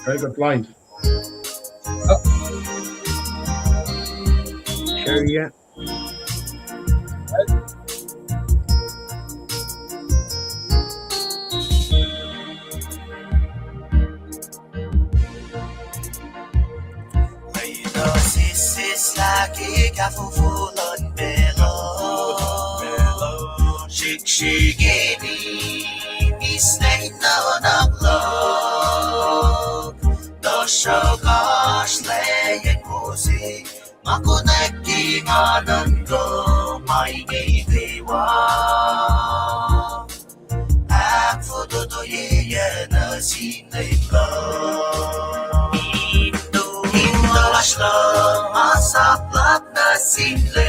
Very good blind. Sherry, yeah. Sis lagi kafufulan belo Shikshigini Isnay na naglog Doshogosh leyen musi Makuneki manando May gidiwa Akfududo yeya na sinaylo Ashlo masaplak na sinlim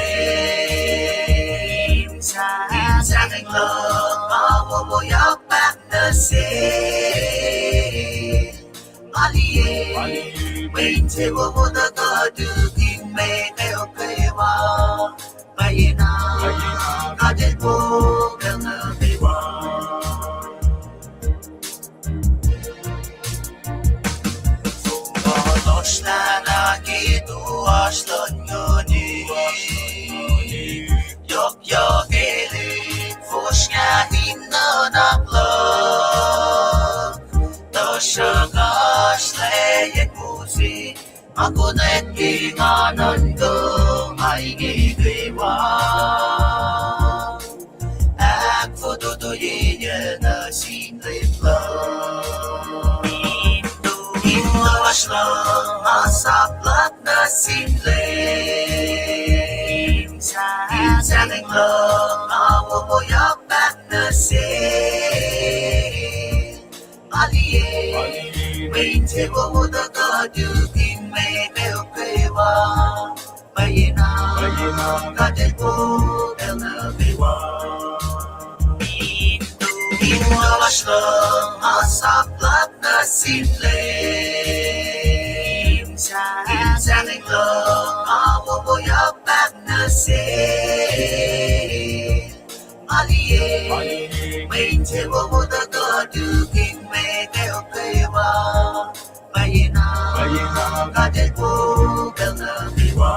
Insaning love mawawuyak back na sin Maliye Wente wabuda kadugin may kayo kaywa Bayina Kadil po kang kaywa Ashla nakitu ashla nyoni Yok yok eli Fushnya hino naplog Doshogosh leyen musi Makunet inganan ko May gigiwa Akfududuyin na sinliplo Ashlo masaplak na sinlim Insaning love mawawuyak back na sin Maliye Wente wabuda kadugin may kayo kaywa Bayina Kadil po kang kaywa Ashlo masaplak na sinlim Insaning love mawawuyak back na sin Maliye Wente wabuda kadugin may kayo kaywa Bayina Kadil po kang kaywa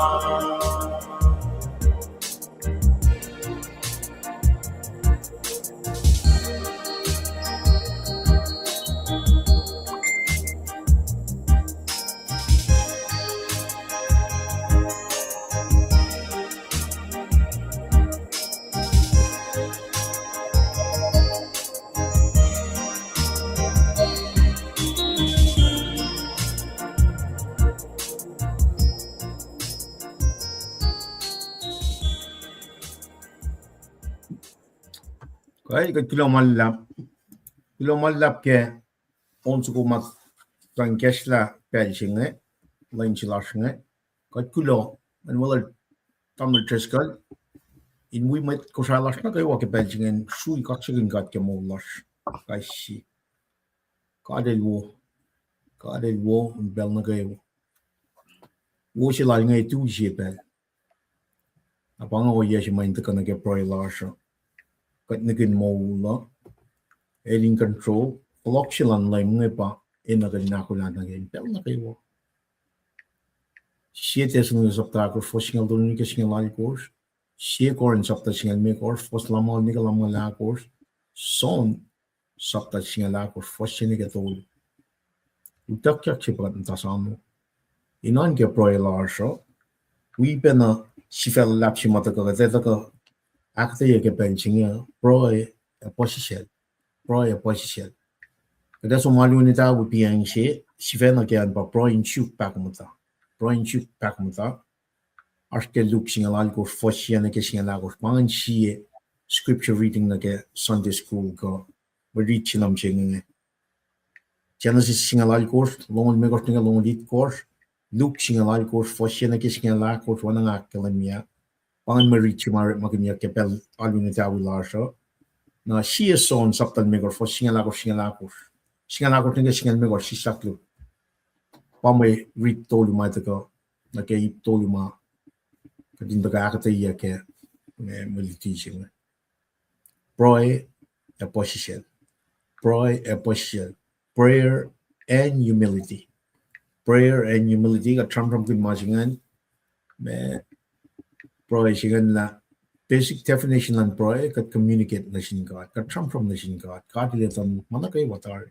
Good Kilomallap ke onsukumat Tankeshla Belchinge, Lanchilashinge, got Kulo, and Willard Tamil Triskel. In we might Koshalashna, I walk a Belching and Shui Kotching got Gamolash. I see. Kadel Wo, and Belnagayo. Washing a 2 shipel. Upon all years, you mind the Kanaka Proy Lasha. Got Nikin Mola, Alien Control, Loxilan Lime Nipa, in a Nakulan again, Belnagayo. She testing of Taco for single doing a course. She corns of the single make or for Slamo Nicolamala course. Son subtouching a lack of fortune at all. We took your chip at Tasano. In on get Proy Larshaw, we been a she fell lapshimataka, Zetaka, actor a benching, Proy a position, Proy a position. That's what Malunita would be in she fell again, but Proy in shoot back muta. Proy shoot back muta. Arke looking a lot of fortune and kissing a lot of man she scripture reading like a Sunday school go. We're reaching them singing. Genesis sing a lot course, long making a long lead course. Luke sing a lot course for Shenaki sing a lot course one academia. Pan Marie Chimar Magania Capel Alunita will Larsha. Now she is so on subtle maker for sing a lot of sing a lot course. Sing a lot of things sing a maker, she sucked you. Pame read told you my go, like a told you ma. Kadin the Gata Yake teaching. Proy a position. Proy a position. Prayer and humility. prayer and humility ka tram from kun masingan me proy singan la basic definition lan proy ka communicate nation God ka tram from nation God ka ti tam mana kay watar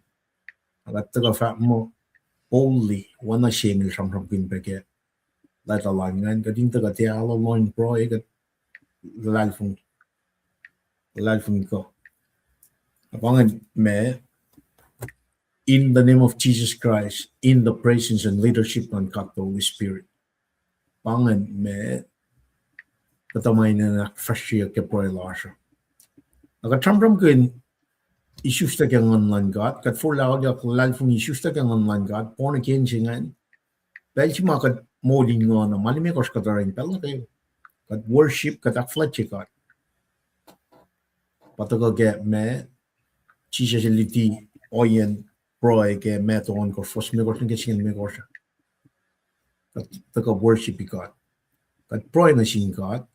agat ka fa mo boldly wana shemil tram from kun peke la ta langan ka din ta ka ti alo loin proy ka lalfung ko abangan me in the name of Jesus Christ, in the presence and leadership ng Holy Spirit. Pangan me katamay na nakfashiya ke po ilasya. Nakatramram kun issues ta kang online God, kat for lao dia lalfung issues ta kang online God, born again singan, dahil si mga kat moding nga na malimi ko sa katarin, pero kayo, kat worship, kat akflat si God. Pataga ke me, Jesus liti oyen, proy ke meton ko fos me ko sin kesing me ko siya. Kat taga worship God. Kat proy na sin God.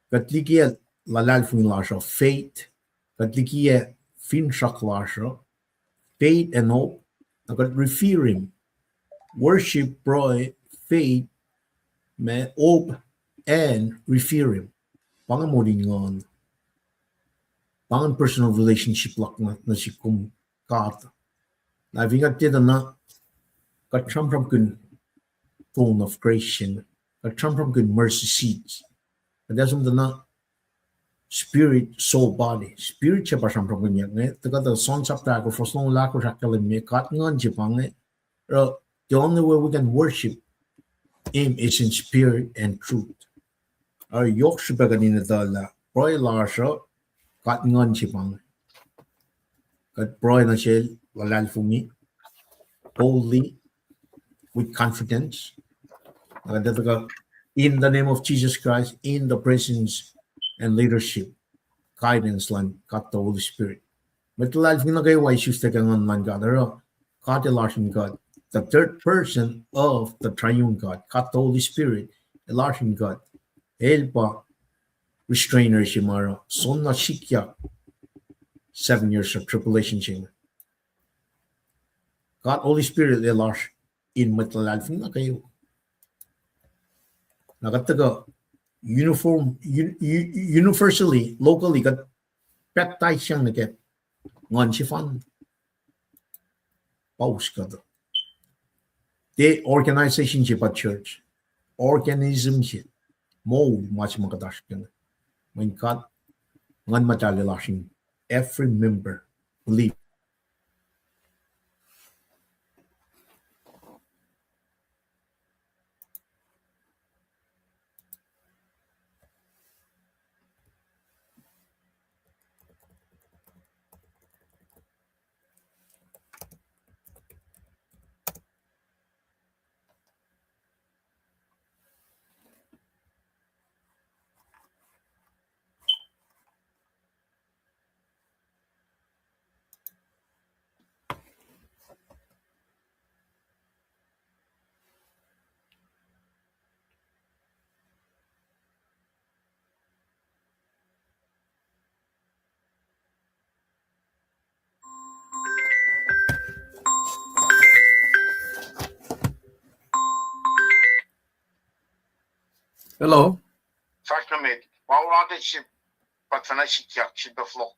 Kat likia lalal fun lasha faith. Kat likia fin shak lasha faith and hope. Kat referring worship proy faith me hope and referring. Pangan mo din ngon. Pangan personal relationship lak na si kum kata. Na vingat tida na kat champram kun throne of creation, kat champram kun mercy seats. Kadasam na spirit, soul, body. Spirit siya pa champram kun yak ne. Taka the son chapter ko first long lako shakalim me kat ngan jipang ne. The only way we can worship him is in spirit and truth. Our yok siya pa kanina dala. Proy lasha kat ngan jipang. Kat proy na siya lalal fungi. Boldly, with confidence, in the name of Jesus Christ, in the presence and leadership, guidance, land, got the Holy Spirit. But the life na kayo issues taking on man God, God the Larson God, the third person of the triune God, got the Holy Spirit, the Larson God, helpa restrainer shimara, son na shikya, 7 years of tribulation shima. God, Holy Spirit, the Larson, in life na kayo. Nakataga universally, locally, kat peptide siyang nake ngon si fan. Paus ka do. The organization siya pa church. Organism siya. Mo mas makadash ka na. When God, ngan matali lasing every member believe. Hello. Fakramit. Wawagad si patana si Kyak si Baflok.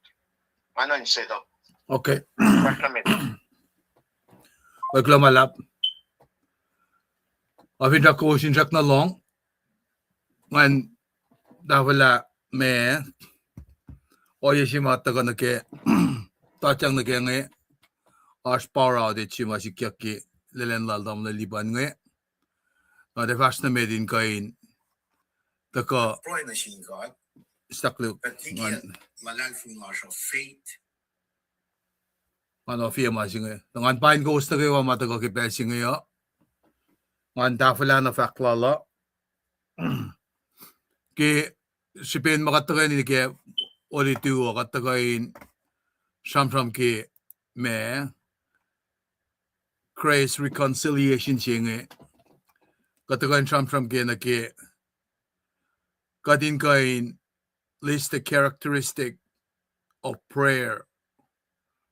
Ano yung set up? Okay. Fakramit. Waglamalap. Avinda ko sinjak na long. Ngan dawala me oye shima taga nake tachang nake nge as para de chima si Kyaki lelen laldam na liban nge. Na de fast na medin kain taka Proy na sin God, staklu kat likia lalal fun lasha faith. ano fiya masinge. Ngan pain ko usta kayo mataga ki pesing yo. Ngan dafala na faklala. Ki sipin makataga ni ke oli tuwa katagain shamsham ki me grace reconciliation chinge katagain shamsham ki na ki kadin kain list the characteristic of prayer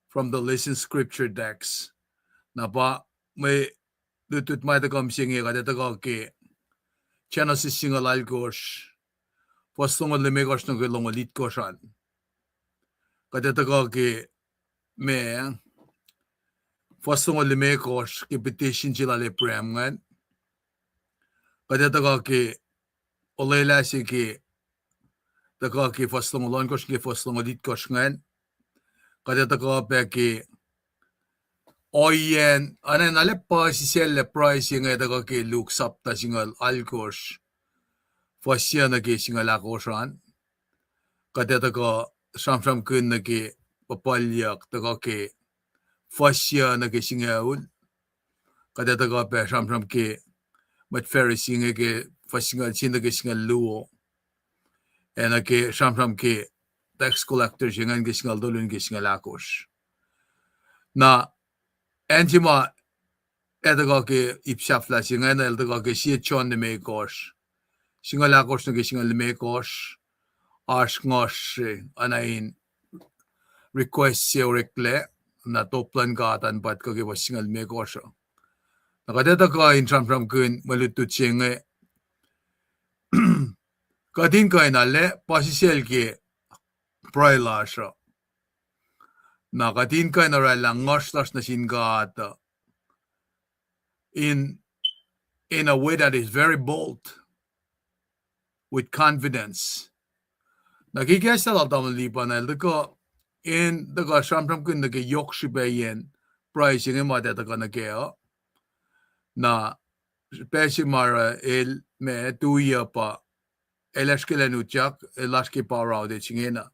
from the listen scripture decks na ba may lutut mai ta kom singi ka ta ka ke Genesis singal algos posong le megos no gelong lit kosan ka ta ka ke me posong le megos ke petition sila le prem ngan ka ta ka ke olela si ke ta ka ke posong lon kos ke posong lit kos ngan ka ta ka pe ke oyen anen ale pa si selle pricing ta ka ke look sapta singal algos Fashion ke singa la kosan kada ka sam kun ke papalyak ta ke fashion ke singa ul kada ka pe sam ke mat ferry ke fashion singa ke singa luo ena ke sam ke tax collector singa ke singa dolun ke singa la kos na entima eta ke ipsafla singa na eta ke si chon de me kos singa la kos ke singa le me kos ask ngos anain request seorekle na toplan ka tan pat ka ke wasingal me koso nakadeta ka in from kun malutu chenge kadin ka inale pasisel ke prailasha na kadin ka na lang ngoslas na singata in a way that is very bold with confidence nakikesa la tamal lipan el ko in the samsam kun the yok shibayen pricing ma da ka na ke na pesimara el me tuya pa eleskelen utjak elaski para de chingena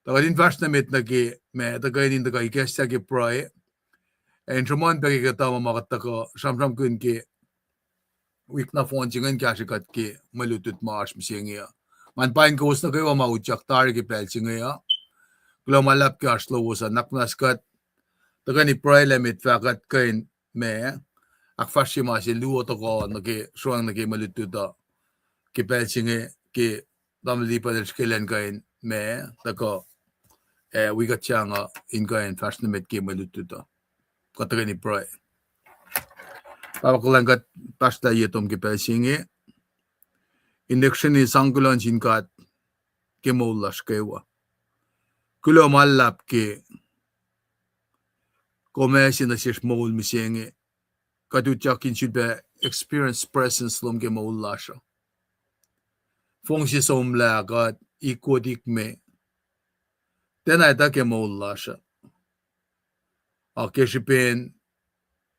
da din fast mit na ke me da ka din da ka ikesta ke prai en tromon pe ke ta ma ka ko samsam kun ke week na phone chingen ka shikat ke malutut mars msingia man pain ko usna ko ma utjak tar ke pel chingia glomalap ka shlo usa naknaskat tagani prai limit fakat kain me akfashi ma si luo to ko na ke suang na ke malutu da ke pelchinge ke damli pa del skelen kain me ta ko we got changa in kain fashion met ke malutu da ko tagani prai pa ko lang kat pasta yetom ke pelchinge induction ni sangkulon jinkat ke molas kewa kulo malap ke komesi na sis mol misenge kadu jakin should be experience presence lom ke maulasha fongsi somla gat ikodik me tenai ta ke maulasha a keshipen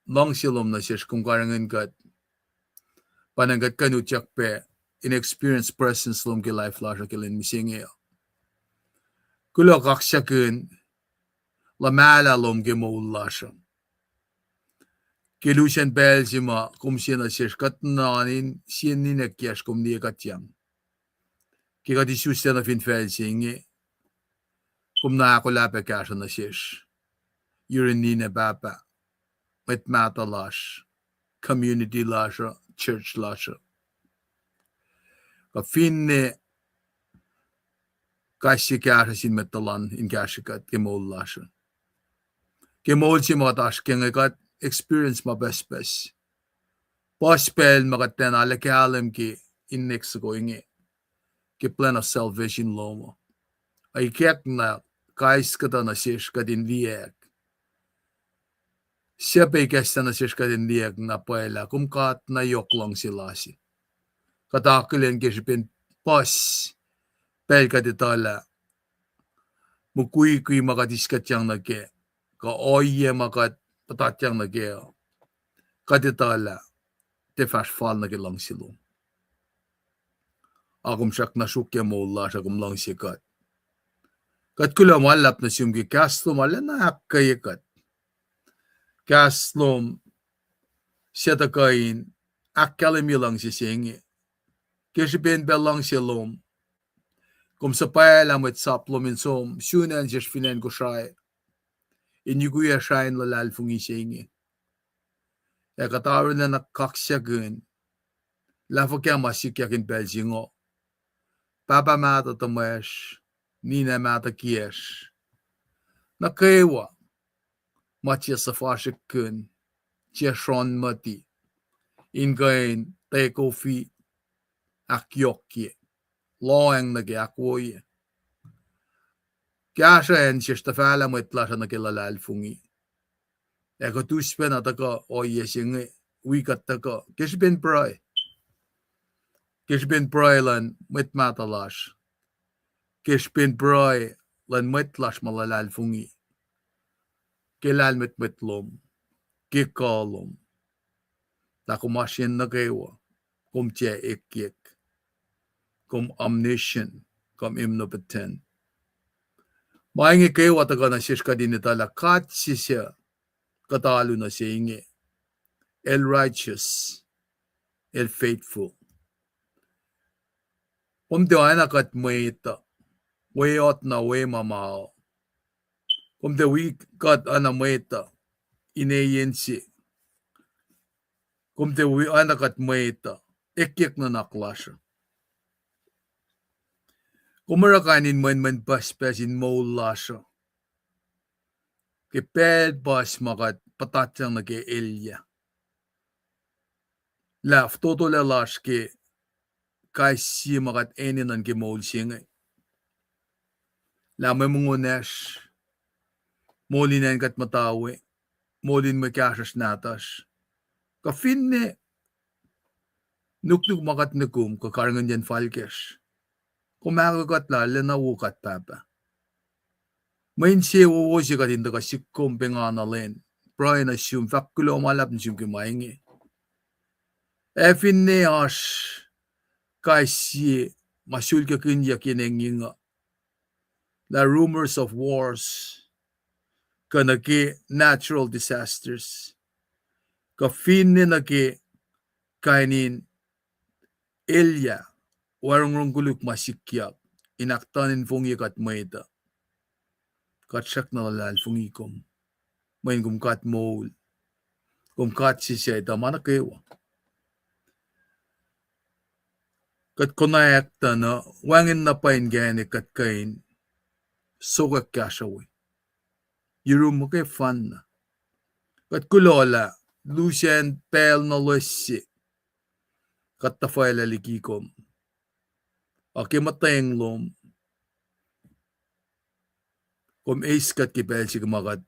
longsilom na sis kumkarangan gat panangat kanu jakpe in experience presence lom ke life lasha ke len misenge kulo kaksakun la mala lom ke maulasha Kelusian Belgium kumsina sis katnanin sienin ekkias kumni katjang. Kika di susena fin felsingi kumna ako lape kasa na sis. Urinine bapa. Met mata lash. Community lasha. Church lasha. Ka finne kasi kasa sin metalan in kasikat kemol lasha. Kemol si matash kengekat experience ma best. Paspel makatan alakalam ki innex going ki plan of salvation lomo. Ay kek na kais kata na sis kadin liek. Siya pa ikesta na sis kadin liek na paela kumkat na yok lang sila si. Katakilen kisipin pas pel kaditala. Mukui makadiskat yang na ke. Ka oye makat patat yang na ke. Kaditala. Te fast fall na ke lang silo. Akum siyak na sukya mo la siya kum lang sikat. Kat kula malap na siyong kaslom ala na kayakat. Kaslom siya takain akalimi lang si singi. Kasi ben belang silom. Kum sa payalam at saplom insom sunan siya finan ko siya. Inyuguya siya in lalal fungi singi. E katawin na nakaksyagun. Lafo kya masikyakin belsingo. Papa mata tamesh. Nina mata kiesh. Nakaiwa. Matya sa fashik kun. Cheshon mati. Ingain tekofi akyokye. Loeng nage akwoye. Kasha en shistafala mwetlasha na kilala alfungi. Eko tuspena taka oye singe. Wikat taka. Kishbin pray. Kishbin pray lan mwetmatalash. Kishbin pray lan mwetlash malala alfungi. Kilal metmetlom. Kikalom. Takumashin na kewa. Kum che ekyek. Kum omniscient. Kum omnipotent. Maingi kewa taka na shishka dinitala katsisya katalu na singe. El righteous. El faithful. Kumte aina kat mweta. Weyot na we mamao. Kumte kat ana mweta. Ineyensi. Kumte aina kat mweta. Ekyek na naklasha. Kumarakanin man paspasin mo lasha. Kiped bas makat patatsang na ke Elia. Laf toto lalash ke kaisi makat eninan ke mol singe. La memungonesh. Molinen kat matawe. Molin makashas natas. Kafinne. Nuknuk makat nakum kakarangan jan falkesh. Kumakakat lala na wukat papa. Main siya wuwasi ka din daga sikom pengana len. Brian assume fakulo malap nisum kimaingi. Efin ne ash. Kaisi masul ka kinya kinenginga. The rumors of wars. Kanaki natural disasters. Kafin na ki kainin Elia. Warang rongkuluk masikyak. Inaktanin fungi kat maita. Katsak na lalal fungi kom. Main kum kat mol. Kum kat sisya ita mana kewa. Kat konayakta na wangin na pain gani kat kain. Sokak kasyawi. Yurum mo kay fan na. Kat kulola. Lucien pel na lesi. Kat tafay lalikikom. Akimatayang lom. Kum iskat kipel si kumakat.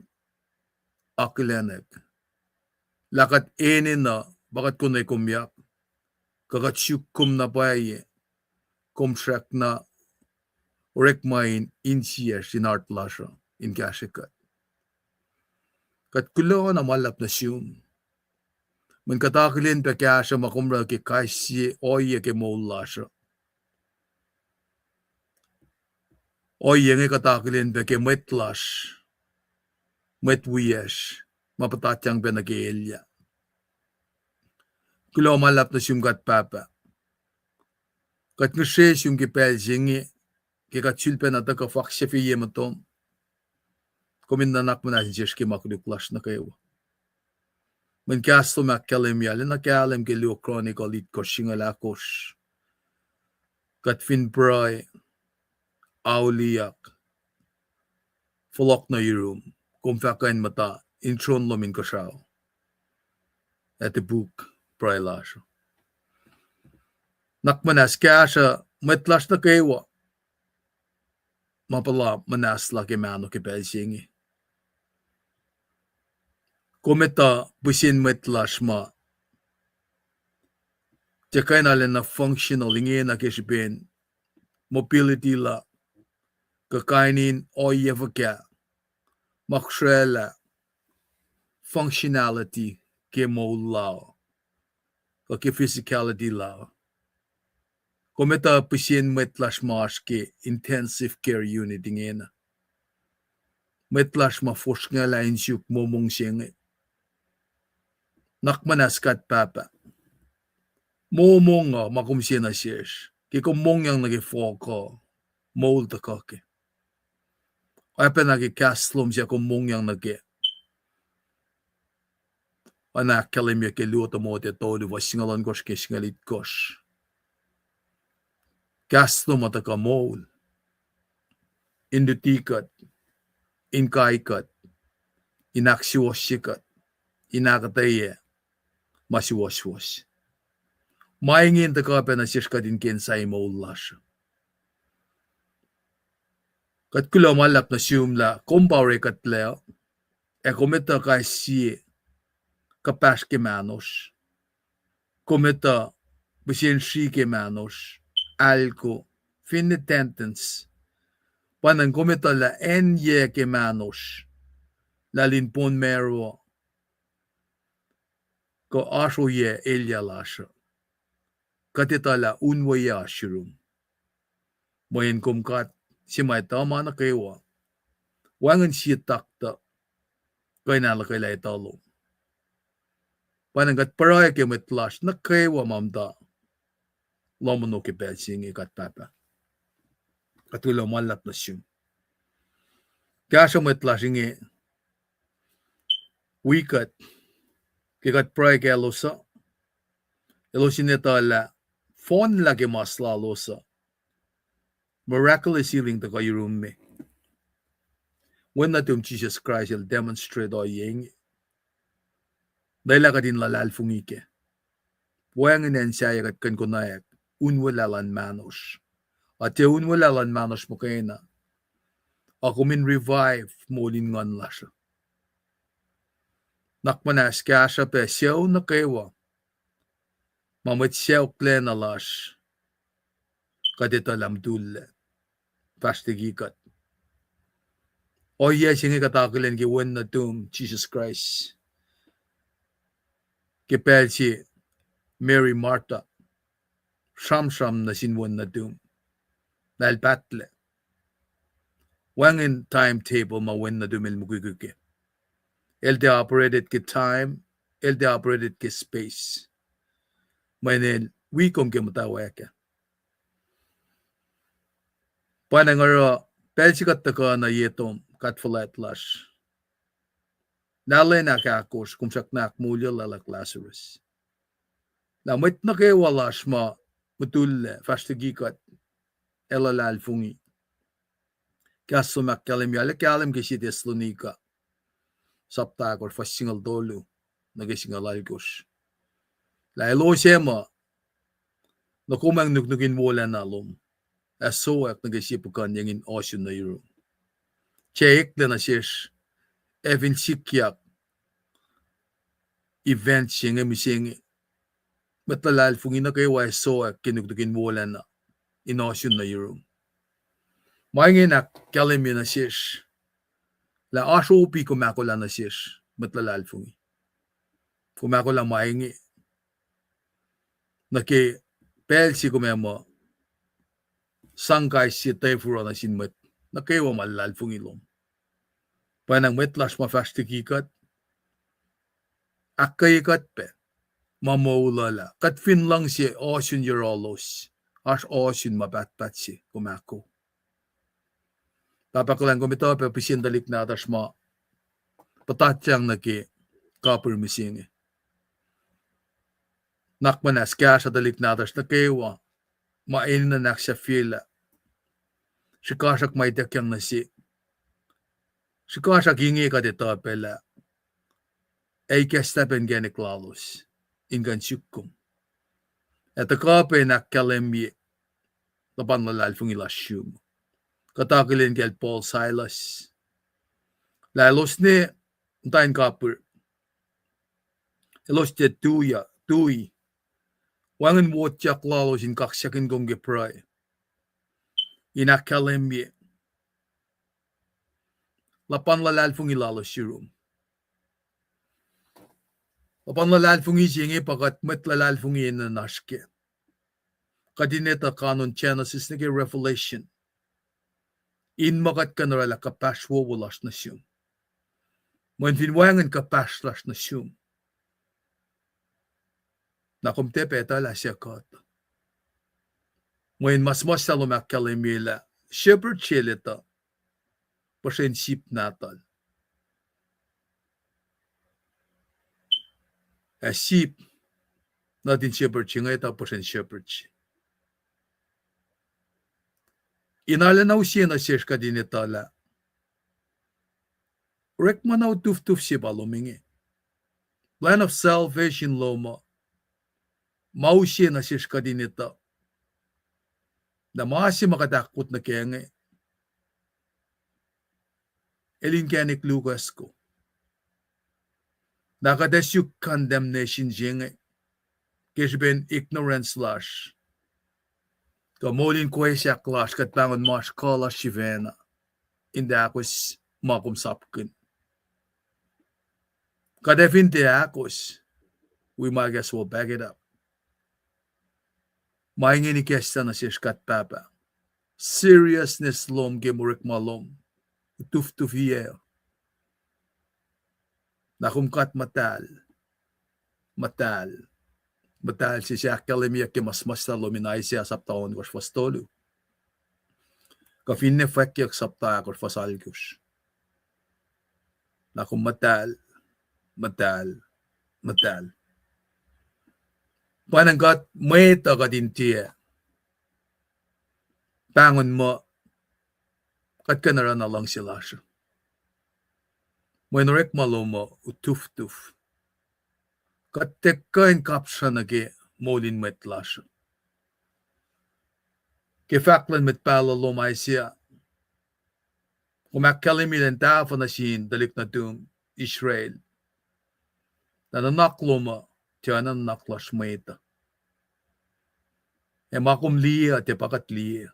Akilanek. Lakat ene na. Bakat kunay kumyak. Kakat syukum na paye. Kumsyak na. Orek main insiya sinart lasya. In kasyakat. Kat kulo na malap na siyum. Man katakilin pa kasya makumra ki kaisi oye ke maulasya. Oye nga katakilin pa ke metlash. Metwiyesh. Mapatatyang pa nag-iilya. Kulo malap na siyum kat papa. Kat ngashes yung kipel zingi. Kikat silpa na taka faksya fiye matom. Kumindanak mo na siya ki makuliklash na kayo. Men kasto makkalim yalin na kalim ke Leo Chronicle it koshingalakosh. Kat finbray. Auliyak. Fulok na yurum. Kumfakain mata. Intron lomin kasyaw. At the book. Pray lasyo. Nakmanas kasya. Metlash na kayo. Mapala manas laki mano ki pelsingi. Kumita pusin metlash ma. Tsakay nalin na functional ingin na kisipin. Mobility la. Kakainin oyevaka. Makshrela. Functionality ke mo lao. Kaki physicality lao. Kumita pusin metlash maash ke intensive care unit ingin. Metlash ma force nga la insyuk momong siyang. Nakmanas kat papa. Momong nga makumsiya na siyesh. Kikumong yang nagifoko. Mold ta kake. Apa nagikaslom siya kumong yang nagi. Anak kalim ya kiluto mo te todo wasingalan kosh kisngalit kosh. Kaslom at ka mold. Indutikat. Inkaikat. Inaksiwasyikat. inakataye masiwas-was. Maingin ta kape na siya kadin kensay maulasha. Kat kulo malap na siyumla kumpare katleo kometa kay siye kapas ke manos. Kometa bisien si ke manos. Alko finitentens. Panan kometa la enye ke manos. Lalin pon mero ko aso ye elyalasha. Katita la unwaya shirum. Moyen kumkat si may tama na kaywa. Wangan siya takta kay nalakay la italo. Panangat paraya ke metlash na kaywa mamda. Lomono ke belsingi kat papa. Katulo malap na siyum. Kaya metlash ingi wikat kikat paraya ke alosa. Elosineta la phone lagi masla alosa. Miraculous healing to kayo rumme. When na Jesus Christ will demonstrate o yeng. Dahil ka din lalal fungike. Buwang inensaya kat kan kunayak. Unwalalan manos. At yung unwalalan manos mo kayo na. Ako min revive mo lingan lasya. Nakmanas kaya siya pe siyaw na kayo. Mamit siyaw klena lash. Kadito lamdule. Pastigikat. O yes, yung ikatakilan ki when na tum Jesus Christ. Kipel si Mary Martha. Sham na sinwan na tum. Dahil patle. Wangin timetable mawen na dumil mugigugi. El de operated ki time. El de operated ki space. Maynil, wikom ki matawaka. Panangaro, pelsikat taka na yetom katfalat lash. Nalay na kakos kung saknak mulya lalak Lazarus. Lamit na kayo walash ma mutulle fastigikat elalal fungi. Kasumak kalim yale kalim kisi Thessalonica. Saptagor fasingal dolu nagisingal algos. La elo sema na kumang nuknukin wala na alum. Asoak nagisipukan yangin ocean na yun. Cheik na siya Evin sikyak events yung emising matalal fungi na kayo ay soak kinuknukin wala na in ocean na yun. Maingin na kalim yun na siya. La aso upi kumakula na siya matalal fungi. Kumakula maingi. Naki pelsi kumema sangkay si tefura na sinmet na kayo malal fungi lom. Panang metlas mafastikikat akayikat pe mamaulala. Kat fin lang si ocean yorolos. As ocean mabatbat si kumako. Papakulang kumito pe pisindalik na atas ma patatyang naki kapur misingi. Nakmanas kaya sa dalik na atas na kewa main na naksya fila. Sikasak may dekyang na si. Sikasak hingi ka dito pela. Ay kestapen genik lalos. Ingan syukum. At kape nakalemye. Lapan lalal fung ilasyum. Katakilin kel Paul Silas. Lalos ni untain kapur. Elos te tui. Wangan wotyak lalos in kaksyakin kong gepray. Inakalemye. Lapan lalal fung ilalos syurum. Lapan lalal fung isingi pakat met lalal fung na naske. Kadineta kanon Genesis nage Revelation. In makat kanarala kapaswo walas na siyum. When finwangan kapaslas na siyum. Nakumte peta la siya kata. When mas salumak kalimila. Shepherd chilita. Pasensip natal. Sip. Natin shepherd chingay tapos en shepherd chi. Inala siya na siya kadinitala. Rek manaw tuf-tuf siya balumingi. plan of salvation loma mausi na sis kadinita na masi makatakot na kenge elinkanik Lucas ko nakadesyu condemnation jenge kisben ignorance lash kamolin kwesya klash katbangon mas kala shivena inda akos makum sapkin kadefinte akos we might guess we'll back it up maingin ikesta na sis katpapa seriousness lom gemurik malom tuf-tufiye nakumkat matal si siya kalimia ke mas luminay siya saptaon kos fastolu ka finne fakyak sapta kos fasalgus nakum matal panangkat meta kadintiya bangon mo kat kanara na lang sila siya Moinrek malomo utuf-tuf. Katekkain kapsanage molin metlasha. Kefaklan met pala lomaisia. Kumakkalimilen tafa na sin dalik na dum Israel. Nanakloma tiya nanaklas meta. E makum liya te pakat liya.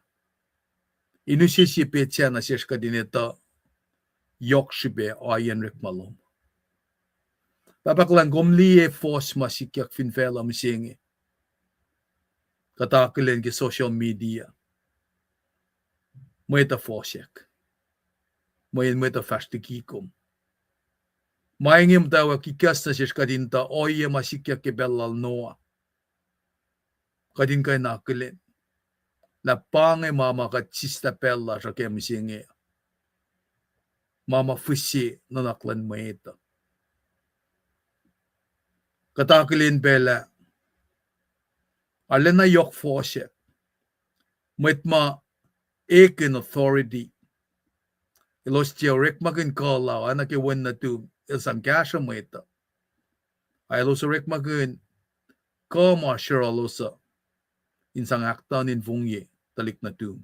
Inusisipit siya na siya kadinita yokshibe ayen rikmalom. Papaklan gomliye fos masikyak finfela misingi. Katakilen ki social media. Mweta fosyak. Mweta fastikikom. Maingim tawa kikas na siya kadinta oye masikyak ki belal noa. Kadin kay nakilen. Na pange mama katsista pella sa kaya misingi. Mama fusi nanaklan maeta. Katakilin bela. Alena yok foshe. Mitma eken authority. Ilos tiyorek magin kala. Anak iwan na tu. Ilsam kasha maeta. Ailos rek magin. Kama shiralosa. Insang akta nin vungye. Talik na tu.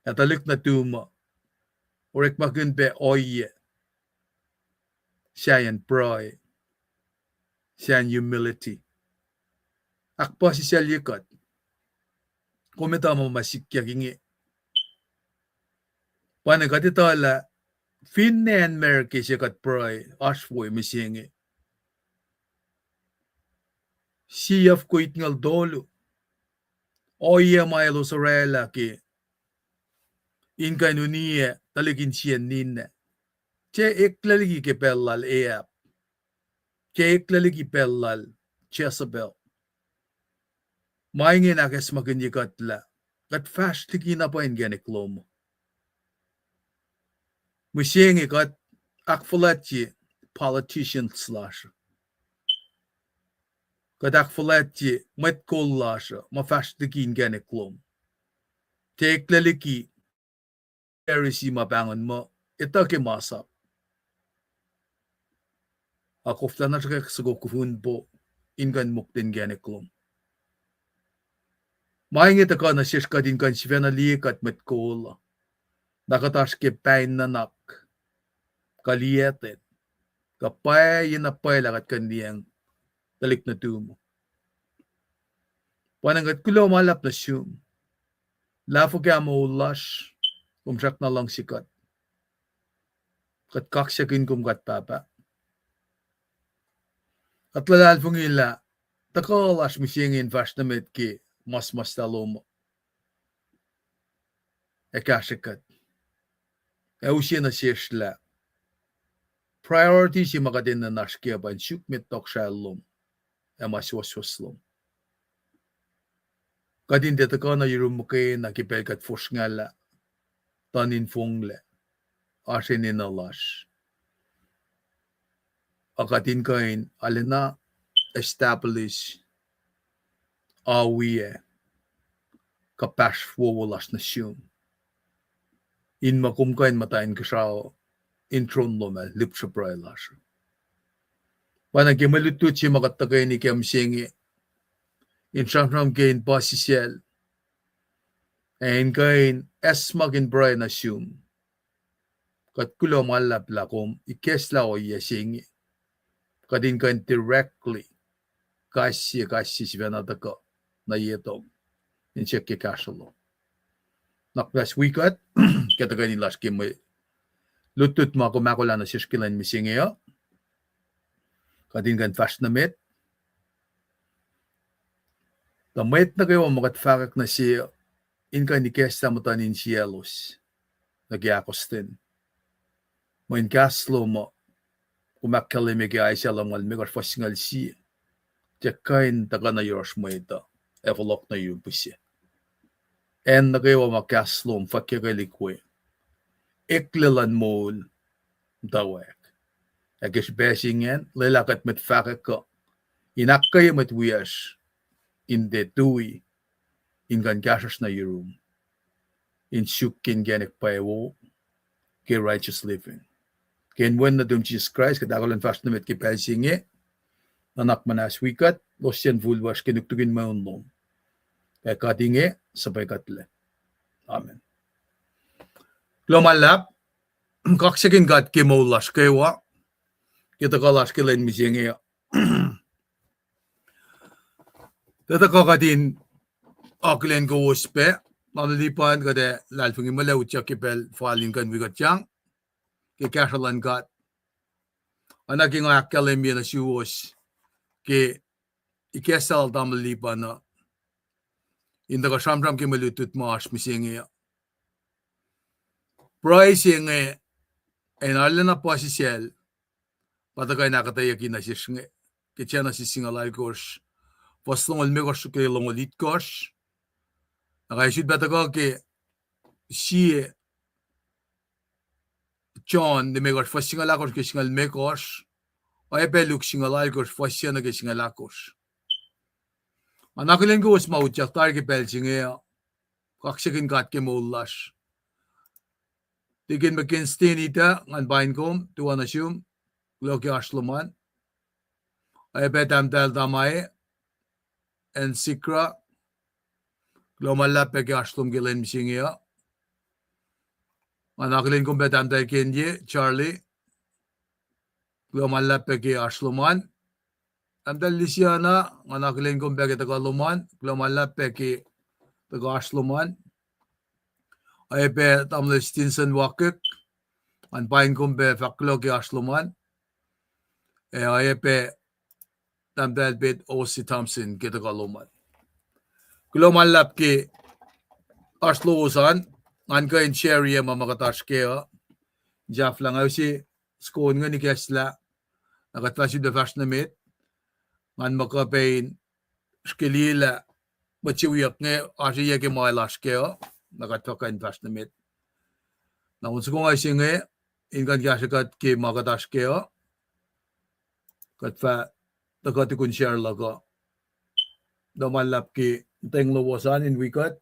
At talik na tu ma. Orek magin be oye. Siya yan pride. Siya yan humility. Akpa si siya likat. Kumita mo masikya kingi. Panagkatita la. Finnen merke siya kat pride. Ashwoy misingi. Siyaf ko itngal dolo. Oye mailo sorela ki. Inka nuniye. Taligin siya ninne. Che eklaligi ke pellal eap. Che eklaligi pellal Jezebel. Maingin akes maganyikat la. Kat fastigi na pa ingenik lomo. Musingi kat akfalatji politician slash. Kat akfalatji metkollasha ma fastigi ingenik lomo. Che eklaligi erisi mabangon mo. Ito ke masap. Ako flana siya kasago kufun po ingan muktin geneklom. Maingit ako na siya kadin kan siya na likat met kola. Nakatas ke pain nanak. Kalietin. Kapay yun na pay lakat kandiyang talik na tumo. Panangat kulo malap na siyum. Lafo kaya mo ulash. Kumsak na lang sikat. Kat kaksyakin kumkat papa. At lalal fungila, takalas misingin fashtamit ki mas talomo. Ekashikat. Eusya na siyashla. Priority si makadin na nashkia ban syukmit tok shalom. Emas waswaslom. Kadin detaka na yurumukay na kipelkat fushngala. Tanin fungle. Asinin alash. Akatin kain alina establish awiye kapash wowolas na siyum. In makum kain matain kasao intron lome lipsa prailash. Wanagi malutut si makatagay ni Kiamsingi. In Shamram gain Basisiel. And gain Esmagin Brian assume. Kat kulo malap lakom ikesla o yasingi. Kadin gain directly. Kasi si venadaka na yetog. In Cheki Kashalo. Naklas wikat. Katagay ni Lashki may lutut mo ako makula na siskilan misingiyo. Kadin gan fast na met. The met na kayo magat fakak na siya. Inka ni kesta mo tanin cielos. Nagyakostin. Mo in kaslo mo. Kumakalimig ay siya lang malmigar fasingal siya. Tiyakain taga na yoros mo ito. Evolok na yung pusi. En na kayo makaslo mo fakikalikwe. Iklilan mo dawek. Agis besingen, lelakat met fakak ko. Inakay met wias. In the tui. Ingan gasas na yung in shukin ganek paewo. Ke righteous living. Ken when na dum Jesus Christ, kadagalan fast na met ki besinge. Anak manas wikat, losyan vulwas kinugtugin maunlong. Kaya katinge, sabay katle. Amen. Lomalap, kaksakin kat kimaulas kayo. Kita kalas kilen misinge. Tata kakatin aklen ko uspe. Malalipan kada lalfungi malaw tiya kipel falin kan wigat yang. Kikasalan kat. Anaking akalim yan na siwos. Ke ikesal tamalipan na. Inda ka samram ki malutut maas misinge. Price yung en alin na pasisel. Patagay nakataya kinasisnge. Kitya na sisingalay kors. Paslong almigos kay longolit kors. Nakaisid bataga ke siye John de megos fasingalay kors kisingal mekos. Ay peluk singalay kors fasya na kisingalay kors. Anakilen ko us mautyak tar ki pelsinge. Kaksakin kat ke maulas. Tigin McKinsey nita ngan bain kom tuan asyum. Loki Ashloman. Ay betam dal damay. En sikra. Glomala peki Ashlom gilen misingiya. Anaklin kong betam dal kenye. Charlie. Glomala peki Ashloman. Amdal Lisiana. Anaklin kong peki tagaluman. Glomala peki taga Ashloman. Ay betam le Stinson Wakik. An bain kong be faklo ki Ashloman. Ay tamdal bet O.C. Thompson kita kaluman. Kuluman lap ki Ashlo-usan, ngan ka in cherry mamakatas kaya, Jaf lang ay si skoon nga ni Kesla, nakatasi da fast na mit, ngan makapain skilila, machiwiyak nga, asi yaki mailas kaya, nakataka in fast na mit. Naunsa ko nga si nga, ingan kasakat ki makatas kaya, katfa, takati kun share laga. Damalap ki teng lawasan in wikat.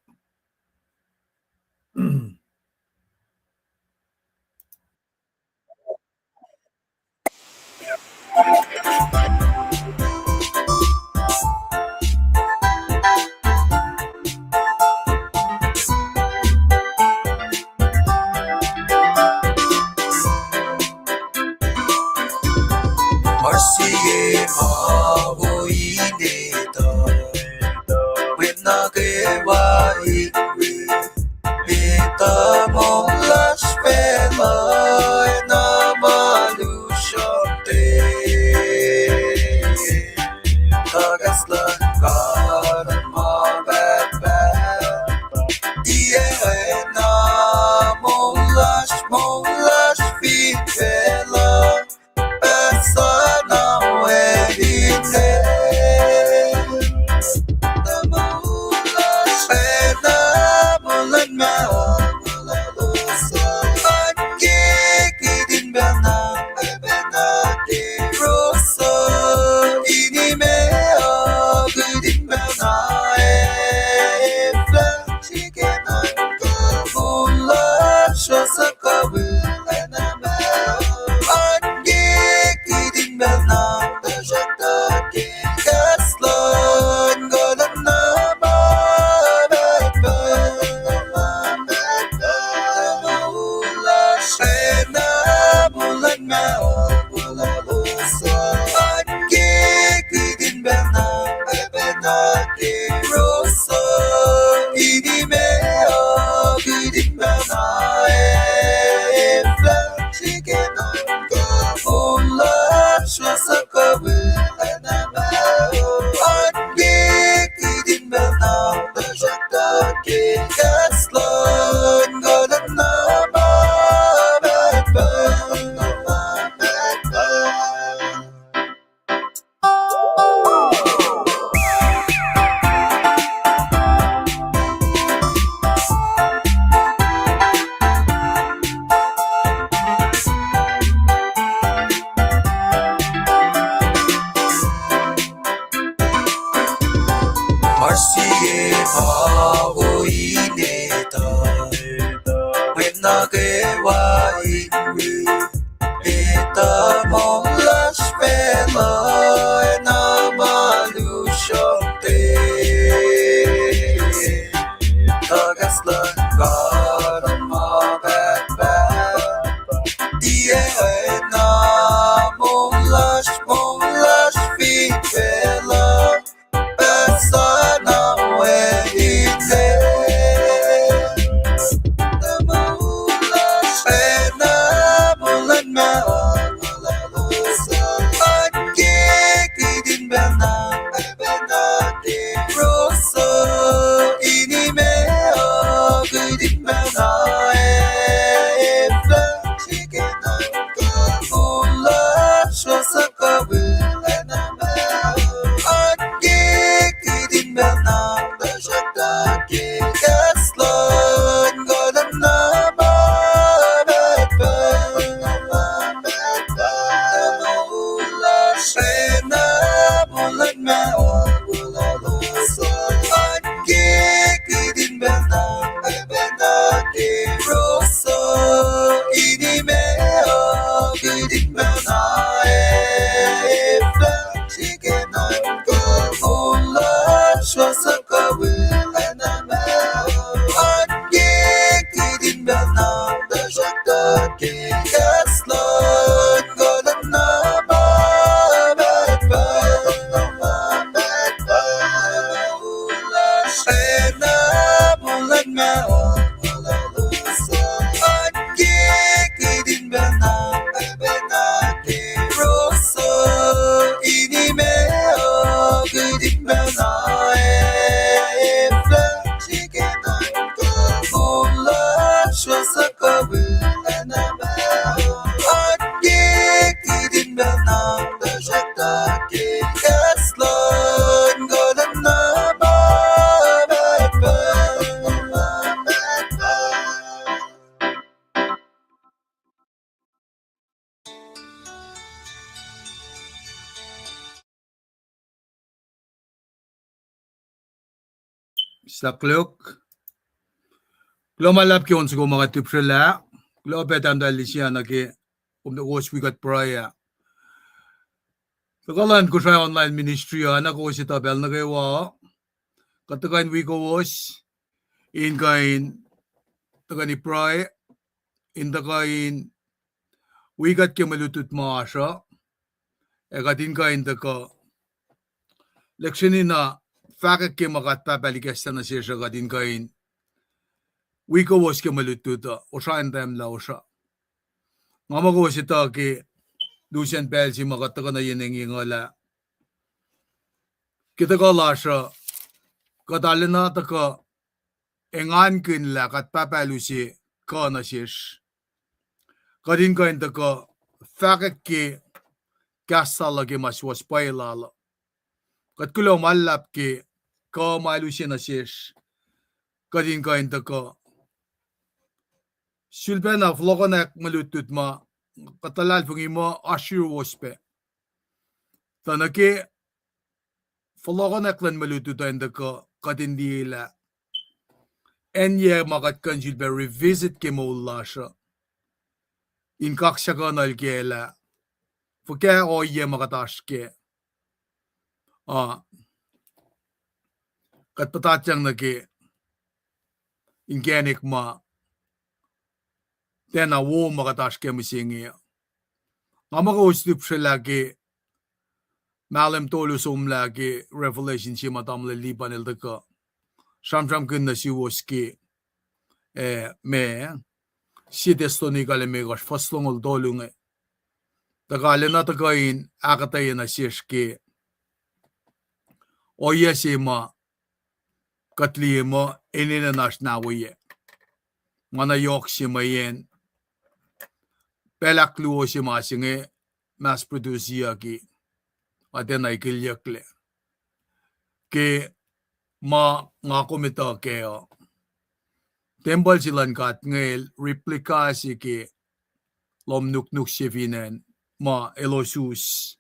Marsiye mahoy dito, with nagewa ikwi, ita mong las pelay na malusyante, tagaslan ka ng mababad, iye na mong las fitela. Sana we Anche 그린 베나 베베나게 로서 이니메어 그린 베나에 플라치게 난가 올라 슈사카베 에나마오 안게 그린 베나 베샤타게 가슬런 거란나마 Marsiye Hawoineta Wenage wa inri Eta Molash Bela Enamalushonte Tagaslan Garama Batba Die Enamolash Molash Fitbela Sana we ite the mula pena mulan ma malalusa anke kidin bana bana de rosa ini me kidin bana efla chikena mula shosa kawe na ma anke kidin bana bashata ke gaslan golan na ma ba mula shena mulan ma wala losa anke kidin bana bana ke rosa ini me kidin bana efla chikena Ola shwasakawe anama ange kidin bana bashata ke gaslan golan nama batba Ola shena mulan ma wala lusa ange kidin bana bana ke rosa ini me kidin bana efla chikena ola shwasakawe anama ange kidin bana bashata ke gaslan golan nama batba Sakluk. Glomalap ki onse ko mga tipsela. Globetam dahil siya na ki the was we got prior. Kagalan ko sa online ministry na ko si tabel na kayo. Katagain we ko was in kain tagani prior in the kain we got ki malutut maasha. Ekatin kain taka leksini na fakak ki makat papalikasta na siya katin kain we ko was ki malututa o saan time la o siya. Nga ko si ta ki Lucian Bell si makataka na yun ang ingala. Kita ka la siya katali na taka engan kin la kat papalu si ka na siya. Kadin kain taka fakak ki kasta lagi mas was pailala. Kat kulo malap ki ka malu siya na siya. Kadin kain taka Sulpena vlogonek malutut ma katalal fungi mo ashir waspe. Tanake vlogonek lan malutut enda ka katindila. Enye makat kanjil be revisit ke mo ulasha. In kaksha kanal kela. Fuke oye makatashke. Kat patatyang nake inkenik ma tena wo makatashke misingi. Nga maka ustup siya lagi Malem tolu sumla ki revelation si matamle liban el deka. Sham kunna si woski me si destoni gale me gosh faslongol dolunge. Tagale na tagain akatayin na siyashki. Oya si ma katli mo inina nash nawiye. Mana yok si ma yen. Pelakluo si ma singe mass produce yaki. Aten ay kilyakle. Ke ma nga kumita keo. Temple silan kat ngel replika si ki lom nuk si vinen ma elosus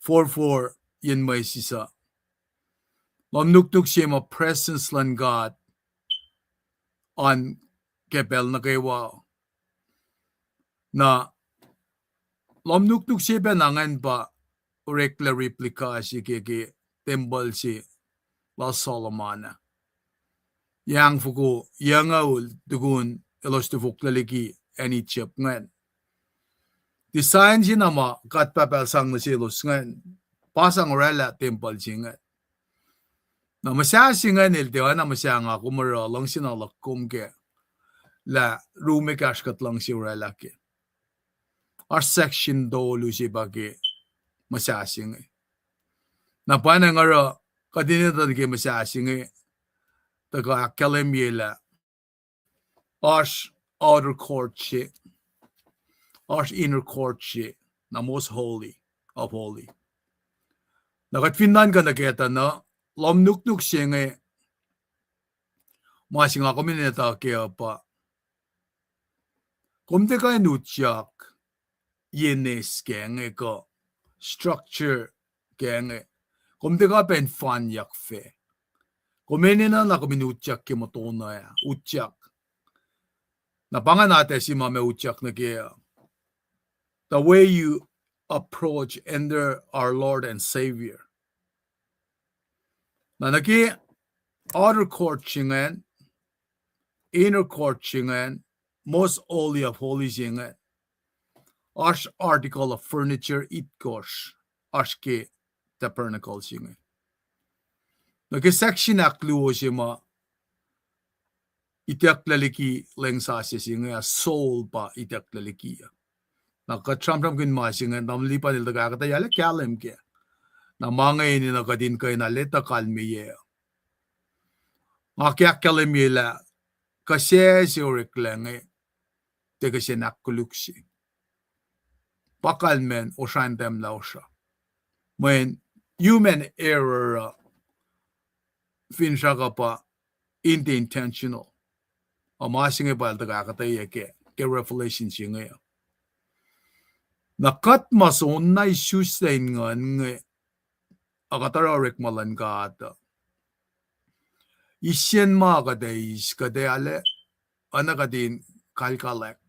4 yin may sisa. Lom nuk si ma presence lan God on kepel na kaywa. Na lom nuk si benangan pa rekla replika si ki temple si la Solomona. Yang fuku yang aul dugun elos tu fuklaliki any chip ngan. Design si nama kat papel sang na silos ngan. Pasang rela temple si ngan. Na masya si ngan iltiwa na masya nga kumara lang sinalakum ke. La rumikas lang si rela ke. Our section dolu si bagi masya si ngan. Na panang ara kadinitan ke masya si ngan. Taga kalemyela. Ash outer court she. Ash inner court she. Na most holy of holy. Nakatfindan ka nakita na lom nuk siya nga masing ako minita kaya pa. Kumte ka nutyak yenes kaya nga ko structure kaya nga. Kumte ka pen fan yak fe. Kumene na minutyak ki matuna ya. Utyak. Napangan natin si mame utyak na kaya. The way you approach under our Lord and Savior. Na naki outer court chingan, inner court chingan, most holy of holy chingan. Ash article of furniture itkosh. Ashke tabernacle chingan. Naki section akluo siya ma itaklaliki lengsa siya nga soul pa itaklaliki. Nakatram kin ma siya nga namlipan nila kakatayala kalem kya. Na mga ini nakadin kayo na leta kalmiye. Nga kya kalem yela kasi siya reklange te kasi nakuluksi. Pakalmen o shantem lao siya. When human error finsya ka pa hindi intentional. O masing ibal tagakataya ke revelation siya ngayon. Nakat mason na isustain nga akatararek malan ka ata. Isyen mga kadayis kadayale anakadin kalkalek.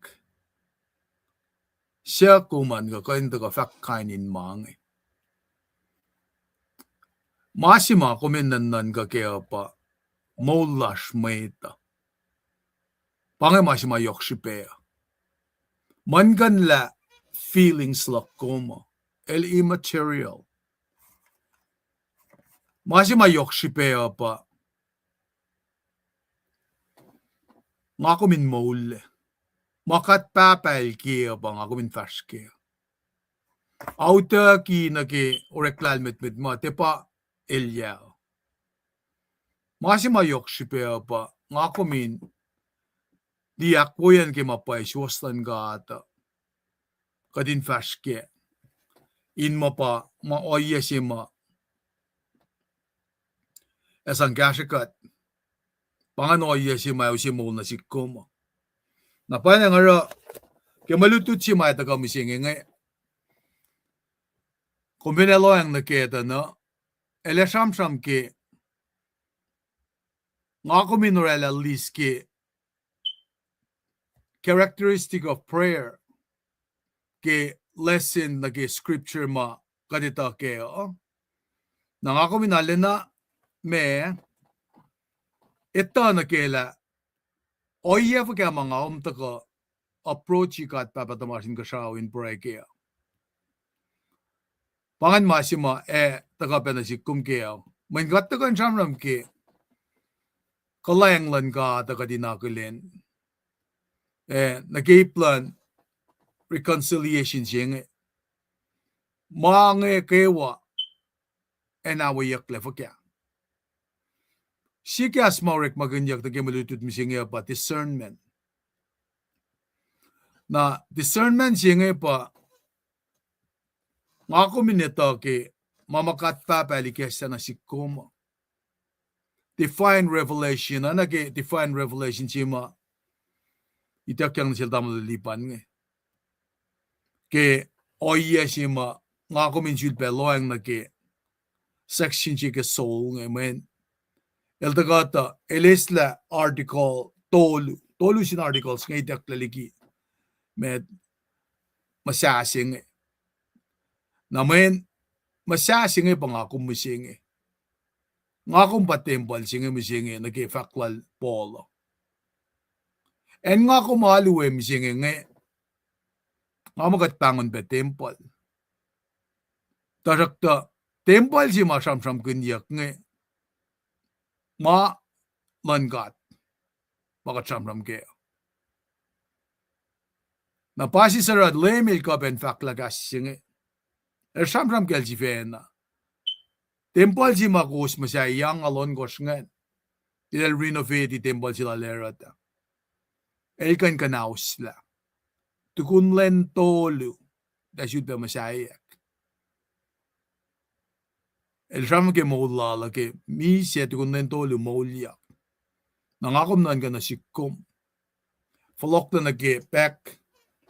Siya kuman ka kain taga fakkainin mga. Masima kuminan ka kaya pa molash maita. Pange masima yokshipea. Mangan la feelings la koma. El immaterial. Masima yokshipea pa. Nga kumin mole. Makat papal kaya pa nga kumin fash kaya. Auta ki naki oreklal mit mo. Tepa Elyaw. Masima yokshipea pa. Nga kumin diak ko yan ki mapay siwastan ka ata. Kadin fashke. In mo pa maoya si ma. Esang kashikat. Panganoya si ma si mo na si kuma. Napay nga ra ki malutut si ma ita kamising ngay. Kumbinelo ang nakita na ele sham ki nga kuminorela list ki characteristic of prayer ke lesson na ke scripture ma kadita ke na nga kuminale na me ito na kela oye fa kaya mga umtaka approach ka at papatamasin ka siya in prayer kaya Pangan masima taga penasikum keo. Main gatagan samram ke kalayang lan ka taga dinakulen. Nagiplan reconciliation siyeng. Mange kewa enawayak lefa kya. Sikas maurek maganyak na kemalutut misingya pa discernment. Na discernment siyeng pa nga ko minito ke mamakat pa palikesa na sikum. Divine revelation. Ke divine revelation siyema itakyang sila tamalalipan nga. Ke oya siyema nga ko minsul pa loang na ke section siya ke soul nga men. El tagata elisla article tolu sin articles nga itaklaliki med masasing namen masasing pangako musing nga kung patempal singe musing nage faklal polo en nga ko maluwe musing nga magat pangon be temple tarakta temple si masam kunyak nga ma langat bagat samram ke na pasi sarad lemil ka ben faklagas singe samram kel si fena temple si makos masya yang alon gosngan ilal renovate di temple sila lerata elkan kanaus la tukun len tolu da syuda masyayak el samram ke moulala ke mi siya tukun len tolu moulyak nangakom nan ka na sikum falok na nage back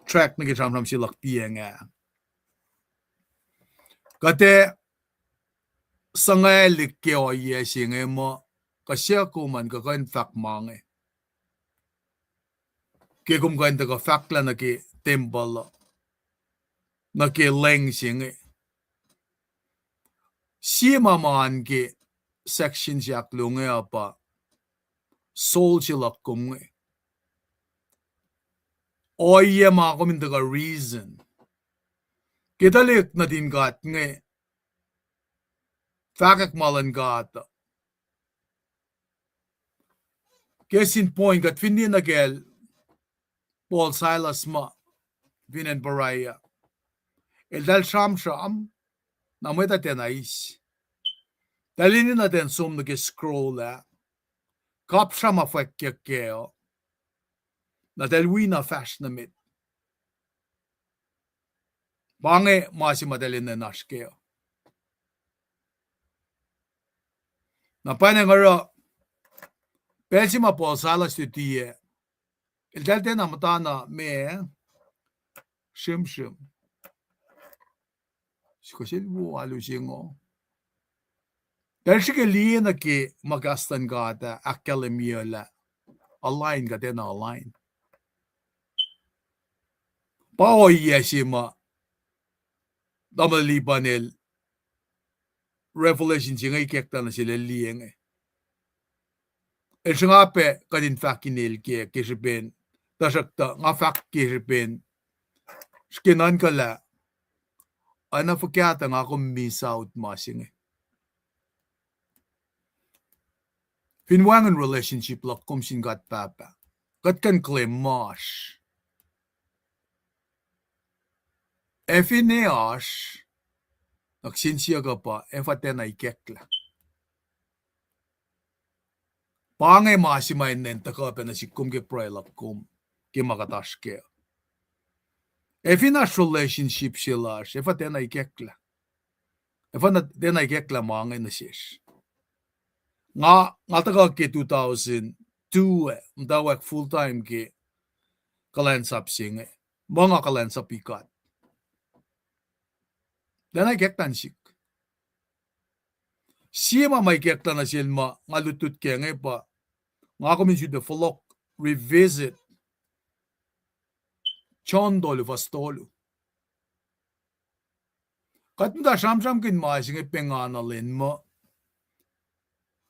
track nage samram silak piya nga kate sangay ke o yesi nga mo kasya kuman kakain fak mange ke kumkain taga fakla nage temple nage leng singe siya mamaan ke section siya klunga apa soul silak kumnga o iya makamin taga reason kita lik na din gat nga fakak malan gata kesin point kat findi na gel Paul Silas ma vinen baraya el dal sham na mweta tenais dalini na den sum na scroll la kap shama fakya keo na delwina fashion mit bange masi madalin na nashkeo na pane ngaro Pelsima Paul Silas tutie el dalte na matana me shim Sikosil bu alusingo Dalshike liena ke magastan gata akademia la align gata na align Pao yesima damali panel revelation singa ikekta na sila lienge el singape kadin fakinel ke kisipin tasakta nga fak kisipin skinan kala ana fakyata nga akong miss out masinge finwangan relationship la kumsin gat papa kat kan claim mash efineash naksinsiya ka pa efatena ikekla Pangay masimain nen taka na si kum ke prailap kum ke makataske. Efinas relationship sila, efa tena ikekla. Efa na tena ikekla mangay na siya. Nga taka ke 2002 mdawak full time ke kalansap singe. Mga kalansap ikat. Tena ikeklan sik. Siya may ikekla na silma nga lutut ke nga pa nga kami siya folok revisit chondolu fastolu. Katunda samsam kin maasing pengana len mo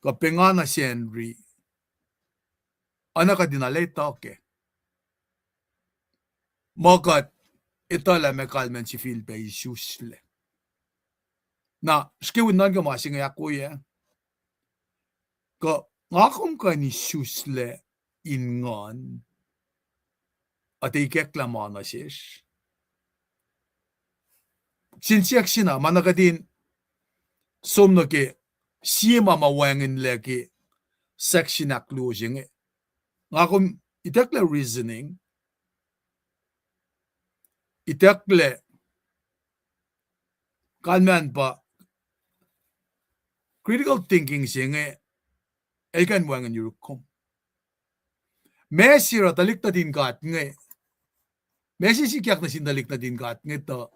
ka pengana senri ana ka dinalay toke. Makat ito la mekalmen si Philpe isusle. Na skewnan ka masing ako ya. Ka ngakom ka ni susle ingon at ikeklamana siya. Sinsiyak sina manakadin somnoke siyema mawangin leki section acclusion ngakom itakle reasoning itakle kalman pa critical thinking singe elkan wangan yurukom mesira talik na din kat nge mesi sikyak na sindalik na din kat nge to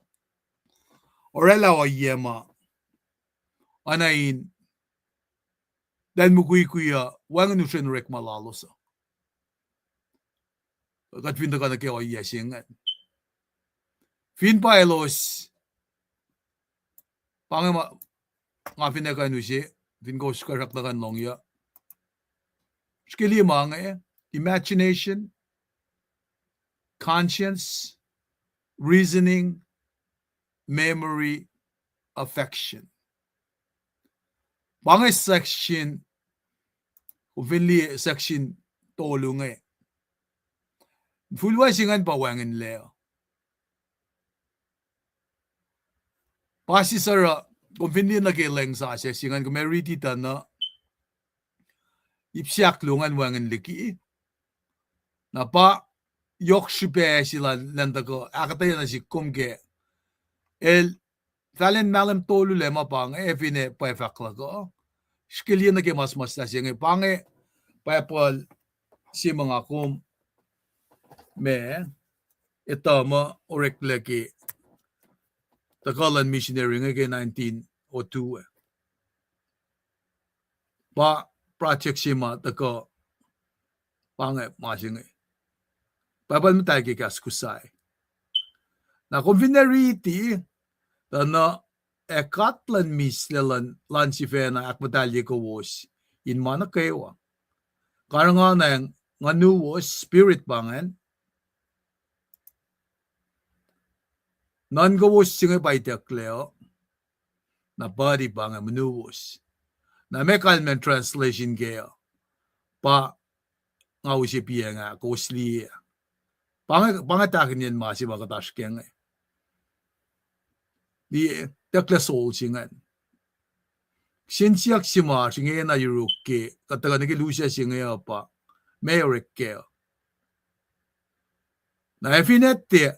orela o yema anain dan mukuikuya wangan nushen rek malalosa kat pinta ka na kaya o yasingan fin pa elos pangema nga pinaka nusi din ko skarak na kan longya skili mga imagination, conscience, reasoning, memory, affection. Mga section ufili section tolunge fulwa singan pa wangan leo pasi sara ufili nageleng sa siya singan ko meriti na ipsiak lungan wangan liki na pa yok shipe sila landa ko akataya na si kumge el talen malam tolu lema pang efine pa efakla ko skilya na ke mas na siya pange pa pol si mga kum me ito mo orek leki takalan missionary nga 1902 pa project sima tako pange masing babal mo tayo kaskusay na convenarity na ekatlan mislelan lansifena akmadalye ko was in mana kayo karang nga nu was spirit bangan nan go was singa baita kleo na body bangan nu was na mekalmen translation gaya pa nga usipiya nga kusli pangatakin yan masi makataskeng di tekla soul singan sinsiyak sima singa na yuruki kataga niki lucia singa pa mayorek kaya na efinette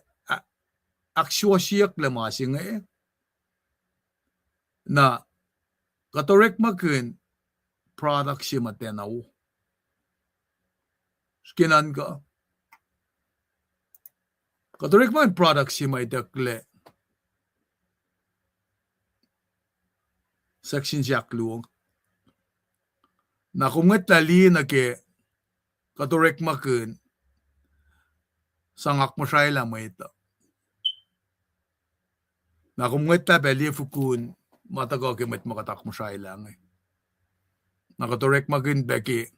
akswasiyak lama singa na katorek makin product sima tenaw skinan ka katorek man product sima itakle section siyak luong na kumet lali na ke katorek makin sangak mo siya lang mo ito na kumet la beli fukun matago kemet makatak mo siya lang na katorek makin beki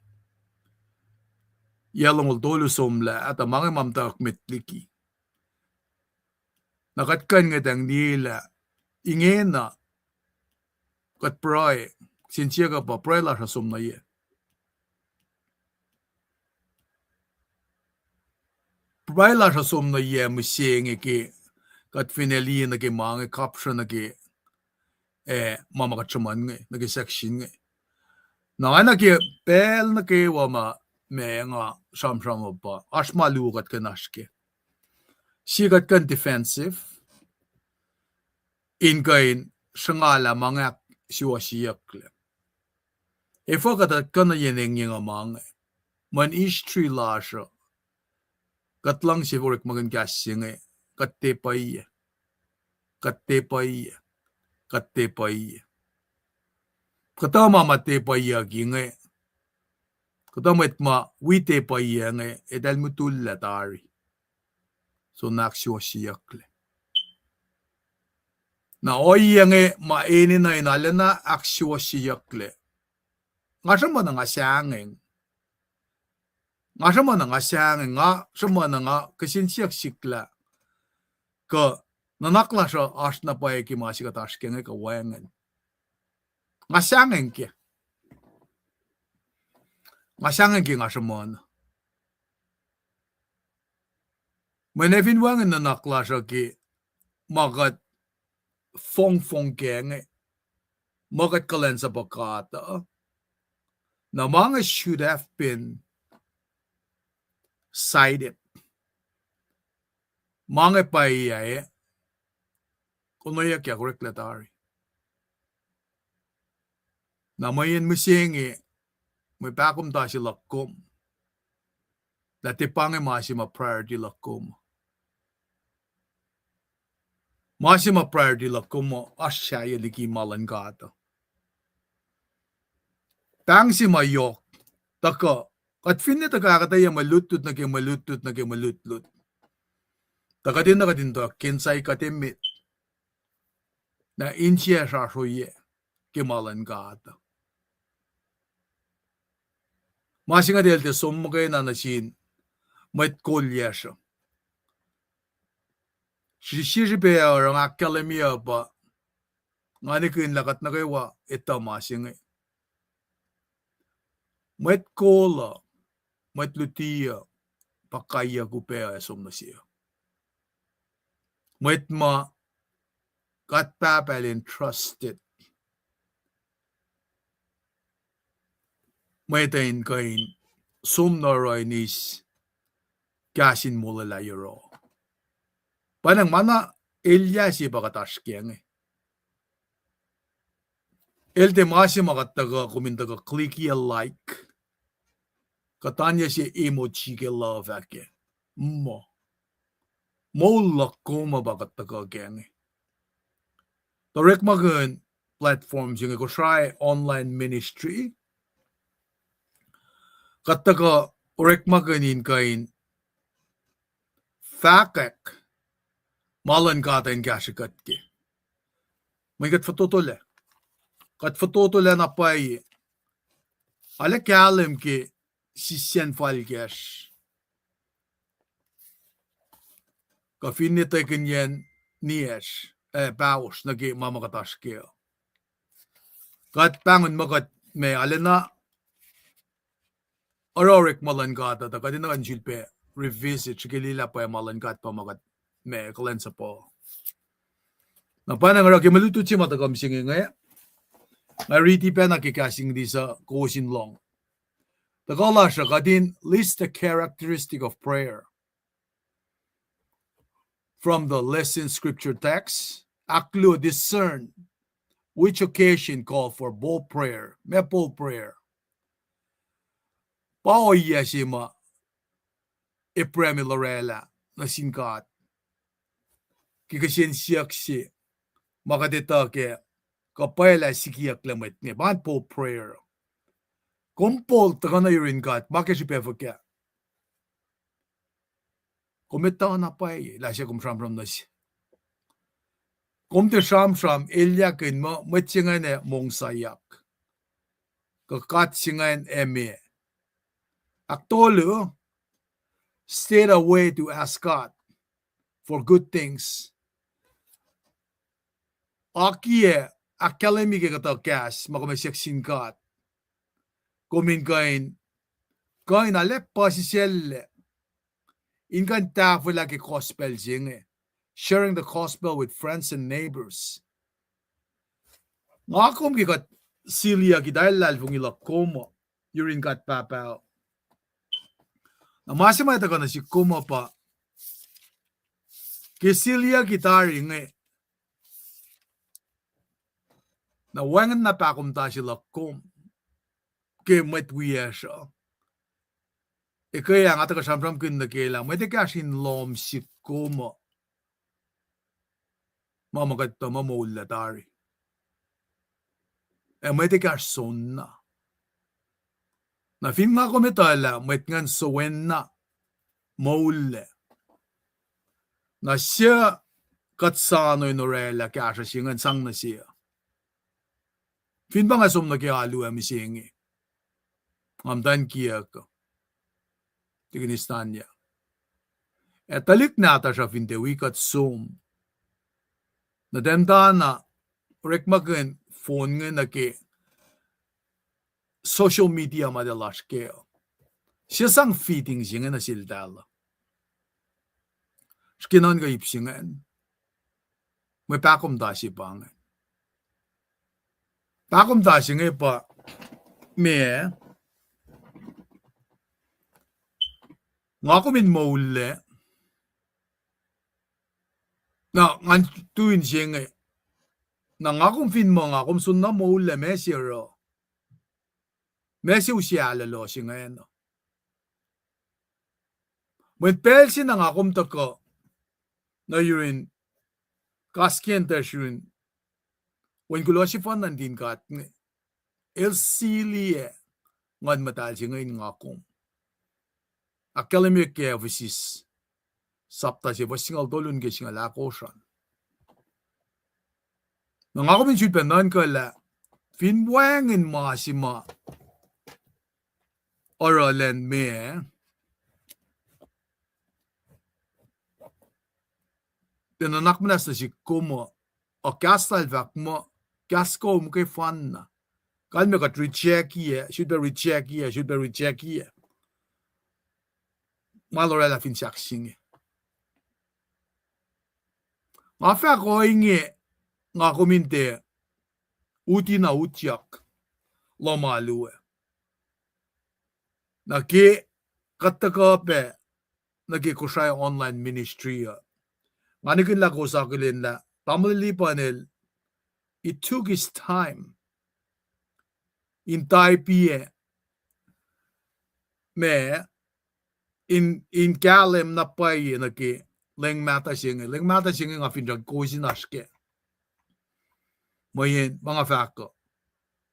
yalong tolu somla at ang mga mamtak metliki nakatkan nga tang nila ingin na kat pray sinsiya ka pa pray la sa somna ye pray la sa somna ye musing ki kat finali na ki mga caption na ki mama katsaman nga na ki section nga na ki pel na ki wama may nga sam-sam pa as malukat ka naske sigat kan defensive in kain sangala mga siwasiyak le ifo katat ka na yeneng yung mga man istri lasha katlang si vorik magan kasing katte paiya katama mate paiya ginge katamet ma wite paiya nge edal mutulla tari so naksiwasiyak le na oiya nge maini na inala na aksiwasiyak le nga sama na nga siyangeng nga sama na nga kasinsiyak sikla ka nanakla siya as na pa eki masikataskeng kawengen Ngasangin ki. Ngasangin ki nga samon. Menevin wangin na naklasya ki magat fong kenge. Magat kalen sa bakata. Na mga should have been cited. Mga paiyae. Kunoya kya reklatari. Na mayin musingi. May pakum ta si lakum. Dati pangi masima priority lakum. Masima priority lakum mo asyaya liki malan kata. Tang si mayok. Taka. At finit kakataya malutut na kaya malutlut. Taka din to. Kinsay katimit. Na insiya sa suye. Kimalan kata. Masing nga delte summagay na nasin. May kolya siya. Sisipaya orang akademiya pa. Nga ni kinlakat na kayo ito masing nga. May kola. May lutiya. Pakaya kupaya som na siya. May ma. Kat papalin trusted. May tayin kain. Som na roy nis. Kasin mula layero. Panang mana ilya si bakatas kiyang eh. Elte masi makataga kumintaga clicky like. Katanya si emoji ke love ake. Mo lakoma bakataga kiyang eh. Tarek magun platforms yung ko try online ministry. Kataga orek maganin kain fakak malan kata in kashikat ki. May kat fatutule. Kat fatutule na pay ala kalim ki sisyan falkesh. Ka finita kinyen niyesh baus nagi mamakatas ki. Kat pangun makat may alena Ororek malan kata ta kadin nakan silpe revisit chikilila pa malan kat pa makat me kalensa po. Na panang ra kimalutu chi mata kamsing ngaya. Na riti pa nakikasing di sa kosin long. Ta kala siya kadin list the characteristic of prayer. From the lesson scripture text, aklu discern which occasion call for bold prayer, mepol prayer. Paoya si ma Epremi Lorela na singkat. Kikasin siyak si makadita ke kapayla sikiyak lamit niya. Bakit po prayer? Kumpol taka na yurin kat. Bakit si pefa kya? Kumita na pa eh. Lasya kumsam-sam na siya. Kumti sam-sam ilyakin mo matsingan e mong sayak. Kakat singan eme. Aktolo, stayed away to ask God for good things. Akie, akalemi ke kata kas, makamasyak singkat. Kumin kain alep pasiselle. Inkan tafula ke gospel zinge. Sharing the gospel with friends and neighbors. Ngakom ke kat silia ki dahil lalfung ilakomo. Yurin kat papao. Na masima ito ka na si kuma pa. Kisilia gitari nga. Na wangan na pa kumta sila kum. Ke matwiya siya. E kaya nga ito ka samsam kinakila. May di kasin lom si kuma. Mamagat to mamulatari. E may di kason na. Na fin nga kumitala, may ngan suwen na, maule. Na siya katsanoy norela kaya siya ngan sang na siya. Fin ba nga sum na kialu ang misingi? Amdan kiya ka. Tiginistan niya. E talik nata siya fin dewi kat sum. Na demda na, rek magan phone nga na ki, social media madalashkeo. Siyasang feeding singen na sildala. Skinon ga ipsingen. May pakom dasi bangen. Pakom dasi nga pa me ngakom in mole na ngan tuin singe na ngakom fin mo ngakom sunna mole mesiro mesi usiala lo singe no when pelsi na ngakom tako na yurin kaskien tashurin when gulosi fan nandin kat el silie ngan matal singe ngakom academic services sapta si singal dolun ke singal akoshan nang ako min supenan ko la finwangin masima oralen me tinanak mo na sa si kumo o kastal vak mo kasko mo kay fan na kalme ka recheck ye should be recheck ye malorela fin saksing nga fa ko inge nga kominte uti na utyak lo malue na ke katakape na ke kushay online ministry nga nikin la ko sa kilin la pamili panel it took his time in Taipei me in kalem na pay na ke leng mata singe nga finjag ko sinaske moyen mga fako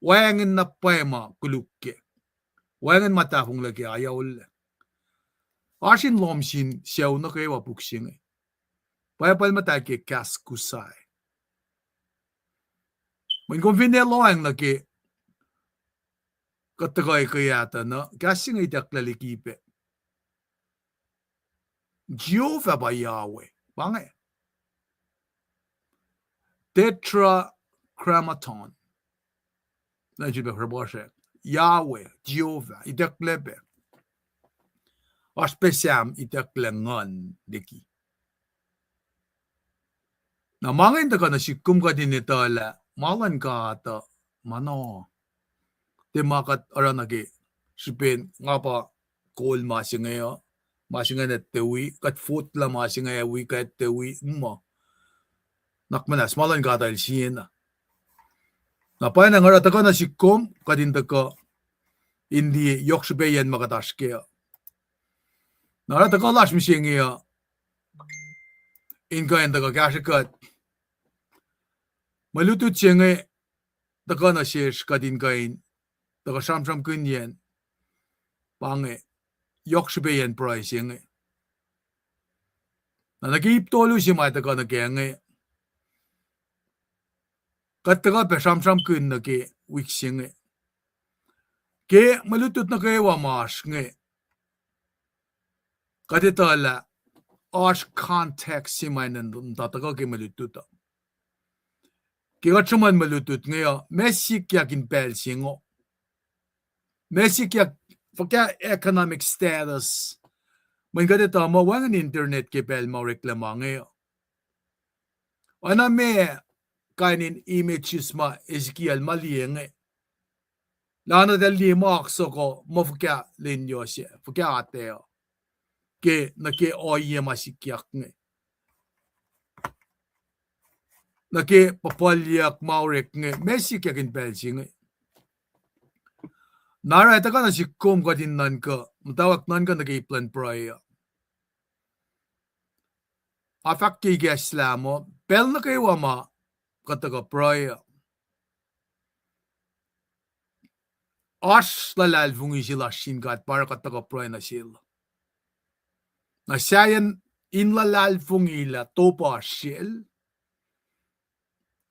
wangin na pema kulukke wangin matahong lagi ayaw asin lomsin siyaw na kayo wapuksinge payapal matake kaskusay moyen konfinelong na ke katagay kayata na kasing itaklalikipe Jehovah ba Yahweh bangay tetragrammaton na jibe herboshe Yahweh Jehovah itaklebe aspesiam itaklengan deki na mangin ta kana sikum ka din itala malan ka ata mano temakat aranagi sipen nga pa kol masingayo masinga na tewi kat foot la masinga wi kat tewi mo nakmanas malan ka dahil siya na pa na ngara taka na sikom kadin taka hindi yoksbeyan makataske nara taka las misinga in kain taka kashikat malutut siya taka na shesh kadin kain taka samsam kunyen pange yoksbeyan pricing na nag-iiptolo si mata ka nag-iangay kataga pa samsam kun nag wiksing ke malutut na kayo mas nga kaditala as context si mainan tataga ke malutut ke gatsuman malutut nga mesik yakin pelsingo mesik yak Pagka economic status, may ganito mo, wangan internet ke pel mo reklama ngayon. Ano may kainin images ma Ezekiel maliyeng Lana del di mo akso ko, mo pagka linyo siya, pagka ateo. Ke nake oye masikyak Nake papalyak maurek mesikyakin pel siya Nara ita ka na si kum ka din nan ka. Matawag nan ka nag-i-plan prayer. Afak ki gesla mo. Pel na kayo ma kataga prayer. As lalalfungi sila singat para kataga prayer na sila. Na sayan in lalalfungi la topa sil.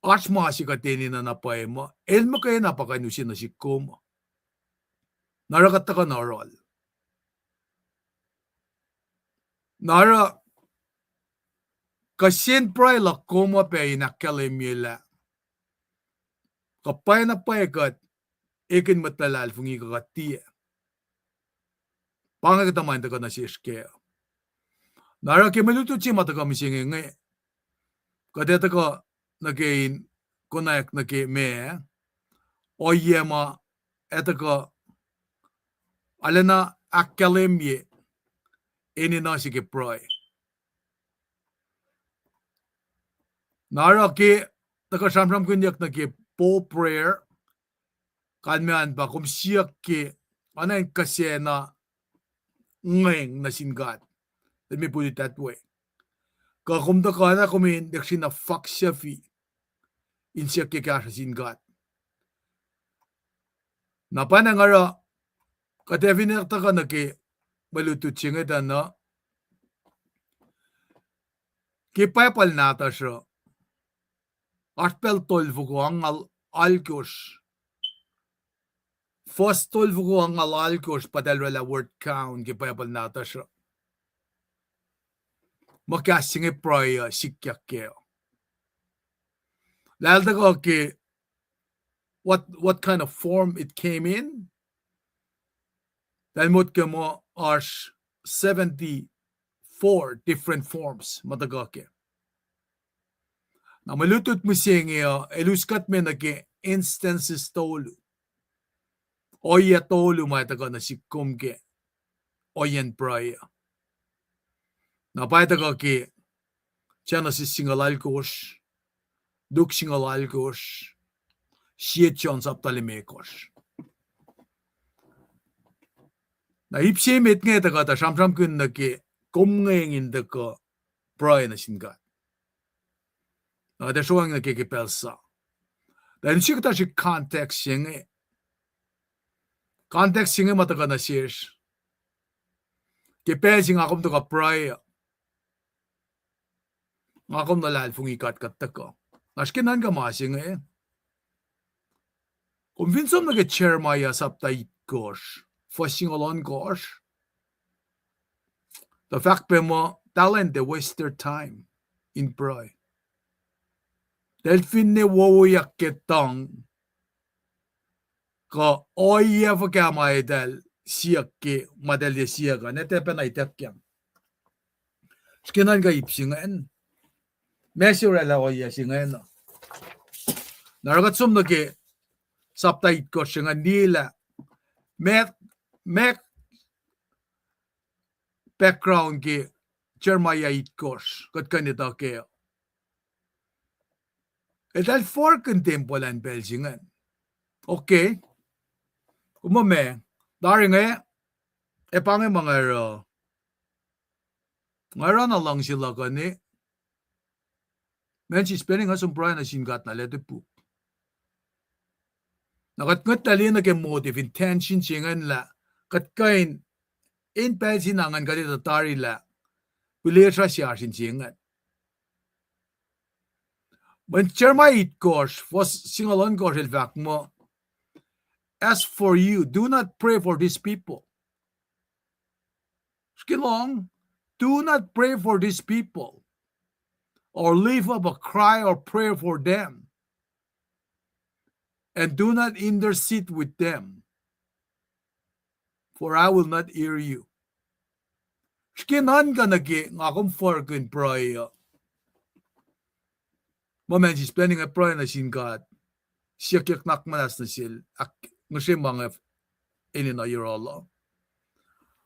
As masikatini na napay mo. El mo kayo napakanyusin na si kum. Nara kataka narol. Nara kasin pray la koma pe inakalimila. Kapay na pay kat ikin matalal fungi kakatia. Panga kita main taka na siya. Nara kimaluto chi mata kami singi ngay. Kadeta ka nagain kunayak nagi me. O yema eta ka alena akkalemye ini na sige proy. Nara ki taka samsam kunyak nagi po prayer kanmean ba kum siyak ki anay kasi na ngeng na singat. Let me put it that way. Kakumda ka na kumin deksin na fuck shafi in siyak ki kaya singat. Napana ngara kadefinir ta ka nagi balutut singa na kipaypal nata siya arpel tolvo ko ang alkos first tolvo ko ang alkos padalwala word count kipaypal nata siya makasingi praya sikyak kaya lalda ko ki what kind of form it came in dalmot ka mo are 74 different forms matagake. Na malutut mo siya eluskat me nage instances tolu. Oya tolu mataga na si kumge oyan praya. Na paitaga ki siya na si singalalkos, duk singalalkos, sietyon sa talimekos. Na ipsimit nga taga ta samsam kun nage kumngengin daga praya na singat. Det såg jag inte pelsa. Den tyckte att det kontext singe. Kontext singe mata ka na sirs. Kipelsing akom to ka praya. Akom na lal fungi kat ka. Naskinan ka masinge. Kung vinsom na chair maya saptai gosh. Fashing along gosh. The fact pe mo talent they waste their time in prayer. Delfin ne wowoyak ketang ka oya fa maidal siyak ke madal de siyaga ne tepe na itekyang. Skinan ga ipsingan. Mesurala oya singan. Naragat sum na ke saptait ko singan nila mek background ke Jeremiah itkos kat kanita ke. Dal for contempolan belsingan. Okay. Umame, dari nga pange mga ngara na lang sila kani. Men si spelling nga sumpray na singat na leto po. Nakatngat tali na ke motive intention singan la katkain in belsinangan kali tatari la pilira siya singan. When Jeremiah gosh was singalon gosh el mo. As for you, do not pray for these people. Skilong, do not pray for these people, or lift up a cry or prayer for them, and do not intercede with them, for I will not hear you. Skinan ka nagi ngakong forkin prayer. Moment she's spending a prayer na singat. Siya kiknak manas na sil. Ngusim mga inina yurolo.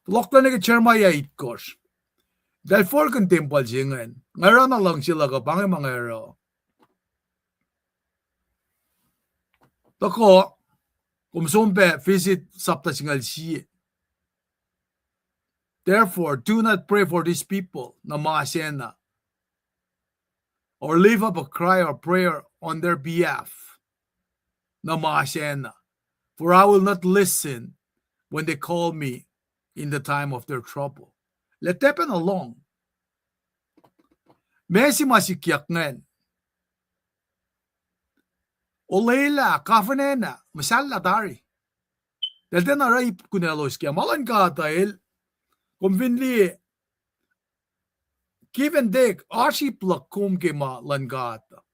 Lokta na Jeremiah itkos. Dahil for contemple singan. Ngayon na lang sila ka pang mga ero. Tako, kumsumpe visit sapta singal siya. Therefore, do not pray for these people na maasena. Or lift up a cry or prayer on their behalf. Na maasena. For I will not listen when they call me in the time of their trouble. Let them along. Mesi masikyak ngen. Olela, kafanena, masala dari. Dahil na raip kunelos kaya malan ka dahil convinli give and take, ashi plakum ke ma langata.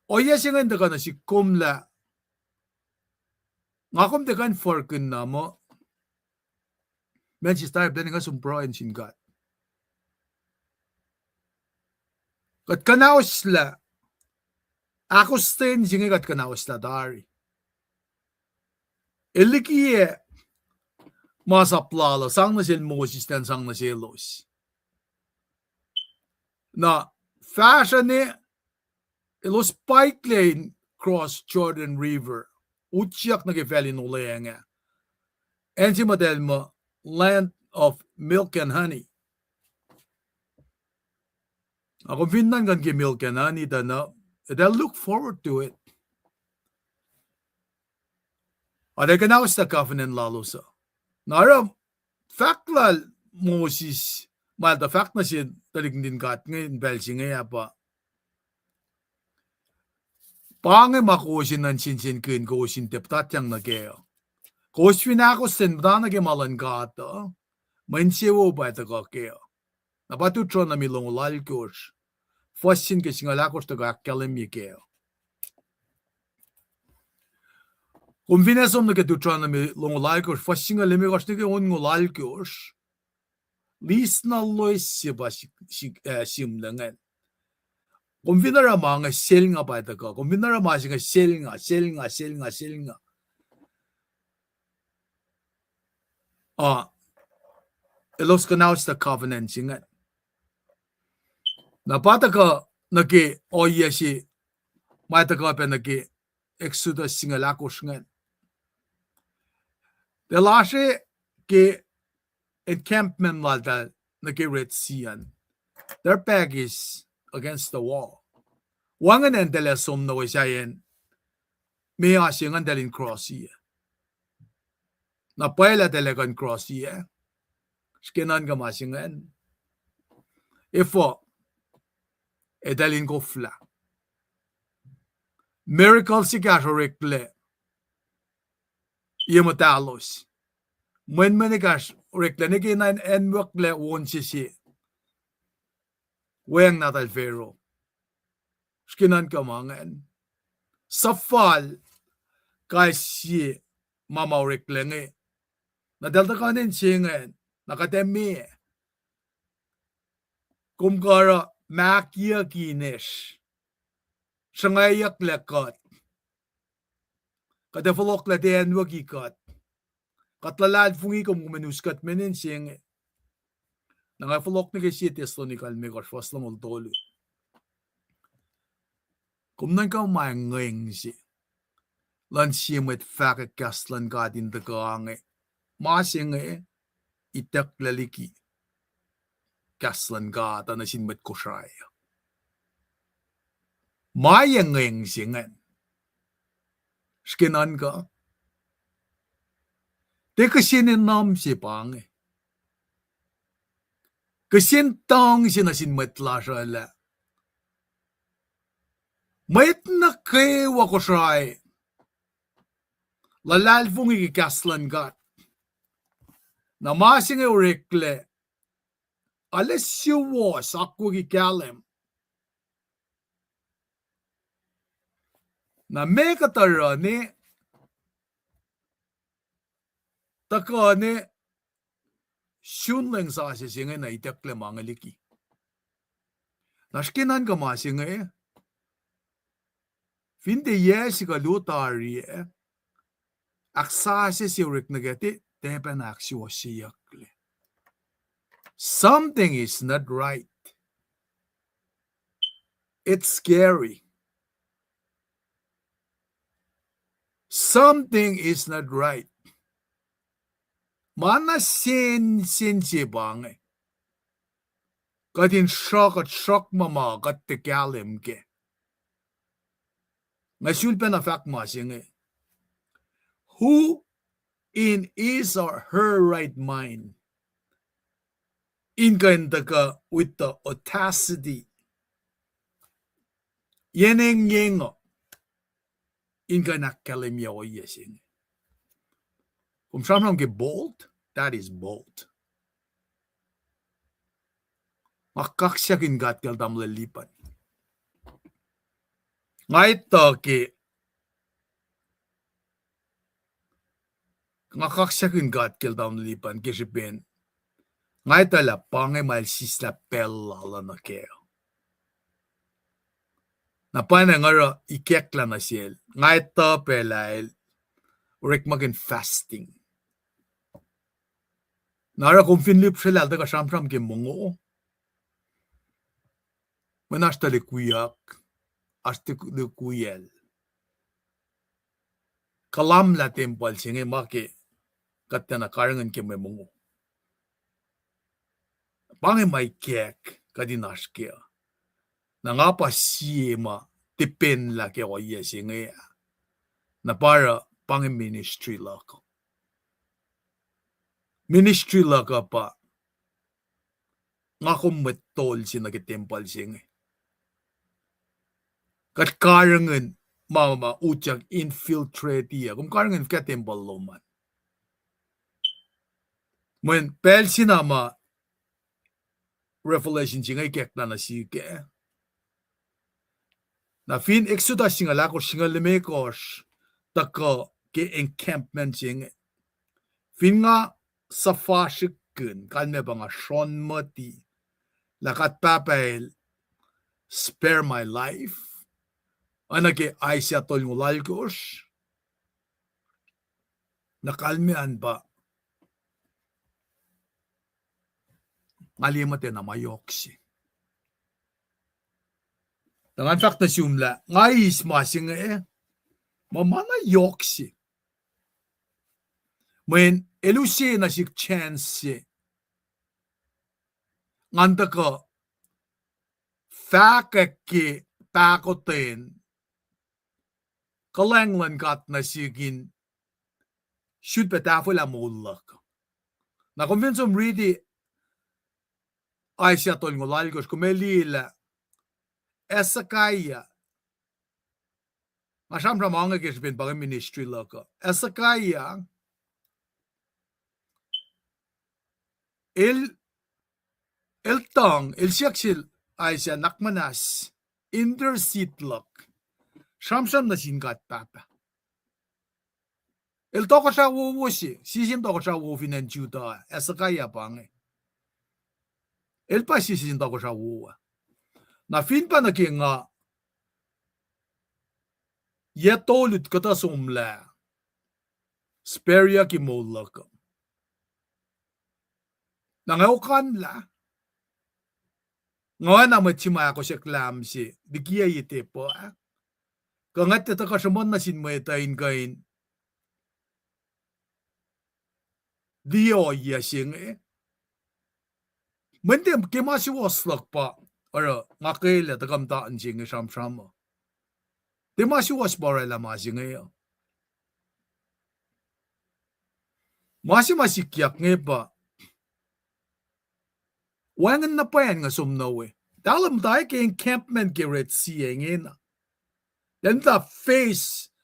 O yes yung enda ka na si kumla Ngakom te kan forken na mo. Men si starb den nga sumpro en sin gat. Kat kanaos la. Ako sten singe kat kanaos la dari. Elikiye masaplala sang na sil Moses den sang na silos. Na fashion ni ilos pike lane cross Jordan River. Utsiak na kifeli no leenge. En si model mo land of milk and honey. Ako vinnan kan ki milk and honey dana. They'll look forward to it. Ada kanawas na covenant lalo sa. Naram, fact la Moses, mal da fact na siya talig din kat ngayon, belsi ngayon pa. Pange makusin ng sinsin kun kusin teptat yang nageo. Kusin ako sin bata nagemalan kata. Mansiwo ba ito kakeo. Napatutro na milong lalkos. Fasin kasi nga lakos na kakalim yikeo. Kung vinasom na katutro na milong lalkos, fasin nga limikos na kayon ng lalkos. Lis na lois siya ba simlangan. Kung vinarama nga sel nga ba ito ka. Kung vinarama siya nga sel nga. Ilos ka na sa covenant siya nga. Napata ka naki oya si maita ka pa naki Exodus singa lakos nga. Delashe ki encampment malta naki Red Sea. Their back is against the wall. Wangan en telesom na wasayen may asingan dalin cross iya. Napaila talagang cross iya. Skinan ka masingan. Ifo edalin ko fla. Miracle si Kashorekle. Iya matalos. When manikas rekle nikinan enwakle won si weng natal Pharaoh. Skinan ka mangan. Safal kay si mama rekle nge. Nadalta kanin singan. Nakatemi. Kumkara makia kinesh. Sangayak lekat. Kadafalok laten wagikat. Katlalad fungi kum kumanuskat menin siyang. Nangafalok na kasi Thessalonical megos was lang ultolo. Kumnan ka umangeng si. Lan siya met fakat kaslan ka din takange. Masing itak laliki. Kaslan ka tanasin met kusaya. Mayang singan. Skinan ka. Te kasin nam si pange. Kasin tang sinasin metla siya la. Mayit na kewa kusaya. Lalalfong ikikaslan ka. Namasing rekle. Alas siwas ako kikalem. Na may katara ni taka ni syunleng sa asisingay na itakle mga liki. Naskinan ka masingay. Finde yes ka lutari aksa asisirik na gati tepen aksyo siyakle. Something is not right. It's scary. Something is not right. Mana sin si bangay. Katin shock at shock mama kat tekalim ke. Ngasul pa na fact masing who in his or her right mind in kanda ka with the audacity yeneng yengo in kana kalimya o yesing. Kung saan ge bold, that is bold. Makaksyakin gat kal dam lalipan. Ngay to ki nga kaksakin kat kel dawn lipan kisipin ngay tala pangay mal sisla pella la na keo na pana ngara ikekla na siel ngay ta pelail urik magin fasting nara kung finlip sila daga samsam ke mongo manasta le kuyak asti le kuyel kalam la temple singe make katana karangan ke mongo pangay may kek kadinash keo na nga pa siyema tipen la ke oye singe na para pang ministry lako. Ministry laka pa nga kung metol si nagitempal singe. Kat karangan mama utyak infiltrate iya. Kung karangan ka tempal loman. When pel sinama revelation singe kekla na sige. Na fin exodus singa lako singa lemekos taka ke encampment singe. Fin nga safashikun kalme ba nga Sean Mati lakat papel spare my life anake ay siya tol ngulalkos nakalmean ba ngalimate na mayoksi tangan fact na siyumla ngayis masing mamana yoksi when elusi na sik chance nganda ka fakake pakoten kalanglan kat na sigin should betafula mulak na convincum really ay siya tol ngulalkos kumelila esakaya masam ramanga kisbin pag ministry lako esakaya el tong el siaksil ay siya nakmanas intercede lak samsam na singat papa el toko sa wuwusi sisin toko sa wufinen juda esakaya pange el pa sisin toko sa wuwa na fin pa na nga yetolut kata sumla speria ki molak nangaukan la ngawan na machima ko siya klam si dikiya ite po kangat ito kasamon na sinmayatain kain diyo yasing mendem kimasi waslak pa ora ngakela takamtaan sing samsama dimasi was barela masing masikyak ngeba wangan na pa yan nga sumnawe. Dalam tayo kay encampment kay Red Sea ngena. Yan ta face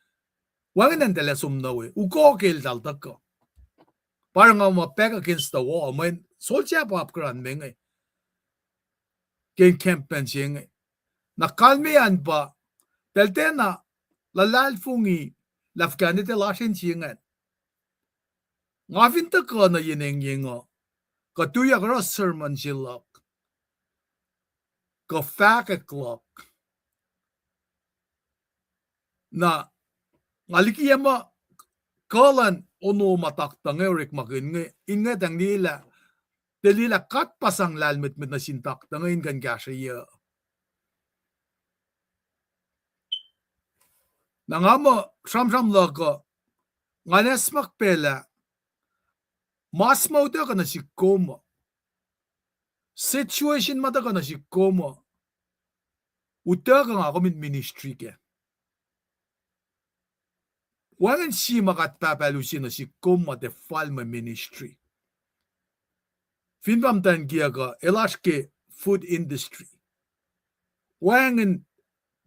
wangan nandala sumnawe. Uko kay daltak ko. Parang nga mapeg against the wall. Man, soldier pa apkaran mengay. Kay encampment siya ngay. Nakalmiyan pa. Pelte na lalalfungi lafganite lasin siya ngay. Ngafin ta ka na yineng nga. Katuya kara sermon silak. Kafakaklak. Na ngalikiyama kalan ono mataktang erik makin ingat ang nila. Dalila kat pasang lalmet na sintak ngayon kan kasya. Nangama samsam laka nganesmak pela mas mauda ka na si koma. Situation mata ka na si koma. Uta ka nga kamit ministry ke. Wangan si makat papalusin na si koma te falma ministry. Finpamtan kia ka elaske food industry. Wangan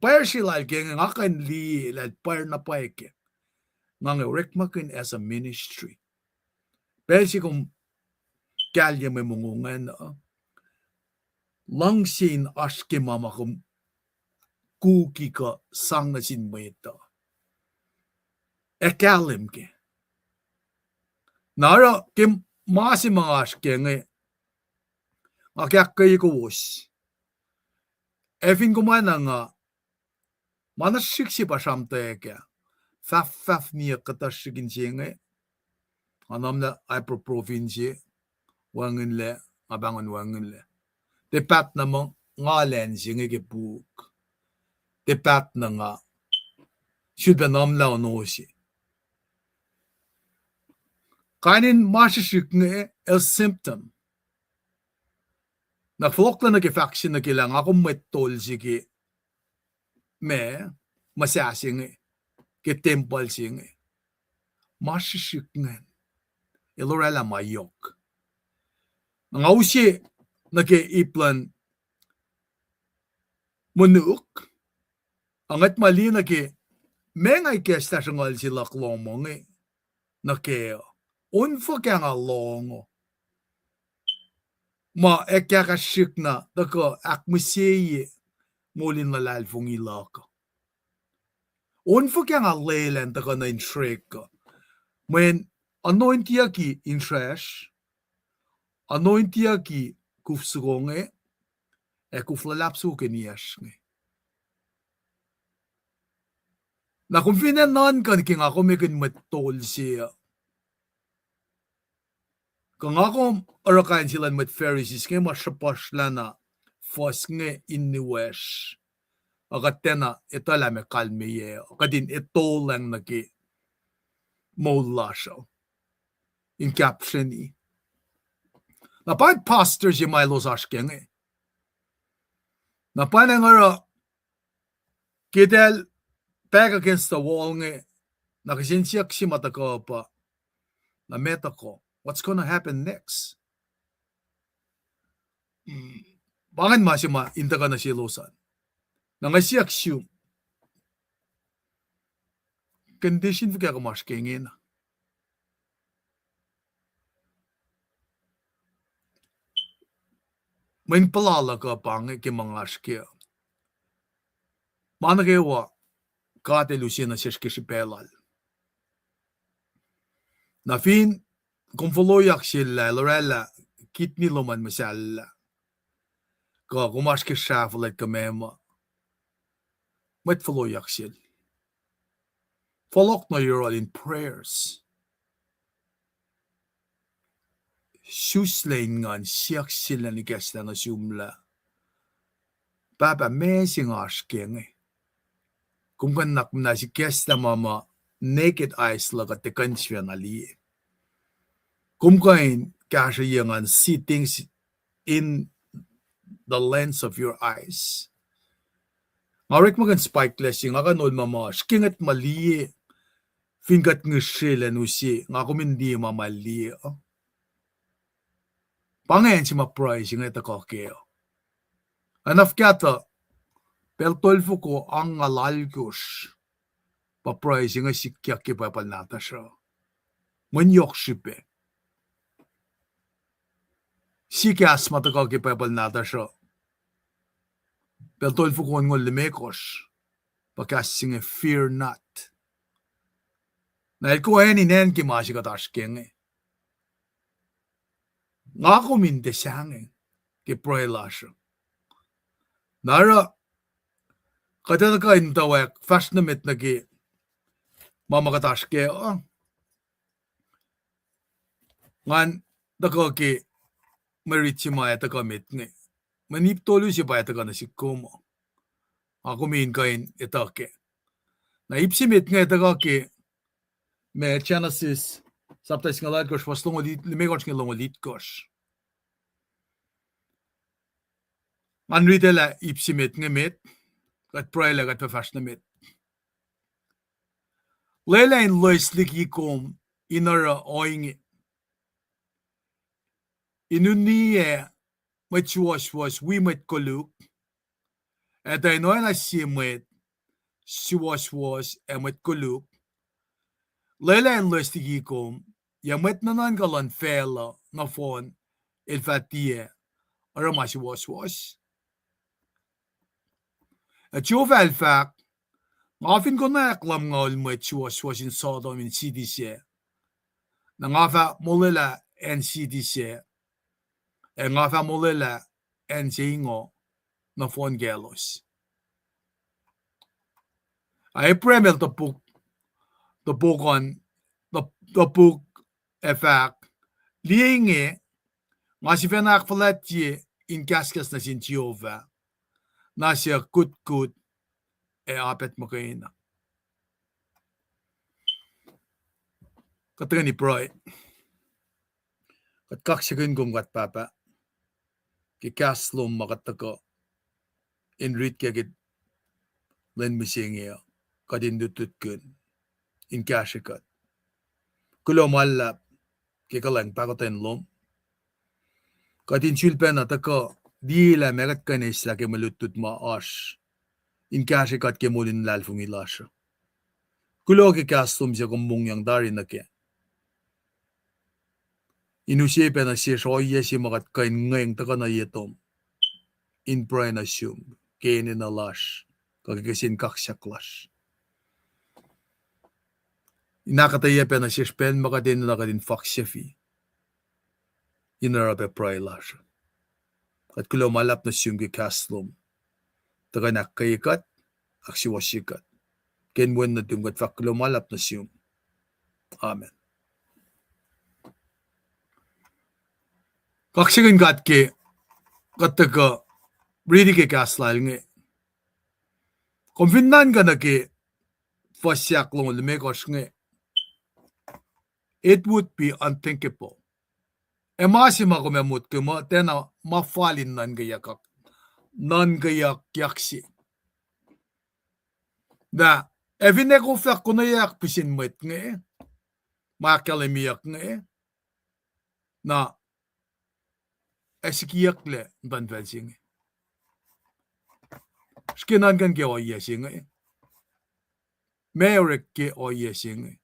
pair sila ke nga kan li lal pair na paike. Nga rekmakin as a ministry. Pesi kung kalya may mungungan langsin aske mama kung kuki ka sang na sin mo ito. Ekalim ke. Nara kim masi mga askenge. Ngakyak ko wos. Efin kumana nga. Mana shiksi pa shamteke. Faf niya katashigin siya. Anam na ay pro province. Wangin le. Abangan wangin le. Tepat na mo ngalen siya nga buk. Tepat na nga. Should nam la no si. Kainin masishik nga el symptom. Nagflok na nag-faction na kilang ako metol sige. Me, masasing ke temple sing. Masishik nga. Ilorela mayok. Ang ausi nag-iplan munuk. Angat mali mengay kesta siyang sila klomong nake unfa kaya nga longo. Ma ekakashik na dako akmuseye molin nalalfong ilaka. Unfa kaya nga lelen dako na intrek ka. Men anointia ki intrash, anointia ki kufsugonge, kuflalapsu ke niyashne. Na kung finanan kan king ako may matol siya. Kung ako arakain sila met Pharisees kaya masyapasla na fos nga iniwesh. Akat tena ito lang may kalmiye. Kadin ito lang naki mola siya. In caption ni. Napahit pastor si Milo Sashkeng Napahit nga kitel back against the wall nga nakasinsiyak si matako pa na meta ko. What's gonna happen next? Bangan masima inta ka na silusan. Nangasiyak siya. Condition kaya ka maskengin. May palala ka pang mga askya. Mana kayo kate Lucina siyashkishipelal. Na fin kung folloyak sila, Lorella, kitni loman masala. Ka kumashkishafalat ka mema. Mat folloyak sila. Followk na you're all in prayers. Suslain ngan siyak sila ni kesta na sumla. Baba amazing ashking Kung kanak na si kesta mama naked eyes lagat te kansya na liye. Kung kain kasha yangan see things in the lens of your eyes. Ngarik magan spike lessing akan ol mama skingat maliye fingat ngshela nusi ngakumindi mamaliye. Pangayon si ma-price yung ito kakeo. Anaf kata, peltolfo ko ang ngalalgos. Pa-price yung sikyak kipapal nata siya. Manyok sipe. Sikas matakal kipapal nata siya. Peltolfo ko ang limekos. Pakasing fear not. Nahil ko ay ninen kimasi katashking Nga kuminte siyang ki proela siya. Nara, kata ka intawak, fast na mit na ki mamakatash ke, ngan, dako ki marichi maya taka mit nga. Manip tolu siya pa taka na si kumo. Ako min kain itake. Naipsi mit nga itaka ki, may Genesis, Saptais nga lahat kosh, was lumikos nga lungulit kosh. Anrita la ipsimit nga mit, kat praila kat pafash na mit. Lela in lois liki kom inara oing. Inuniye mat was we mat koluk. At ay noy na simet, was mat koluk. Lela in lois liki kom, yamet nanan galan fela na fon ilfatie arama was. At yung fact, often ko na aklam nga ulmet was in Sodom in city siya. Nangafa mulela NCDC. Ngafa mulela NCingo na phone gelos. Ay premier the book on the book effect. Lienge masifenak falatje in gaskas na sin Jehova. Nasya good apet makaina. Katani proy. Kat kaksakin gum kat papa. Ki kaslum makatako. In read kagit len misingyo. Kadin dutut kun. In kashikat. Kulo malap. Ki kalang pakoten lom. Kadin chulpen atako. Di la megat kanis la ke malutut ma ash. In kashikat ke mulin lalfung ilasha. Kulo ki kaslum siya kumbong yang dari na ke. Inusipe na siya soye si makat kain ngayang taka na yetom. In pray na siyum. Kainin na lash. Kagakasin kaksaklas. Inakataye pe na siya spen makatin na kadin faksefi. Inarape pray lash. At kulo malap na siyum ki kaslum. Taka na kayikat. Aksiwasikat. Kenwen na tum kat kulo malap na siyum. Amen. Kaksakin kat ke kataka bridi ke kaslal nge. Konfinan ka na ke fasyak long lumekos nge. It would be unthinkable. Emasima ko memut ke mo tena mafalin nan gayak yaksi. Da evine ko fak ko na yak pisin met nge. Makalemiyak nge. Na esikiyakle dan velsinge. Skinan kan ke oye singe. Merik ke oye singe.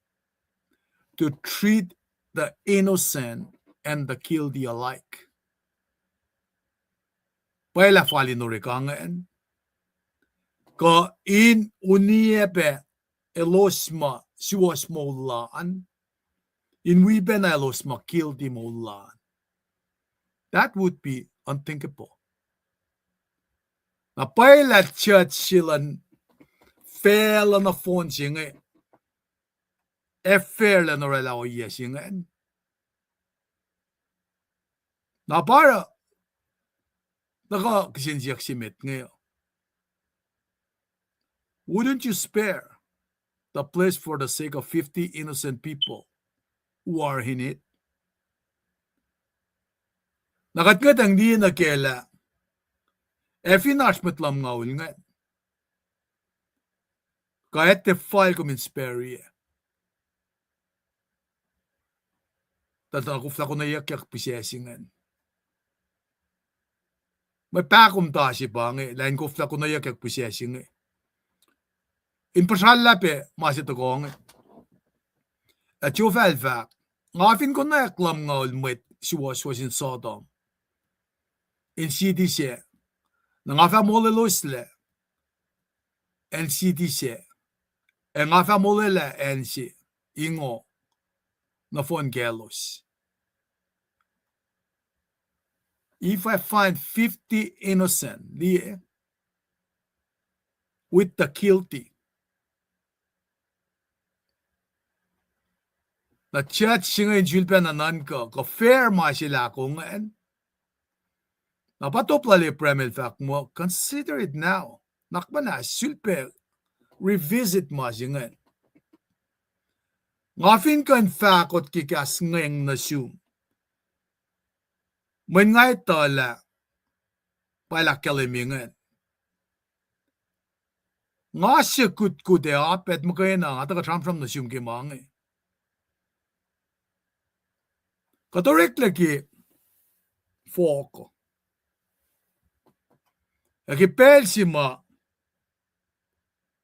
To treat the innocent and the guilty alike. Paila fali no rekangen. Ko in uniepe elosma siwas molaan. In wiben elosma guilty molaan. That would be unthinkable. Na paila church silan fail na phone singe. Fair na rela o yesinge. Na para naka kisinsiyak simit ngayon. Wouldn't you spare the place for the sake of 50 innocent people who are in it? Nakatngat ang di na kela. Finash matlam nga ulngat. Kahit te file ko min spare ye. Tatakufla ko na yak pisesingan. May pakum ta si pangi. Lain kufla ko na yak pisesingan. In pasala pe masito ko nga. At yung falfak. Ngafin ko na yaklam nga ulmit. She was in Sodom. In CDC. Nangafa molelusle. En CDC. En ngafa molela en si. Ingo. Na phone gelos. If I find 50 innocent with the guilty, the church singay julpen anan ko fair ma sila kung napatoplali premil fact mo, consider it now. Nakbana sulpe revisit ma singay. Ngafin kan fakot kikas ngayang nasum. May ngay tala pala kalimingan. Nga siya kude apet mo kayo na nga taga-tram-tram nasum kimangi. Katorik lagi foko. Lagi pelsi ma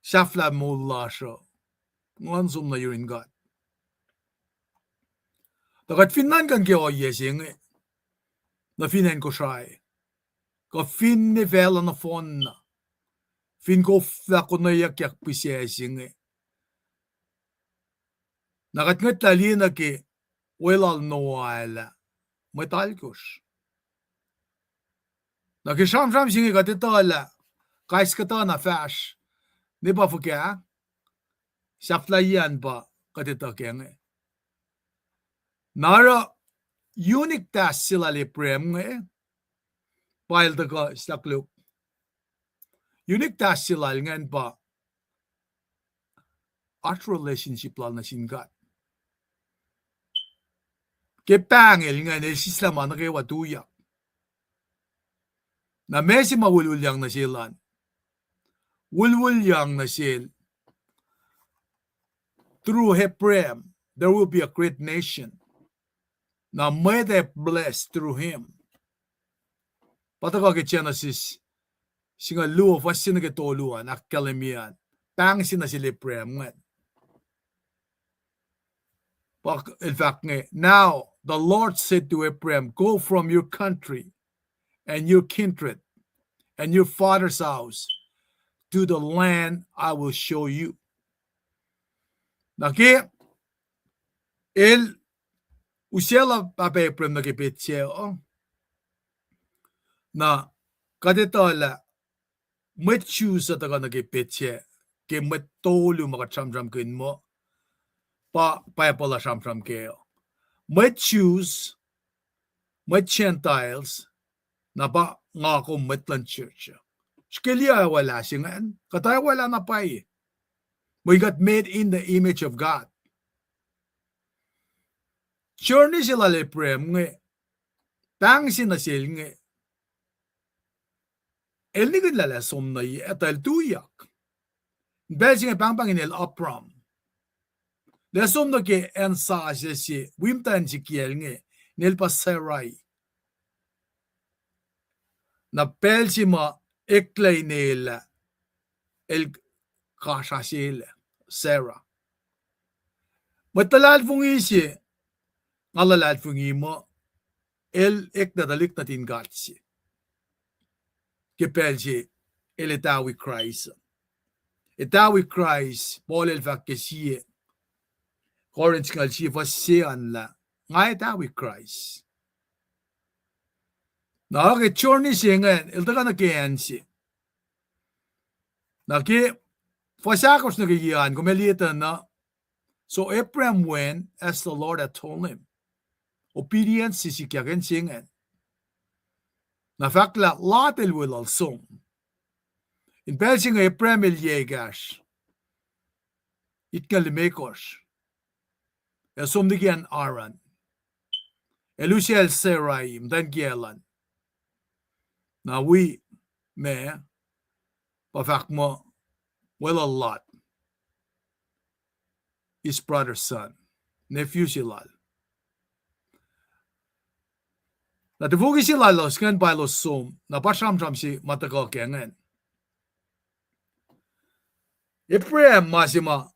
safla mula siya. Ngansum na yurin gat. Tagat finan kan kaya yesing na finan ko siya. Ka fin ni vela na fon na. Fin ko flako na yak pisesing. Nakat ngat tali na ki Welal noala. Metalkush. Na kisham singi katitala. Kais katana fash. Ni ba fuka? Saflayan ba katitokenge. Nara unique task sila le prem nge. While the go slakluk. Unique task sila ngan ba. At relationship lang na singat. Kepangil nga na sislama na kaya watuyak. Na mesi mawululyang na silan. Wulwulyang na sil. Through Heprem, there will be a great nation. Na may they blessed through him. Pataka ke Genesis. Singa luo fasin ke toluan akkalemian. Pang sina sila Heprem nga. In fact, now the Lord said to Ephraim, go from your country and your kindred and your father's house to the land I will show you. Naki el usela pape Ephraim nakipitseo na kadetola met choose sa taga nakipitse ke met tolu makachamjam kin mo pa pala shamjam keo. Met Jews, met Gentiles, na ba nga ako metlan church. Shkelia wala singan, katay wala na pa eh. We got made in the image of God. Journey sila le prem nge, tang sinasil nge, el nigid lala som na yi, etal tuyak. Bel singa pang inel opram. Det som dere en sa si wimtan si kielnge nel pasarai na pelsima eklay nela el kashasil Sarah matalal fungi si ngalalal fungi mo el ekdadalik na tingatsi ke pelsi el etawi Christ Paul el fakkesie Corinth ngal si fasian la ngai ta with Christ. Na ke chorni singan il daga na kensi. Na ke fasakos na kiyan kumelitan na. So Abraham went as the Lord had told him. Obedience si kyagen singan. Na fakla latel will also. In Belsing Abraham il yegash. It kalimekos. Som digian Aran. Elusiel Seraim, dan Gielan. Now we may, pafakmo, well a lot. His brother's son, nephew silal. Na tivugi silal los ngan by los som, na pasam si matako kengen. Ephraim masima,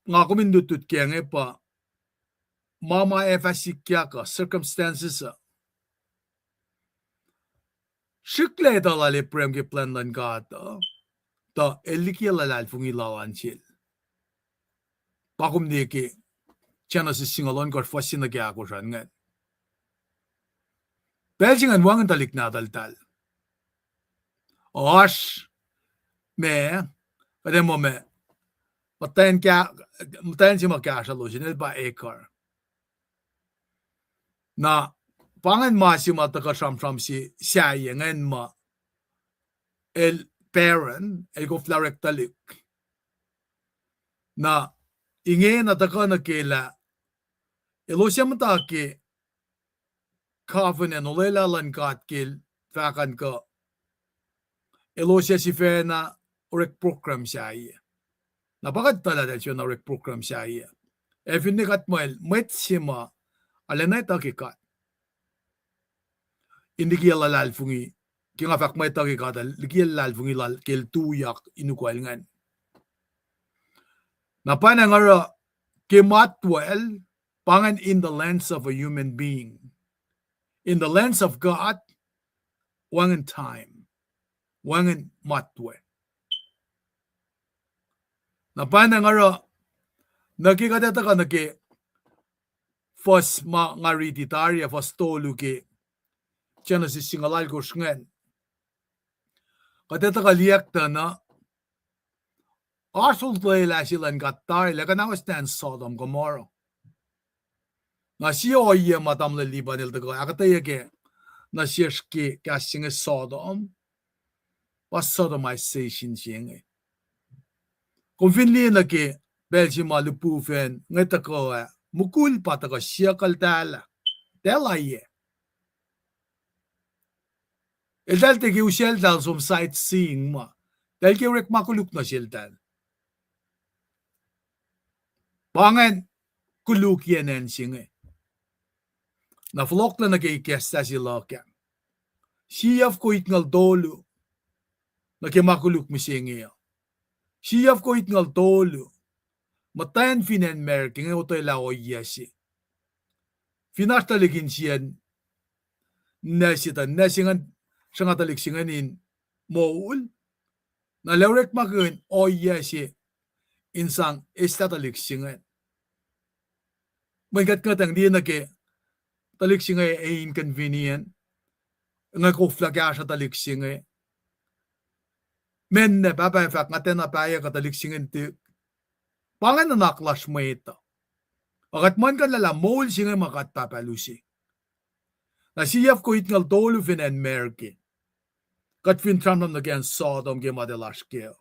nga kumindutut kenge pa mama efasikya ka circumstances shikle dalale prem ke plan lan ka ta eliki lalal fungi lawan chil pakum de ke Genesis singalon ko fasina kya ko ran ngan belsingan wangan talik na daltal osh me kademo me Matayin si magkasya lo, sinil ba ekar. Na, pangan ma si matakasam si siya ngayon ma el parent, el go flarek talik. Na, ingay nataka na kila, ilo siya matake, covenant, ulelalan ka at kil, fakan ka, ilo siya si Fena, urek program siya Napakad talaga siya na program siya iya. If hindi kat mo, met sima, alanay takikat. Hindi kaya lalal fungi. Kaya nga fak may takikat, kaya lalal fungi lal, kaya tuyak inukwal ngan. Napanang ara, kimatwel, pangan in the lens of a human being. In the lens of God, wangan time. Wangan matwe. Na panang ara nakikadata ka naki first ngarititaria first toluke Genesis singalal ko singen kadeta kaliak na asul tlela silan katar lega na stand Sodom Gomorrah nga siyo ye matam le libanil de akatayake na sierski kasing Sodom was sodomization jinge kung finli na ke belgi malupufen ngeta ko mukul pataka siakal tala ye Edal te giu sheltal som sightseeing ma. Dal giu rek makuluk na sheltal. Bangan kuluk yenen singe. Na flok na nagkikesta si Loka. Siyaf ko itngal dolo. Nagkimakuluk mi singe. Siyaf ko itngal dolo. Matayan finan merke nga utoy lao yasi. Finashtaligin siyan. Nasitan nasingan siya nga taliksinganin moul na lewrek makun o yasi insang istataliksinger. May katang di na ke taliksingar ay inconvenient nga kuflagya siya taliksingar. Men na papayafak nga tenapaya ka taliksingar ti pangan na naklas mo ito. Akat man kan lala moul singa makat papalusi. Na siyaf ko itngal dolo finan merke. Kat fintramnam na gen Sodom ge madelaskeo.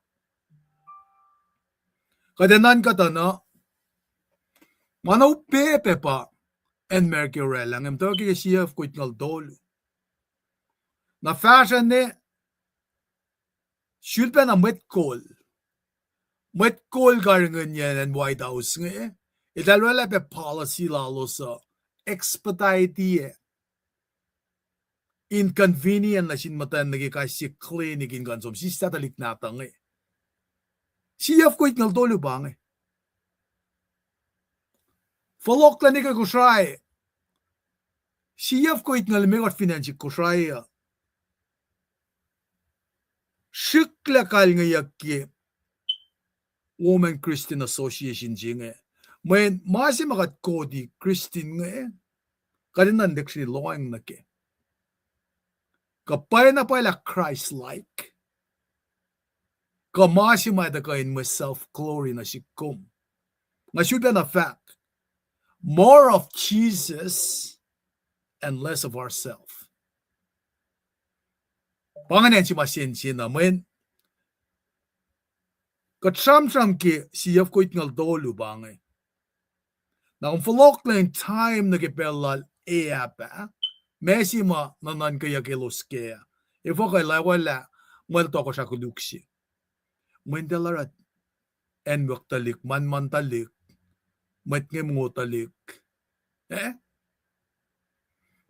Kadenan katana, manaw pepe pa en merkure lang. Em to ke siyaf ko itngal dolo. Na fashion ne, shulpen na met kol. Met kol garingen yan en White House nga. Italwala pe policy lalo sa expedite inconvenient na sinmatan nagikasi clinic in gansom si statalik natang siyaf ko itngal dolo bang folok la nika kusray siyaf ko itngal megot financial kusray shikla kal ngayaki Women Christian Association jinge men masi magat kodi Christian nga kadinan dekri loang nake kapay na pala Christ-like. Kamasima da ka in my self-glory na sikum. Nga should be na fact. More of Jesus and less of ourselves. Panganan si masensi naman. Katram-tram ki siyaf ko itngal dolo bangay. Na kung folok na yung time na kipelal pa. Messi ma nanan kaya kiloskea. Ifo kay lawala mwelto ko sa kuluksi. Mwendelarat en waktalik man talik. Mwet nge talik.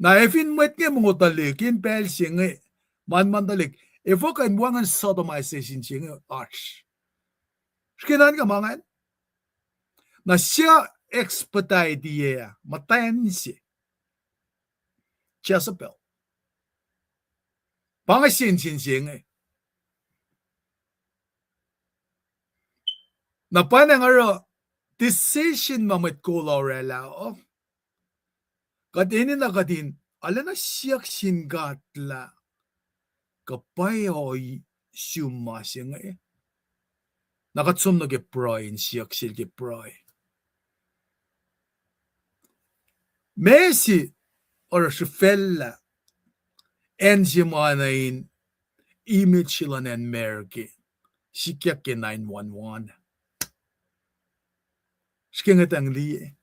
Na efin mwet nge talik in pel singe man talik. Ifo kay mwangan sodomization singe arch. Skinan ka mangan. Na siya expedite diya matayan siya. Jezebel. Pangasin na panangaro decision mamet ko laurela o kadinin na kadin ala na siyak singatla kapayoy sumasing nakatsum na geproy siyak sil geproy Messi or Shufella enzimanain image sila ng merke sikyak ke 911 skingat ang liye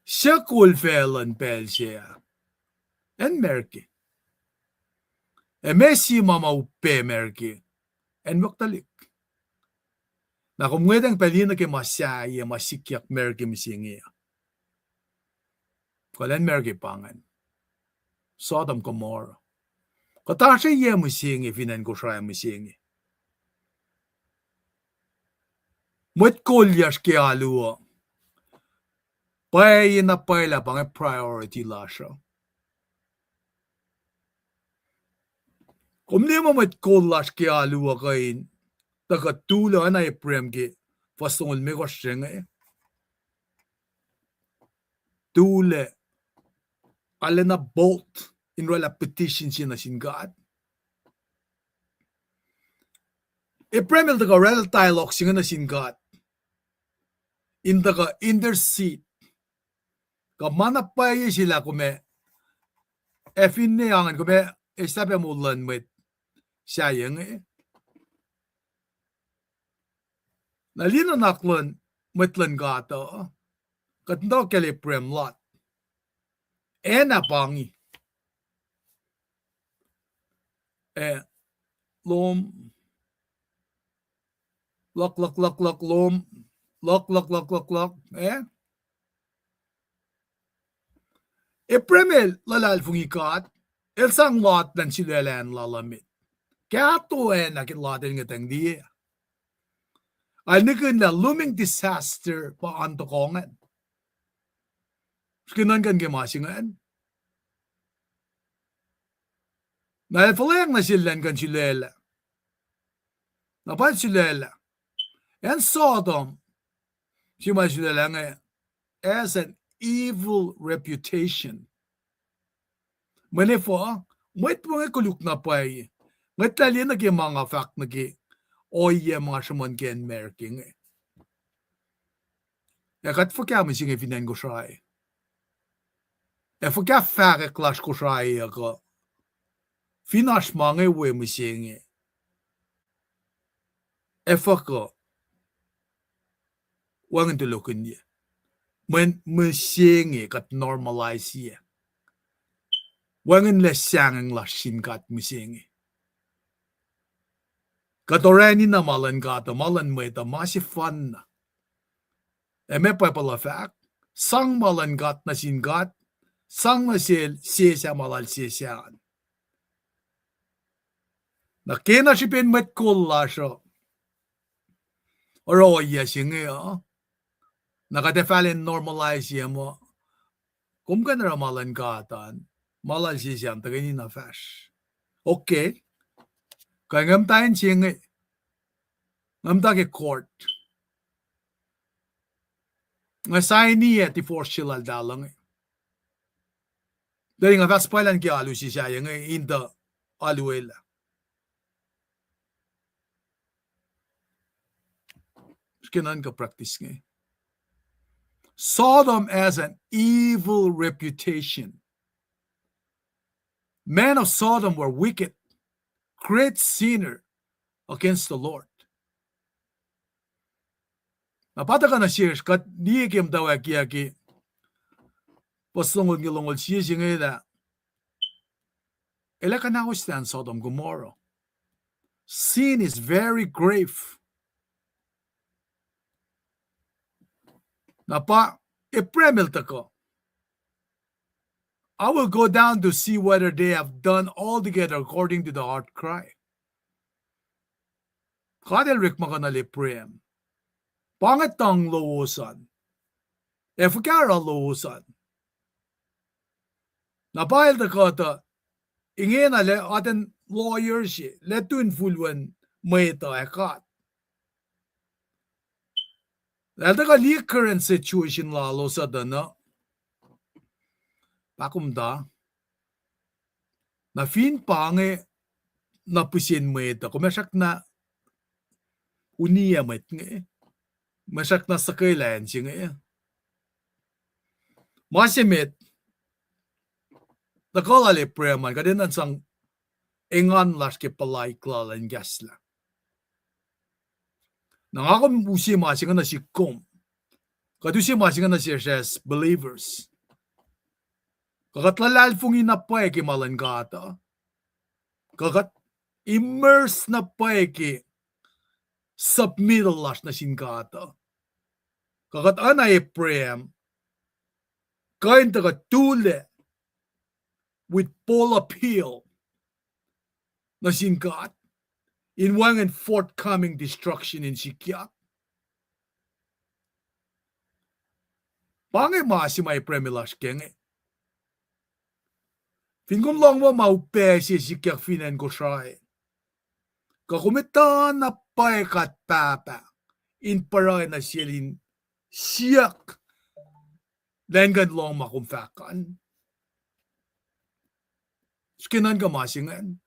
siya kulfelan pel siya en merke Messi mamaupe merke en waktalik na kumwedang pelina ke masaya masikyak merke misingiya Kalen merke pangan. Sodom Gomorrah. Katasha ye musingi finan ko siya musingi. Mwet kolyas ke aluwa. Pay na pala pang priority la siya. Kung di mo mwet kolyas ke aluwa kain, tagatula na iprem ke, fastungol me ko siya tule alena bolt in rela petition siya na sin God. Ipremel daga rela dialogue siya na sin God. In daga intercede. Ka manapay sila kume efin ne angan kume estabe mulan mit siya yung Nalina naklan mitlan gata katndo kele prem lot. Ena pangi. Lom lok lom lok Premel lalal fungikat el sang lot dan silelan lalamit. Kato nakin latin ngatang di. Ay nikin na looming disaster pa antokongan. Skinan kan gemasingan. Na falang na silan kan silela. Napan silela. And Sodom, sima silela nga as an evil reputation. Manifo, wait mga kuluk na pay. Ngatali na ki mga fact na ki oye mga shaman ken merking. Kat for kya mising finan ko siya. For kya fake clash ko siya ako. Finash mga we mising. For ko wangan tulukin niya. Men mising kat normalize niya. Wangan lesang la shinkat mising. Katorani na malan kata malan mo ita masi fun na. May pala fact sang malan kat na sinkat sang na siya malal siya. Nakina si pin met kula siya. Oro iya siya nakatefalin normalize siya mo. Kung ka na malan katan malal siya tagay na fash. Okay. Kaya ngam tayo siya ngam tayo court. Nga sign niya ti force sila dalang. Dahil nga faspalan ki alu siya yung inda aluela. Kinan ka practice nga. Sodom as an evil reputation. Men of Sodom were wicked, great sinner against the Lord. Napata ka na siya, kat di kim daw aki paslungod ngilungod siya nga ila. Ila ka na stand Sodom Gomorrah. Sin is very grave. Napa, ipremil tako. I will go down to see whether they have done altogether according to the heart cry. Kadel rik makanali prem. Pangatang loosan. Efkara loosan. Napahil da kata, ingin ale aten lawyers letun fulwan mayta ekat. Dahil da ka current situation lalo sa dana, pakumda, na fin pange na pusin mayta, kumasak na uniya mayt nga masak na sakailan siya nga masimit, nakalali preman, kadinan sang ingan las ke palay klalan gasla. Nangakam usi masingan na si Kum. Kadusi masingan na si Shes believers. Kakat lalal fung inapay ki malan kata. Kakat immerse na pay ki submittal las na sin kata. Kakat anay prem. Kain taga tule with Paul appeal na sin kata. In one and forthcoming destruction in Sikya. Pangay masi may premilas kenge. Fingkong lang mo maupe si Sikya finan ko siya. Kakumita na pa'y katpapa. In paray na silin siyak. Lengan long makumfakan. Skinan ka masingan.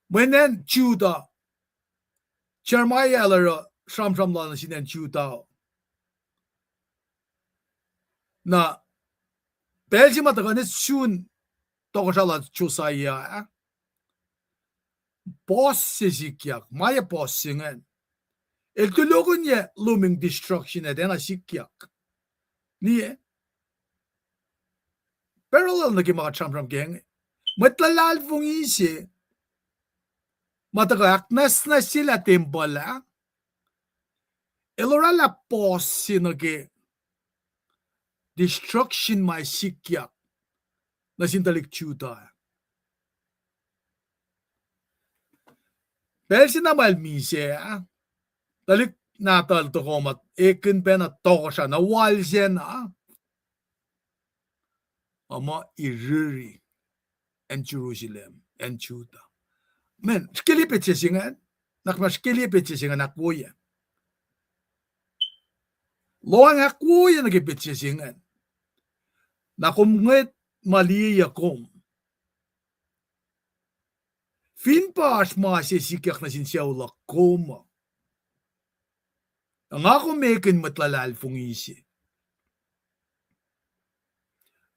When Judah, Jeremiah alara sham lan sinan Judah. Na Belgium atakan soon tokashala Josiah. Boss sikyak, maya boss singan. El tulogon niya looming destruction na dena sikyak. Niye? Parallel na mga cham geng. Matlalal fong isi. Matagaknas na sila timbala. Elorala boss sinage. Destruction may sikyak. Na sintalik Judah. Belsi na malmise, dalik natal to komat, ekin pena toko siya, nawal siya na. Ama iriri, en Jerusalem, en Judah. Men, skilipit siya singan, nakma skilipit siya singan akwoya. Loang akwoya nagipit siya singan. Nakumngit maliya kom. Fin pas masisikyak na sinsiyaw koma. Ang ako mekin matlalal fong isi.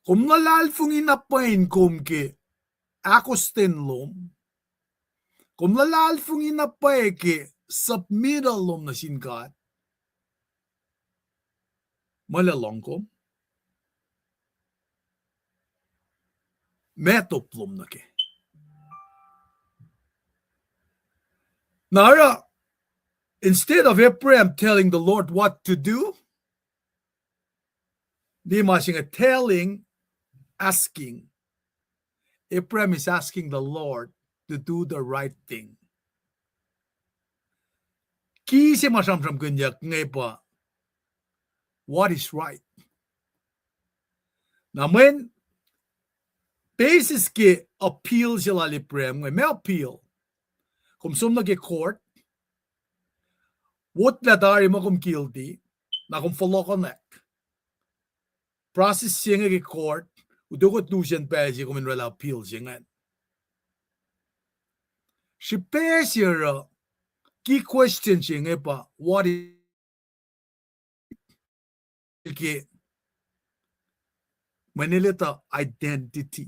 Kung nalal fong inapain kom ke ako stenlom. Kung nalal fong inapay ke submiddalom na sinkat. Malalong kom. Metoplom na ke. Nara, instead of Ephraim telling the Lord what to do, di masing telling, asking. Ephraim is asking the Lord to do the right thing. Kisi masamsam kanyak pa, what is right? Naman, basis ke appeal sila Ephraim, may appeal. Kung sum nag court, what na dari mo kung guilty, na kung follow connect. Process siya nga court, udukot nusiyan pesi kung minwala appeal siya nga. Si pesi key question siya nga pa, what is Manilita identity.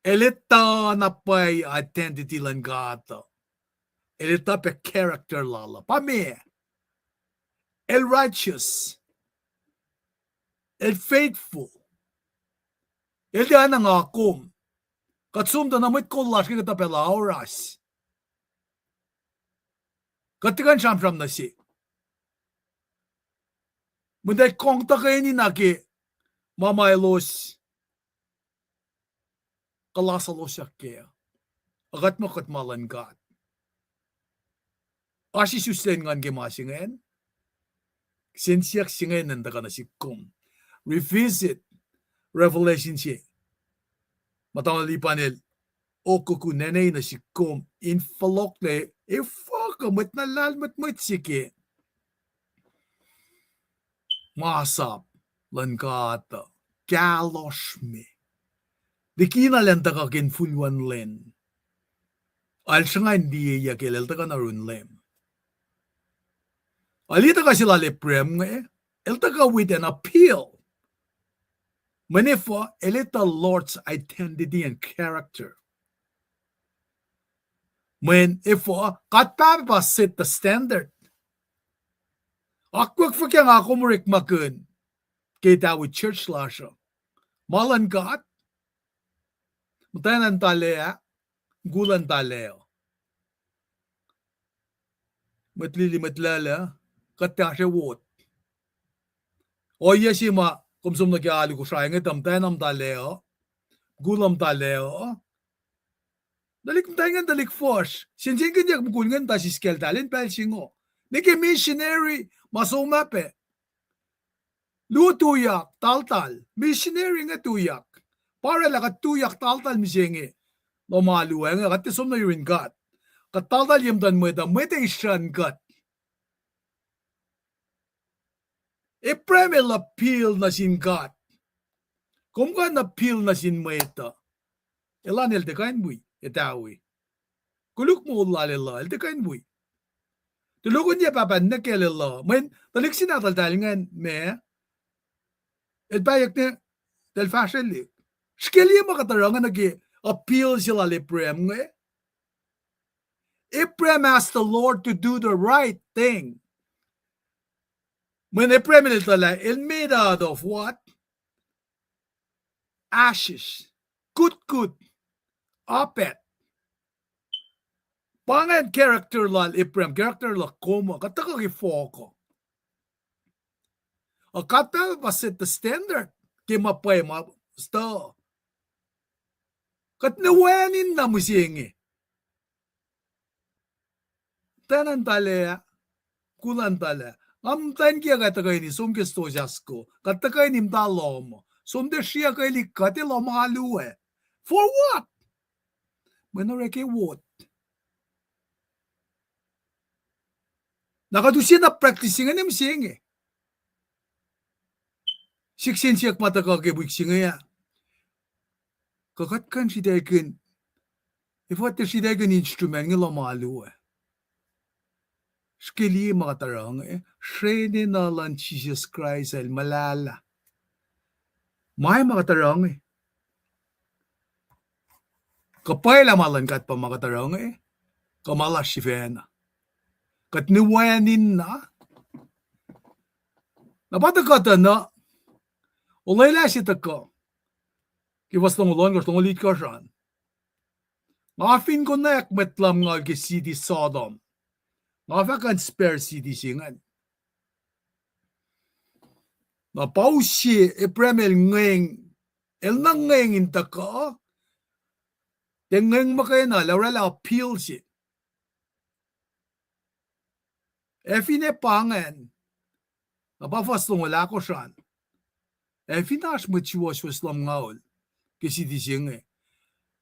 Elita na pa'y identity lang gata. Elita pe character lala. Pami. El righteous. El faithful. El di anang akum. Katsumda na mo't kulas kita pe lauras. Katikan siyam na si. Munday kong takay ni naki mamaylos kalasalos yakya. Agat mo katmalan gat. Asi sustain ngan gemasingen. Sinsiyak singen nanda ka na si kum. Revisit Revelation siya. Matangali o kuku nenay na si kum. Infalok le. Ifaka mat nalalmat mat sike. Masap. Langkata. Galos me. Di kinalenta ka kinfulwan len. Al siya nga hindi iya kilelta ka narun lem. Alita ka sila leprem nga elta ka with an appeal. Manifa, elita Lord's identity and character. When if katapa set the standard. Akwag fakya nga ako murik makun. Kita with church lasha. Malan kat. Matayan talea. Gulan taleo. Matlili matlala. Katasya wot. O yasi ma. Kumsum na kiali ko siya. Nga tamtayan taleo. Gulam taleo. Dalik mtayan dalik force. Sinsin kanyak mkulngan ta si skel talin pelsingo. Niki missionary. Masumape. Lutuyak, taltal. Missionary nga tuyak. Para lang tuyak taltal misengi. Lomaluwa nga katisom na yurin gat. Kataltal yung dan mo ita, may isyan gat. Abraham el appeal na sin God. Kung ka na appeal na sin mo ito, elan el dekain bui, etawi. Kuluk mo ulalila, el dekain bui. Tulugon niya papan na kelila. Men, talik sinataltalingan me, el bayak na, del fashion. Skeli makatarangan nagi appeal sila le Abraham nga. Abraham asked the Lord to do the right thing. When Abraham it made out of what? Ashes. Good. Opet. Pangan character la Abraham, character la koma, kataka foko. A kata was set the standard. Kimapay ma sto. Kat nawanin na musingi. Tanan talaya, kulan talaya. Amtan kia kataka ini sumke stojasko. Kataka ini mdalom. Sumde shia kaili katilo maluwe. For what? Menoreke what? Nakadusin na practicing nga musingi. Siksin siyak mataka ke buksinga ya. Kakat kan si daikin. If what si daikin instrument nga lamaluwe. Skili makatarang Shrene na lan Jesus Christ el malala. May makatarang Kapay lamalan kat pa makatarang Kamala shivena. Kat niwayanin na. Napatakata na. Ulay lasit ako. Kiwas tong ulon ko tong ulit ka siyan. Ngafin ko na yakmetlam nga ki city Sodom. Ngafakan spare city singan. Napausi Abraham el nang ngeng inta ka. Tengeng makaya na laurala appeal si. Efine pangan. Napafas tong wala ko siyan. Efinash mo chiwas was lam ngaul. Kasi di singa.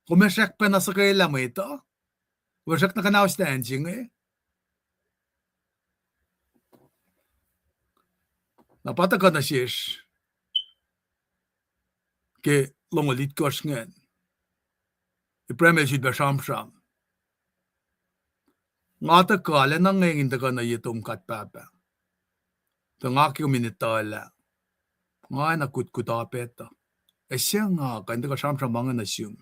Kumasyak pa na sa kaila mo ito. Wasak na kanawas na singa. Napataka na siyas. Ke longolit ko singan. Ipremel siya ba siyam. Ngata kala na ngayon ka na yitong katpapa. Tangaki ko minitala. Nga nakutkutapeta. Siya nga, kanda ka siyam mga nasyum.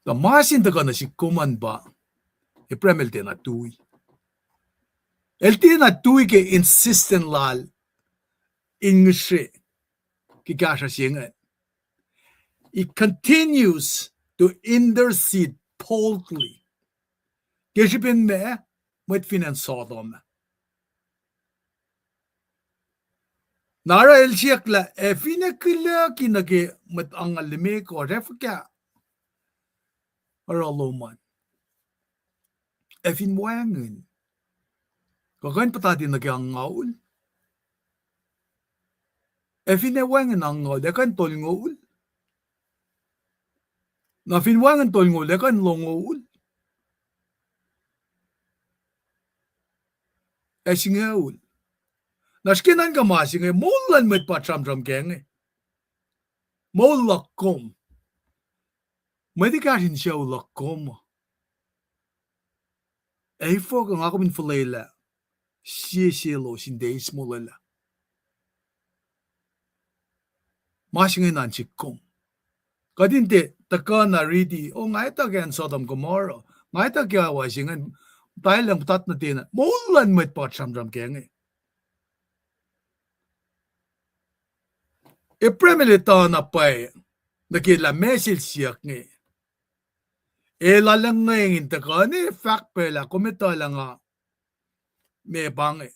Masin ka na si kuman ba, ipremel tinatuy. El tinatuy ke insistent lal, ingse, kikasya siya. It continues to intercede boldly. Kisipin me, met finansodom. Nara el siakla, finakila kinake met angalime ko refka. Araloman. Finwangan. Kakain patatin na kaya ang ngaul. Finawangan ang ngaul, dekan tol ngaul. Na finwangan tol ngaul, dekan longaul. Singaul. Naskinan ka masing mulan met patram kenge. Molakom. Medikasin siya ulakom. Fog ang ako min fulela. Siya sin days mulala. Masing nansikom. Kadinte taka na ridi. O nga ita kaya Sodom Gomorrah. Nga ita kaya wasingan. Dahil lang patat na tina. Mulan met patram kenge. Ipremilita na pa'y nakila message siyak nga. Lalang ngayon taka ni fact pala kumita lang nga may bangi.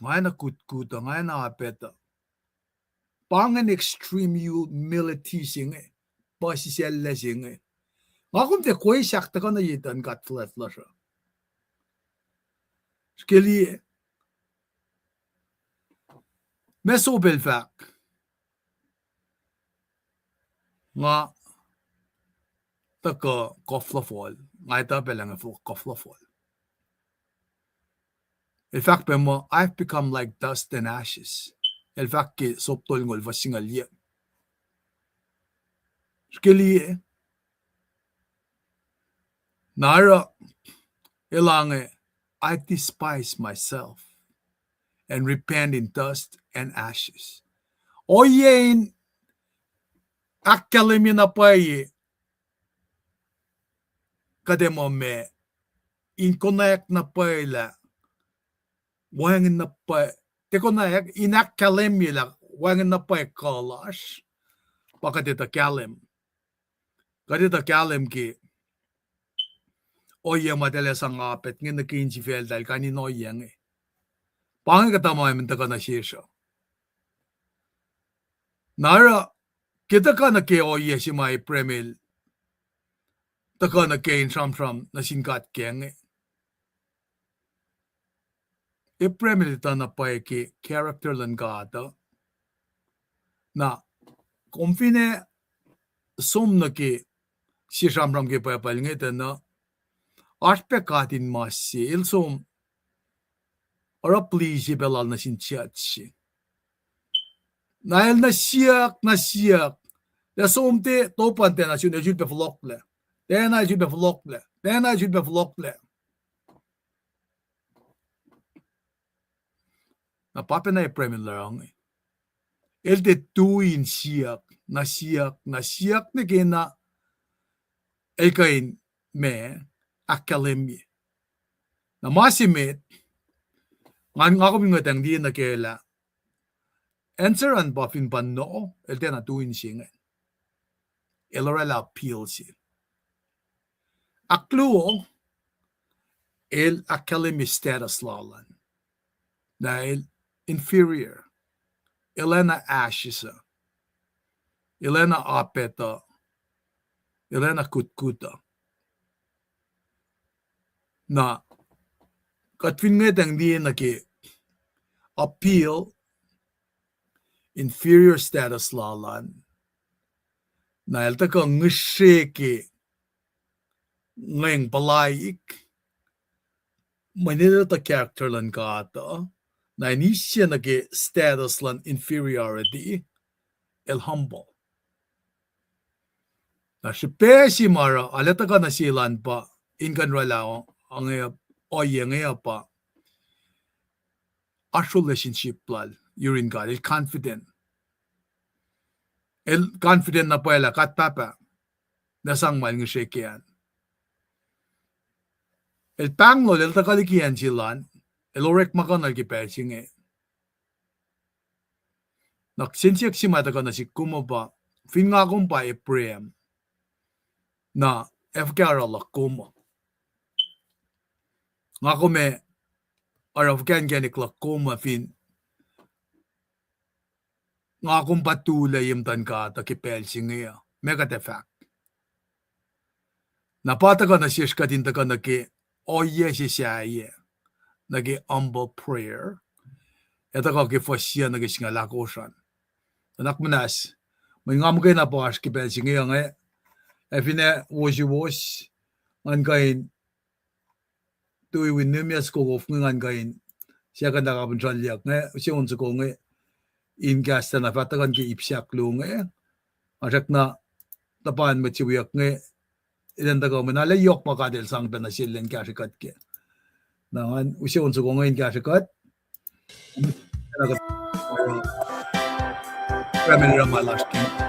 Ngayon na kutkuta, ngayon na apeta. Pangan extreme humility siya nga. Pasisela siya nga. Nga kung te ko'y sakta ka na yitan kat flat la siya. Skili Mesobel fact. Nga taka koflafol. Nga ita pala nga koflafol. In fact, I've become like dust and ashes. In fact, soptol ngol vasingal ye. Skili nara ilange I despise myself and repent in dust and ashes. Oyen akkalemi na paye kademo me in connect na paila wangin na pa te connect in akkalemi la wangin na pa kalash pakatita kalem kadita kalem ki oye madele sang apet ngin na kinji fel dal kanino yang pangin katama minta kana shesha nara kita kana ke oye si mai premil ta kana ke in sham na singat kenge e premil ta na pa ke character lan gata na confine som na ke si sham ke pa palinge ta na aspekatin massi il som ora please belal na sin chatsi nael na siak la som te topan te na sin jul be flokle Then I should be flokle. Na papa na premil lang. El de tuin siak na kena el kain me akademi. Na masimet ngan ako mingatang di na kela. Answer an buffin pan no el de na tuin singa. El orala pilsi. Akluo el academy status lalan. Dahil inferior. Elena ashisa. Elena apeta. Elena kutkuta. Na katfingetang di na ki appeal inferior status lalan. Na elta ka ngsheki ngayong palayik manila ta character lan kata na inisya nage status lan inferiority el humble na si mara alata ka na silan pa inkan rala ang oye ngaya pa as relationship plal yurin ka el confident na pala kat papa nasang mal ng shekian el panglo el takalikian silan el orek makanal ki pesing naksinsiyak si mata ka na si kumaba fin nga kong pa prem na FKR ala kuma nga kume araw kan ganik la kuma fin nga kong patulay yung tan ka ta ki pesing mega the fact napata ka na siya ka din ta ka na ki oye si siya nagi humble prayer ito ka kifasya nagi singa lakosan anak manas may ngam kayo na po as kipel singa nga efine wos ngan kain tuwi winimias ko of ngan kain siya ka nakapun salyak nga siya unso ko nga ingasta na patakan ki ipsyak lo nga asak na tapan matsiwiyak nga ilan taga manalayok makadel sang na silen kasikat ke nangan usia unso ko ngayon kasikat Ramil Ramalashkin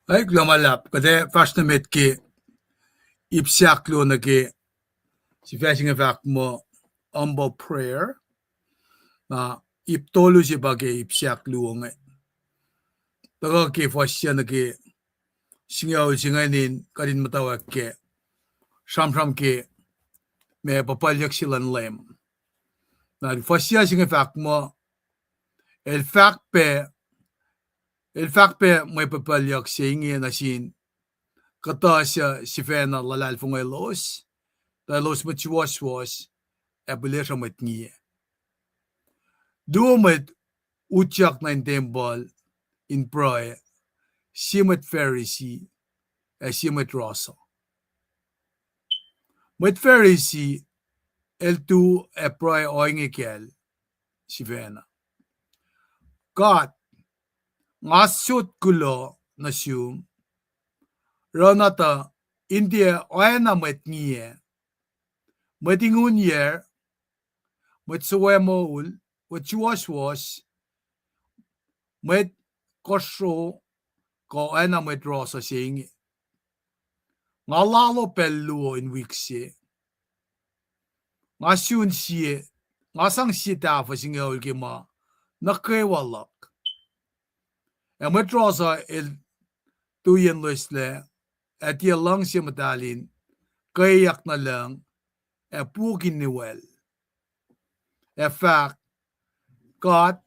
Ay glamalap kade fast met ki ipsiaklo na ki si fasting fact mo humble prayer na iptolo si bagay ipsiaklo nga taga ki fasya na ki singaw singanin kadin matawag ki sham ki may papalyak silan lem na fasya singa fact mo el fact pe may papalyak singi na sin kata siya si fena lalal fungay los ta los was abule ramat niya dumet utyak na tembal in prayer simet Pharisee simet rasa met Pharisee el tu prayer oingekel si fena God ngasut kulo na siyum Ronata India oena met niye metingun yer met suwemol met was met kosro ko oena met rosa sing ngalalo pelluo in wiksi ngasyun siye ngasang sita fa singaw kima nakewalak met rosa el tuyen lesle at ye lang siya matalin kayak na lang pukin ni well fact God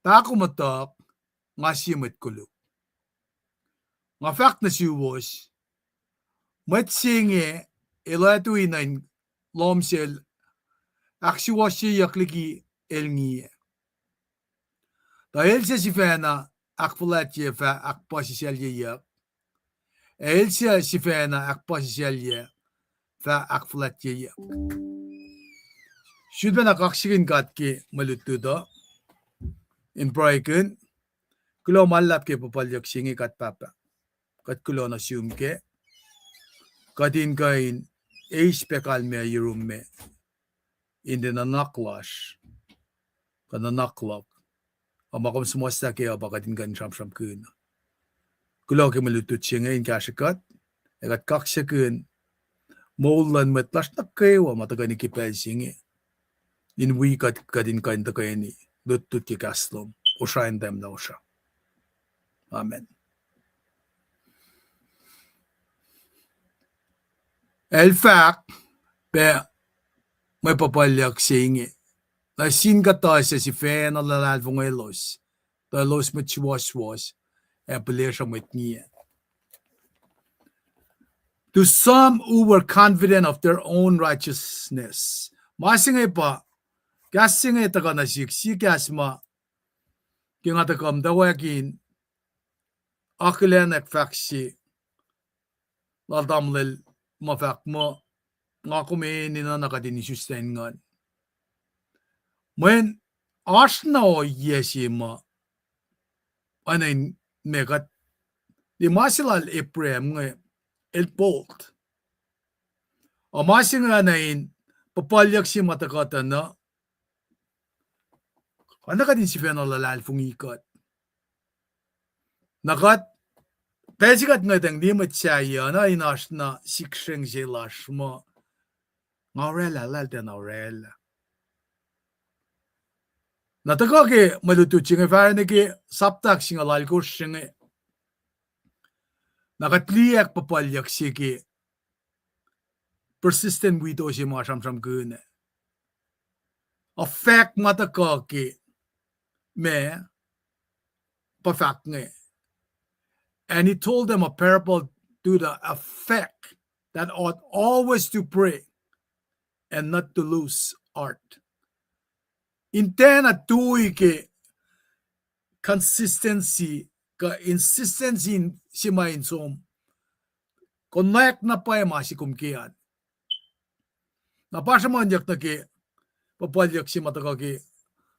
tako matak nga simet kuluk nga fact na siwos mat singe ilatuinan lomsel aksiwas siya yakliki elngiye dahil siya si fena akpulat ye fa akpasisel ye Elsia si fena akpasisel fa akpulat ye should be nakaksikin kat ki malutudo in Brighton kulo malap ke papalyak singi kat papa kat kulo na siyum ke katin kain spekal me yurum me in the nanaklash kananaklak amakom sumasta ke abakatin kan sham kun kulo ke malutut singi in kashikat egat kaksekun maulan met las nakkewa matagani kipelsingi in wikat kadin kain takani duttut kikaslom usain dem na usa. Amen. El fact pe may papalyak singi na sin kata sa si fe na lalalvong elos ta los met was apelesha met niya. To some who were confident of their own righteousness. Masingay pa, kasingay taga na sikasma, kinga takam dawakin, akilen ek faksi, ladamlil mafak mo, nga kumeni na nakadinisюстен ngan. When asna o yesima, anayin megat, di masilal Ephraim nga, el bolt. O masinga anayin, papalyak si matakata na, ano ka din si Feno lalal fungikat? Nakat, pesikat nga tang di matsaya na inas na sikseng silas mo. Ngaurela, lalta na aurela. Nataka ke malutut singa fara na ke saptak singa lalkos singa. Nakatliyak papalyak sige. Persistent wito si mga samsam guna. A fact mataka ke me perfect nga. And he told them a parable to the effect that ought always to pray and not to lose heart. Intena tuwi ke consistency, ka insistency si mainsom. Connect na pa yung masikumkian. Napasa mo anjak na ke papalyak si mataka ke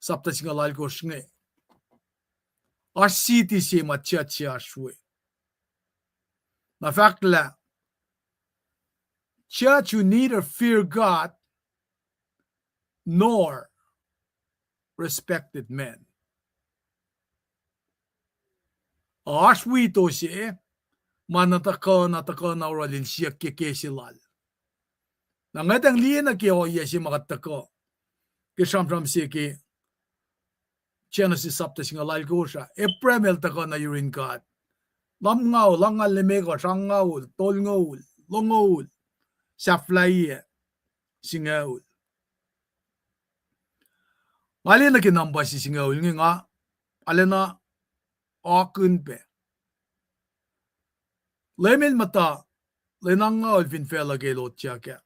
sapta singa lalkos nga. Asiti si matcha shwe. Na fact la, church you neither fear God nor respected men. Aswito siya, manataka na oralin siya kikesilal. Nangatang liyan na kiyo siya makataka. Kisamsam siya ki Genesis sapta singa lalko siya. Epremel taka na yurin God. Lamngaw, langal lemego, sangaw, tolngaw, longaw, saflay, singaw. Alin na kinamba si singaw, nga, alin na, akun pe. Lemin mata, lenangaw, finfela gelot siya kaya.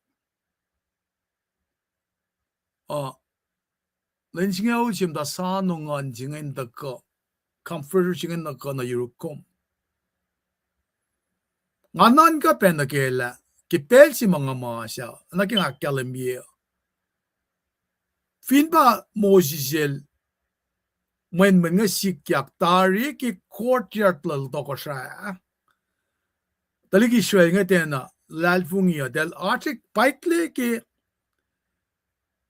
Len singaw siyam da sanungan singin da ka, comforter singin da ka na yurukom. Nganan ka penakela, kipel si mga masya, naging akalamye. Fin ba Mosesel, when mga sikyak tari ki courtyard lal to ko siya. Taligi siya nga tena, lalfungiya, del artik paikli ki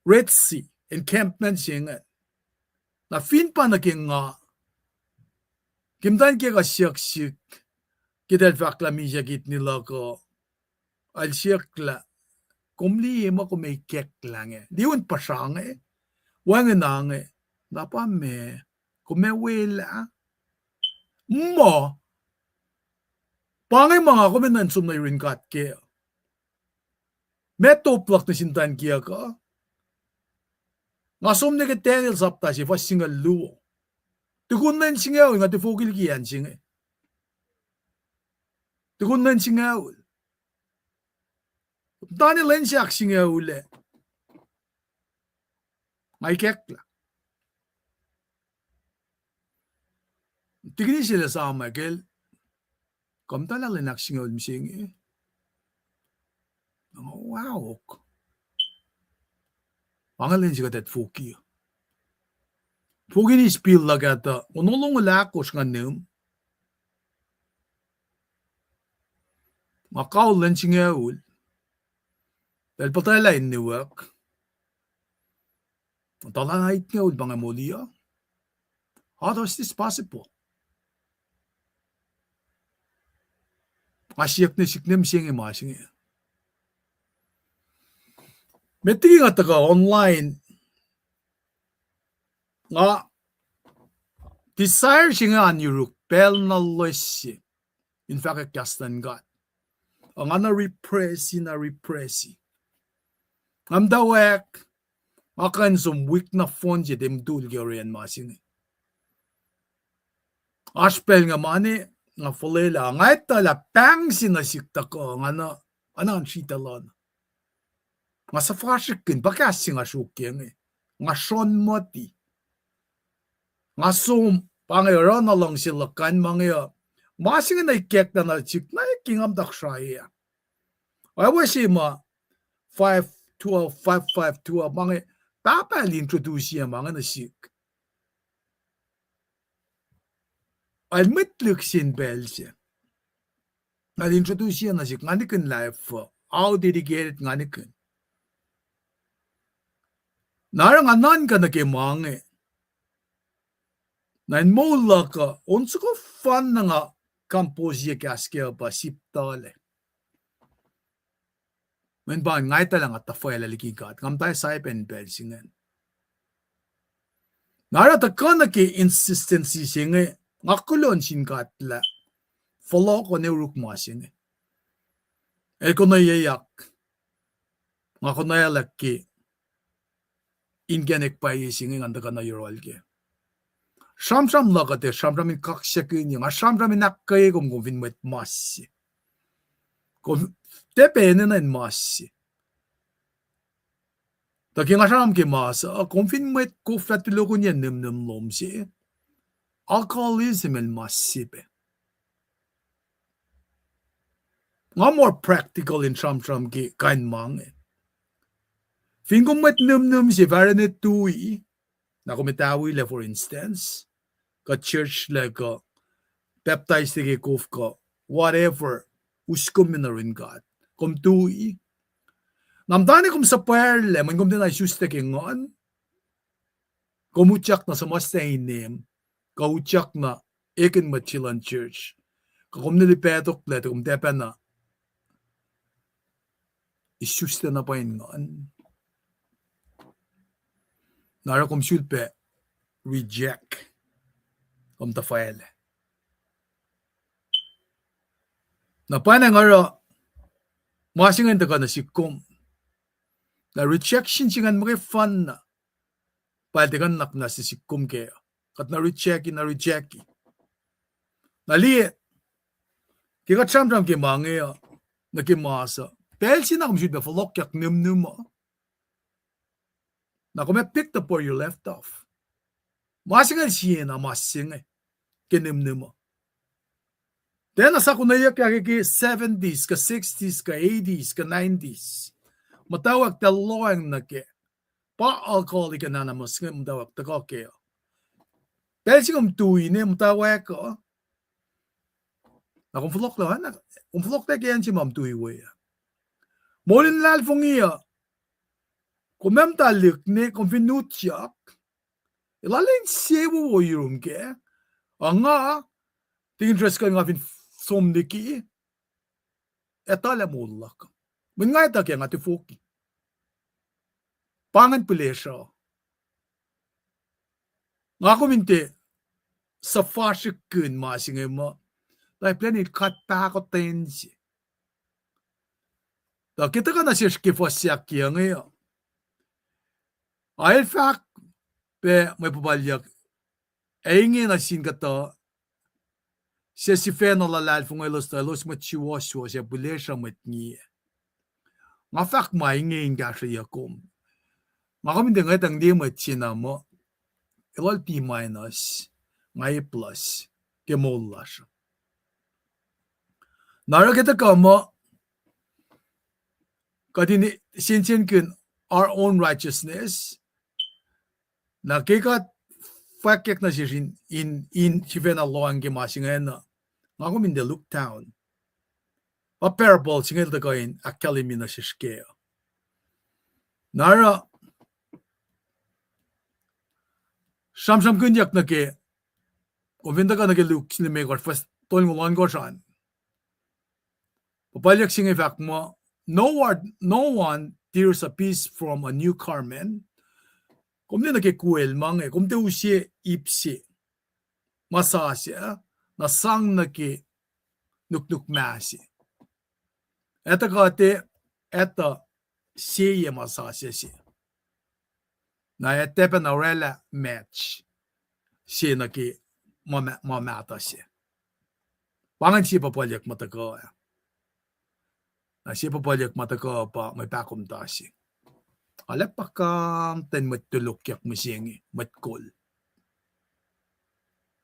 Red Sea, encampment siya nga. Na fin pa naging nga, kimdan kaya siyak-siyak, kita fakla misya git nila ko al siyakla kumli mo ko may kek lang diun pasang wang nang napa me kumewela mo pangay mga kuminan sumay rin kat ke meto plak na sintan kiya ka ngasum ne ke tenil sapta si fas singal luo tukun nan singaw nga tifukil kiyan singa tukun nan singaw Dani len siya singaw ule may kekla tigni sila sa amakel kamtala len singaw msingi wow pangalan siya tet fuki ni spill lagata unolong lakos nga nem Macau launching out. Dahil patala in Newark. Talangait nga ul bang amolia. How is this possible? Asiyak na siknem siyang imasing. Metri nga taga online nga desire siya nga anuruk pel na loisi. In fact, kastan God. Ang ana repressi. Ang dawek akan som weak na phone je dem dul gyorian masing. Aspel nga mani nga fulela nga tala pang sinasikta ko nga ana chitalon. Nga sa fashikin bakasi nga shukyeng nga shon moti. Nga som pangyayron na lang sila kan mga masing na ikek na chik na ikingam dakshaya. I was ma 512 552 mga papa introduce siya mga nasik. Al mitluk sin bel siya. Al introduce siya nasik nganikin life how dedicated nganikin. Narang anan ka na kay mga Nain mola ka, unsa ko fan na nga kampos ya kaskia ba siptale. Men ba ngay talang at tafoy lalikikat, ngam tayo sa ipen belsingen. Narata ka na ki insistency singe, nga kulon sinkat la, follow ko ni rukma singe. Ko na yayak, nga ko na yalak ki, ingenek pa singe nga ka na yorol ki. Shamsham lagate, shamramin kakshakini, nga shamramin nakay kung vinwet masi. Depende na in masi. Taki nga sham ki masa, kung vinwet ko fatilo ko niya nimnim lomsi, alcoholism el masi be. Nga more practical in shamsham ki kain mange. Fin kung met nimnim si varinet tui, na kumitawi le for instance, ka church le ka baptized ke kuf ka whatever uskom na rin God kum tui namdani kum sa perle man kum din ay suste ke ngon kumutyak na sa mastay name kautyak na ikin machilan church kum nilipetok le kum depen na isuste na pa ngon nara kum sulpe reject kum ta file na pana ngaro masingan ta kana sikum na rejection singan mga fun na pwede kan nak na sikum ke kat na reject na liit kika cham ke mange na kimasa pel sinakam should be folokyak nim na kung may picked up where you left off. Masingan siya na masingay. Kinimnim mo. Then nasa kunayak ki 70s, ka 60s, ka 80s, ka 90s. Matawag taloang na ke. Pa-alcoholic ka na namas nga matawag tako ke. Dahil siya tuwi niya matawag ko. Na kung fulok na, kung fulok na kaya siya mamtuwi waya. Molin lalfong iya. Kung memtalik ni kung finutyak, ilalin siya wo yung ke, nga, tingin dress ka nga fin somniki, etala mulak. Men nga ita kaya nga tifuki. Pangan pili siya. Nga kuminti, sa fashikin masingay mo, dahil planit katakot tayo siya. Da kita ka na siya kifasyak kaya ngayon. Ay fact pe may pabalyak ay na sin kata siya si fena lalal fung elos talos machiwasyo siya bulesha matni nga fact may ngin ga siya yakum makaminde nga tang di machina mo ilal p minus ngay plus ke mollash nara kita ka mo kadini sin kun our own righteousness na kika fakek na siya in sivena loang gimasingay na nga kuminde look down a parable singil da kain akalimi na siya skeo nara samsam kunyak na ke kuminda ka na ke look sinimay ko first tol ngulon ko saan Papalyak singe fact mo, no one tears a piece from a new garment. Kumde nakikuel mange, kumde usye ipsi, masasya, na sang naki nuk masi. Eta kate, eta siye masasya si. Na etepe na rela match. Si naki mamata si. Pangan si papalyak matako. Na si papalyak matako pa may pakum ta si. Alepakam ten matulok yak masingi, matkol.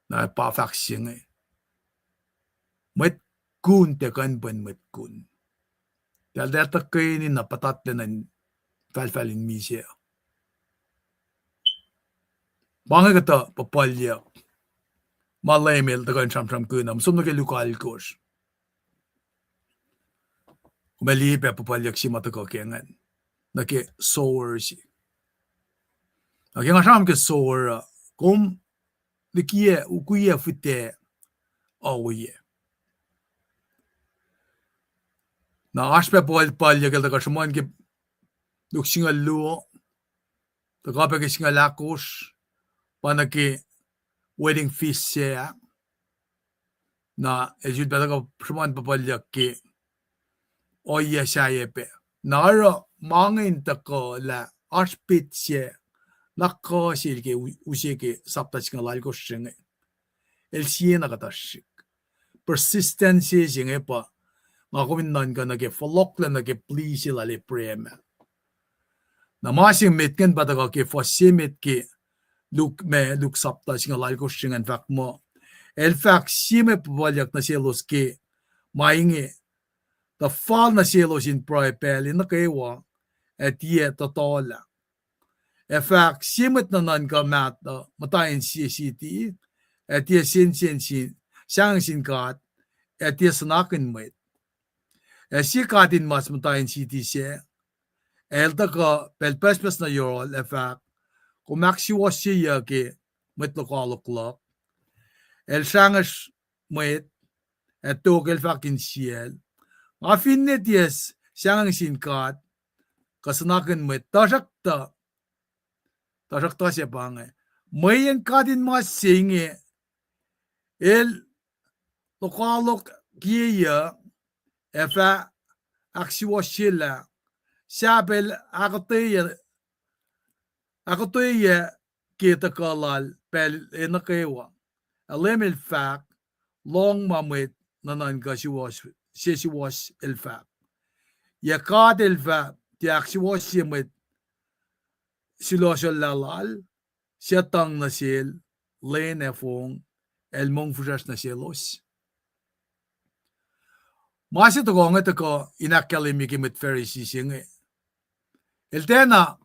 Na pafak singi. Matkun te kan ban matkun. Dahil data kayo ni napatatanan falfalin misya. Bangga kata papalyak. Malayimil takan sam kunam. Sum nake lokal kurs. Kumalipe papalyak si matakakengan. Nake sower si. Nake nga sam ke sower. Kum nikiye ukuye fute awye. Na aspe papalyak el takan saman ke luksingal luo. Takape ke singal lakos. Panake wedding feast siya. Na ejud bataka saman papalyak ke oya siya pe. Nara mangin tako la aspit siya. Naka siya ke usye ke sapta singa lalko singa. El siya nakatashik. Persistency singa pa. Makuminan ka nage folok la nage please sila le prema. Na masing mitken bataka ke fosimit ke luk sapta singa lalko singa en fact mo. El fact siya papalyak na silos ke maingi. The fall na silos in proepeli na kaywa at ye totola. In fact, siya na nan ka mata matayin siya siti at ye sin siyang sin kat at ye sanakin met. At siya katin mas matayin siti siya. El ta ka pelpespes na yorol in fact kumaksiwas siya ke met lokaloklok. El shangas met at togel fakin siya. Afinnet yes siyang sin kat kasanakin met tasak ta siya pangay. Mayan katin mas singe el lokalok kiya efa aksiwas sila sabel akotoya kita kalal pel enakaywa. Alemil fact long mamit nanan kasiwas siwas el fact. Yakad el fact ti aksiwas simet silo siya lalal siya tang na sil len efong el mong fusas na silos. Masih to kong ito ko inakali mikimit Pharisee singe. El tena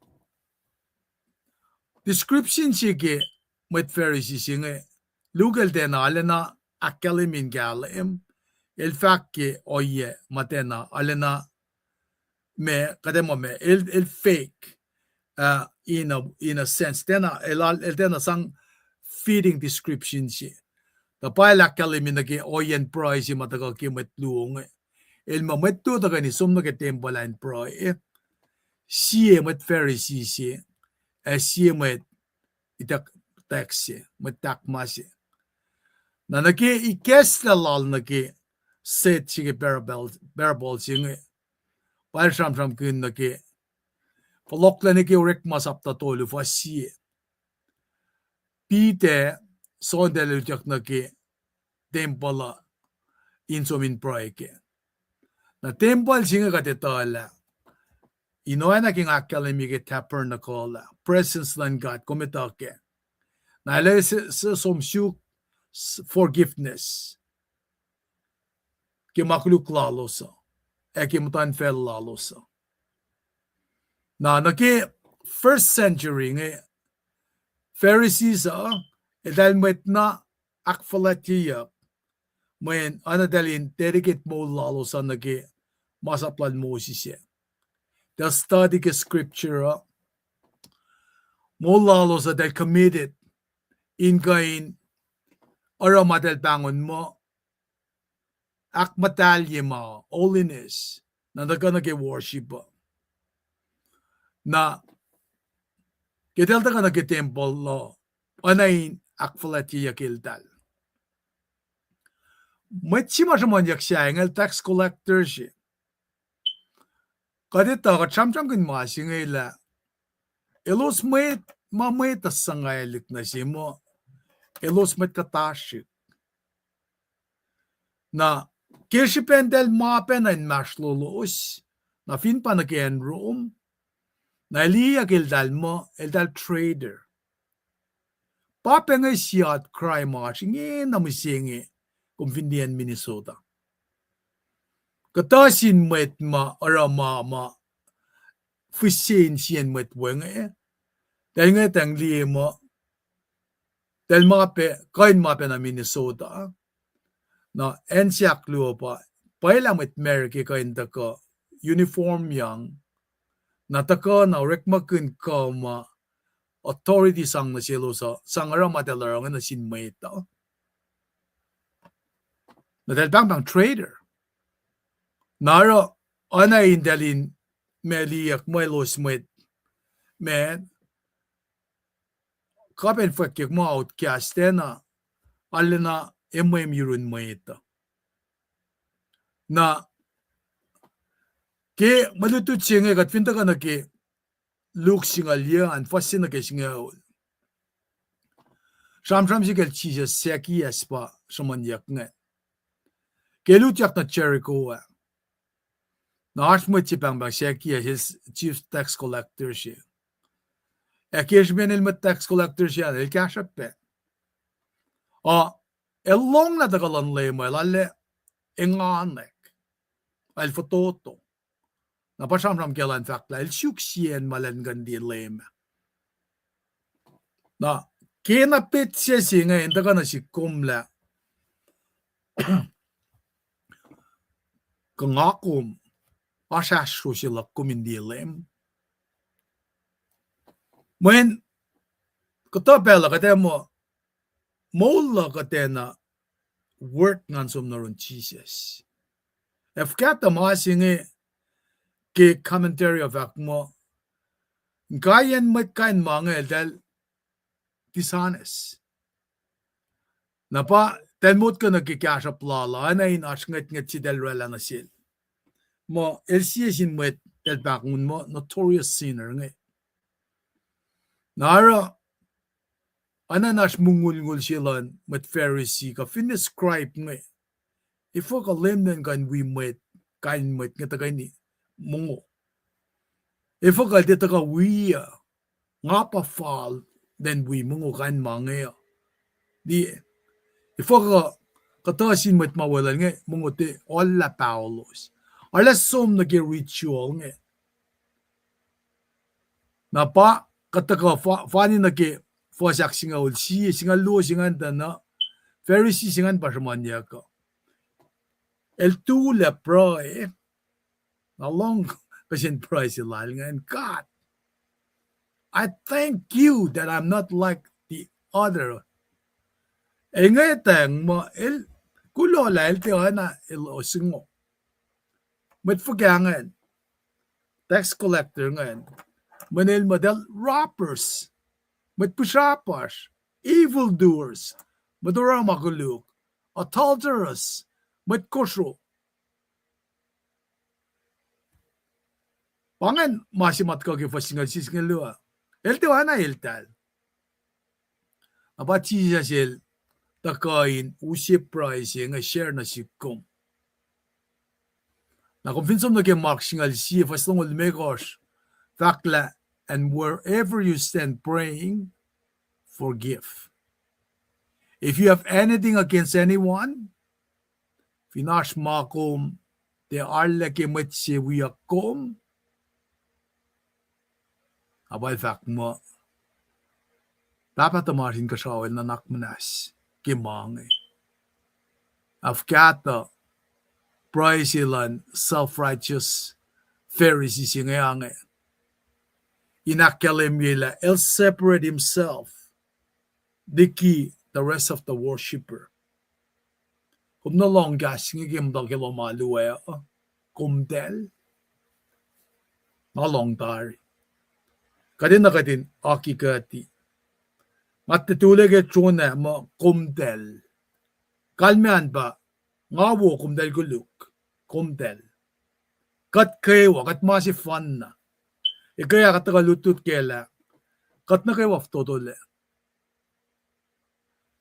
description sige mit Pharisee singe. Lugal tena alena akali min galim. El fakke oye matena alena me kademo me el fake in a sense tena el tena sang feeding description si. Tapay akali min nage oyen price mataga kimit luong. El mametu taga ni sumna ke tembalan pro siye met Pharisee si siye met itak taxi met takmasi na nake ikes lal nake set sige parable singe par sam kun nake polokla nake rek masapta tolu fa siye pite sondel jak nake tempala insomin proike na temple singa katetala inoy na king academy ke tabernacle presence ng God kumitake na les somsyu forgiveness ke makluk lalosa ke mutan fel lalosa na nake first century nge Pharisees edal met na akfalatiya when anadalin dedicate mo lalosa nage masaplan mo siya. They'll study the scripture mo lalo sa they'll committed in kain aramadel bangon mo akmatalye mo, holiness, na nag-worship na kitel ka nag-temple lo, anayin akfalati yakiltal. Machima siya man yaksya, ngel tax collector siya. Kadita ka cham-cham kin masing ila, ilos may tasangayalik na siya mo, ilos may katashik. Na kirshipendel mapen en mashluluos, na fin pa nag-en room, na iliyak ildal mo, ildal trader. Papengay siya at cry marching na misingi kung findihan Minnesota. Katasin met ma arama fusin siyan met wenge. Dahil nga tang liye mo, dahil kain mape na Minnesota, na ensiak luo pa, pailang met Meriki kain tako, uniform yang, na tako na rekmakun ka ma, authority sang na silo sa, sang arama talarangan na sinmeta. Na dahil bang trader. Naro, anay dalin, meliyak mo los met, men, kapen fakik mo outcast na, alina, yurun mo ito. Na, ke malutut siya nga, kat pinta ka na ke, luk singal yan, fasin na ke singal. Sham-sham siya chi siya seki espa, samanyak nga. Ke lutyak na Jericho, na arshmo chipang bang seki his chief tax collector siya. Ekish benil mat tax collector siya, el kashap pe. Elong na tagalan lemo, lalle, enganek, el fototo. Napasam-ram kelan fakla, el syuksien malen gandi lema. Na, kinapit siya siya ngayon, taga na si kumla. Kangakum, asasyo sila kumindi lem. When, katapela kate mo, mola kate na, work ngan som naron Jesus. If kata maasingi, ke commentary of akmo, kayan mat kain mga dahil dishonest. Napa, telmut ka nagkikasya plala, anayin asngat si del rela na sil. Mo, elsiyasin mat del bakun mo, notorious sinner nga. Nara, ananas mungul-ngul silan mat Pharisee ka, finiscribe nga. Ifo ka lemnan kan we mat, kain mat nga tagay ni mungo. Ifo ka dito ka we, nga pa fall, then we mungo kain mga. Di, ifo ka katasin mat mawalan nga, mungo te, ala Paulos. Ala som nag-ritual nga. Napa, kataka, fani nag- Fasak singa ulsi, singa lo singan dana, Pharisee singan pasamanya ka. El tu le pray, along pasin pray sila, and God, I thank you that I'm not like the other. Ngayon mo, kulo la, na, osingo. Mat fugangan, tax collector ngayon, manil model robbers. Mat pushapas, evildoers, madura makuluk, adulterers, mat kusro. Pangan masimat ka kifasingal sisingal lua. Elte wana eltal. Aba chisa sel takain usip price nga share na sikom. Na convinsom na ke mark singal si fasongol megos fakla. And wherever you stand praying, forgive. If you have anything against anyone, finash makom, te arle ke metse wiyakom, abay fak mo, dapat amarin ka sawel na nakmanas, kimangi. Afkata, pray silan self-righteous Pharisees yung inakalim nila, he'll separate himself, the rest of the worshiper. no long gasing game dog hello malue kumdel malong tari kadin na kadin akikati mattutulige chuna mo kumdel kalmean ba ngawo kumdel guluk kumdel kat kewa kat masi fun na ikaya kataga lutut kela kat na kewa ftodole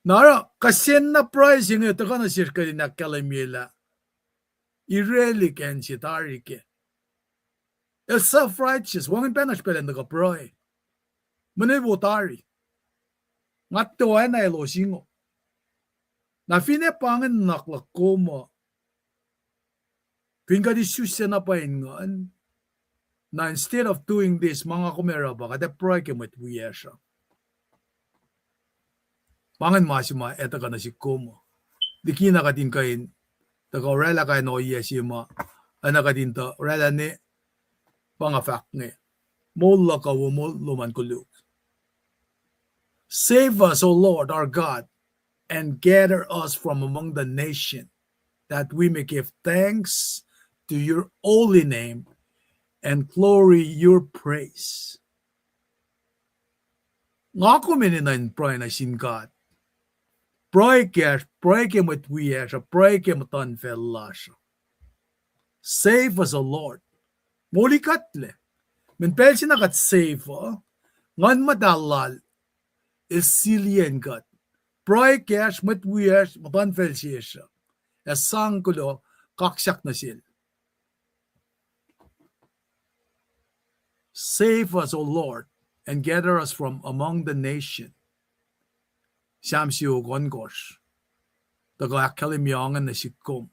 nara kasen na pricing ito ka na sirka din na kalamila ireli ken si tari ke el self-righteous wangin penas pelen na ka proy manevo tari ngatto ay na elo singo na fine pangin naklak ko mo pinga di susya na paingan na instead of doing this mga kumera ba kada proy ke met wiyesha pangin masima eta ka na si komo di kina ka din kain taga rela kay no yesima ana ka din to rela ni pangafak ni molla ka wo luman kuluk. Save us, O Lord our God, and gather us from among the nation, that we may give thanks to your holy name and glory your praise. Nga kuminin na pray na sin God. Pray ke met wiyesha, pray ke matan fellasha. Save us, O Lord. Muli katle. Men pelsin na kat save, ngan madalal, Isilien God. Pray cash met wiyesha, matan felsiyesha. Esang kulo, kaksak na sil. Save us, O Lord, and gather us from among the nation. Shamsiyo gongosh. Taga akalimyangan na sikom.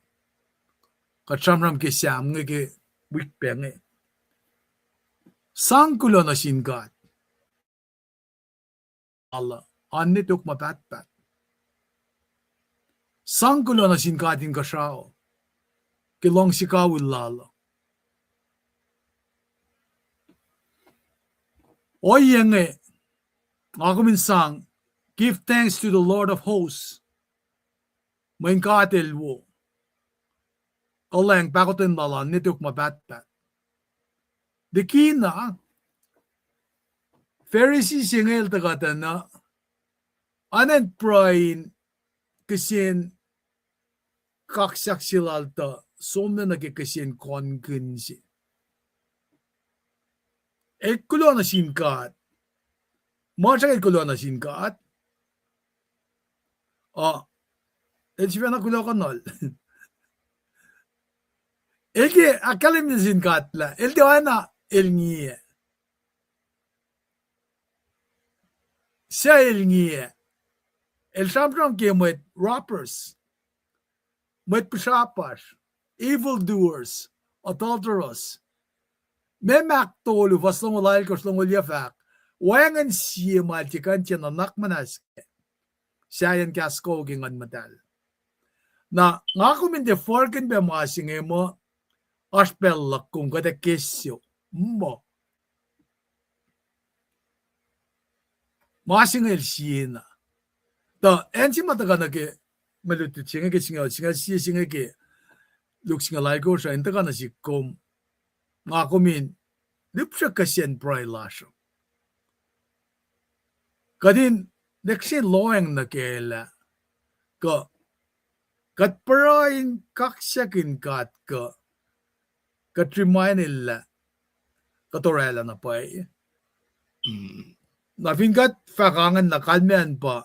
Katsamram ke siam nga ke wikpenge. Sangkulo na sin God. Allah, anitok mapatpat. Sangkulo na sin God in kasao. Kilong sikawil lalo. Oyenge, ako minsang, give thanks to the Lord of hosts. Main katil wo. Kaleng pakotin lala, nitok mapatpat. Di kina, Pharisees singil tagata na, anan prayin, kasin, kaksak silalta, somna nagkikasin kongensi. Kulo na sinkat. Masakit kulo na sinkat. Siya na kulo kanol. Eke, akalim na sinkat la. Diwana, ngiye. Siya ngiye. Samsung ke met rappers. Met pisapas. Evildoers. Adulterous. Memak tolu vaslong ulal koslong ulyafak. Wayangan siya maltikan siya nanak manas. Siya yan kasko gingan matal. Na nga kuminde forkin be masing mo aspel lakung kada kesyo. Mo. Masing el siya na. Da ensi mataga na ke malutit siya ke siya siya ke luk siya laiko siya intaga na si kom. Nga kumin, lipsya kasyan pray lasyo. Kadin, neksin loeng na kela, kat parayin kaksyakin kat katrimay nila, katorela na pay. Nafin kat fakangan na kalmean pa,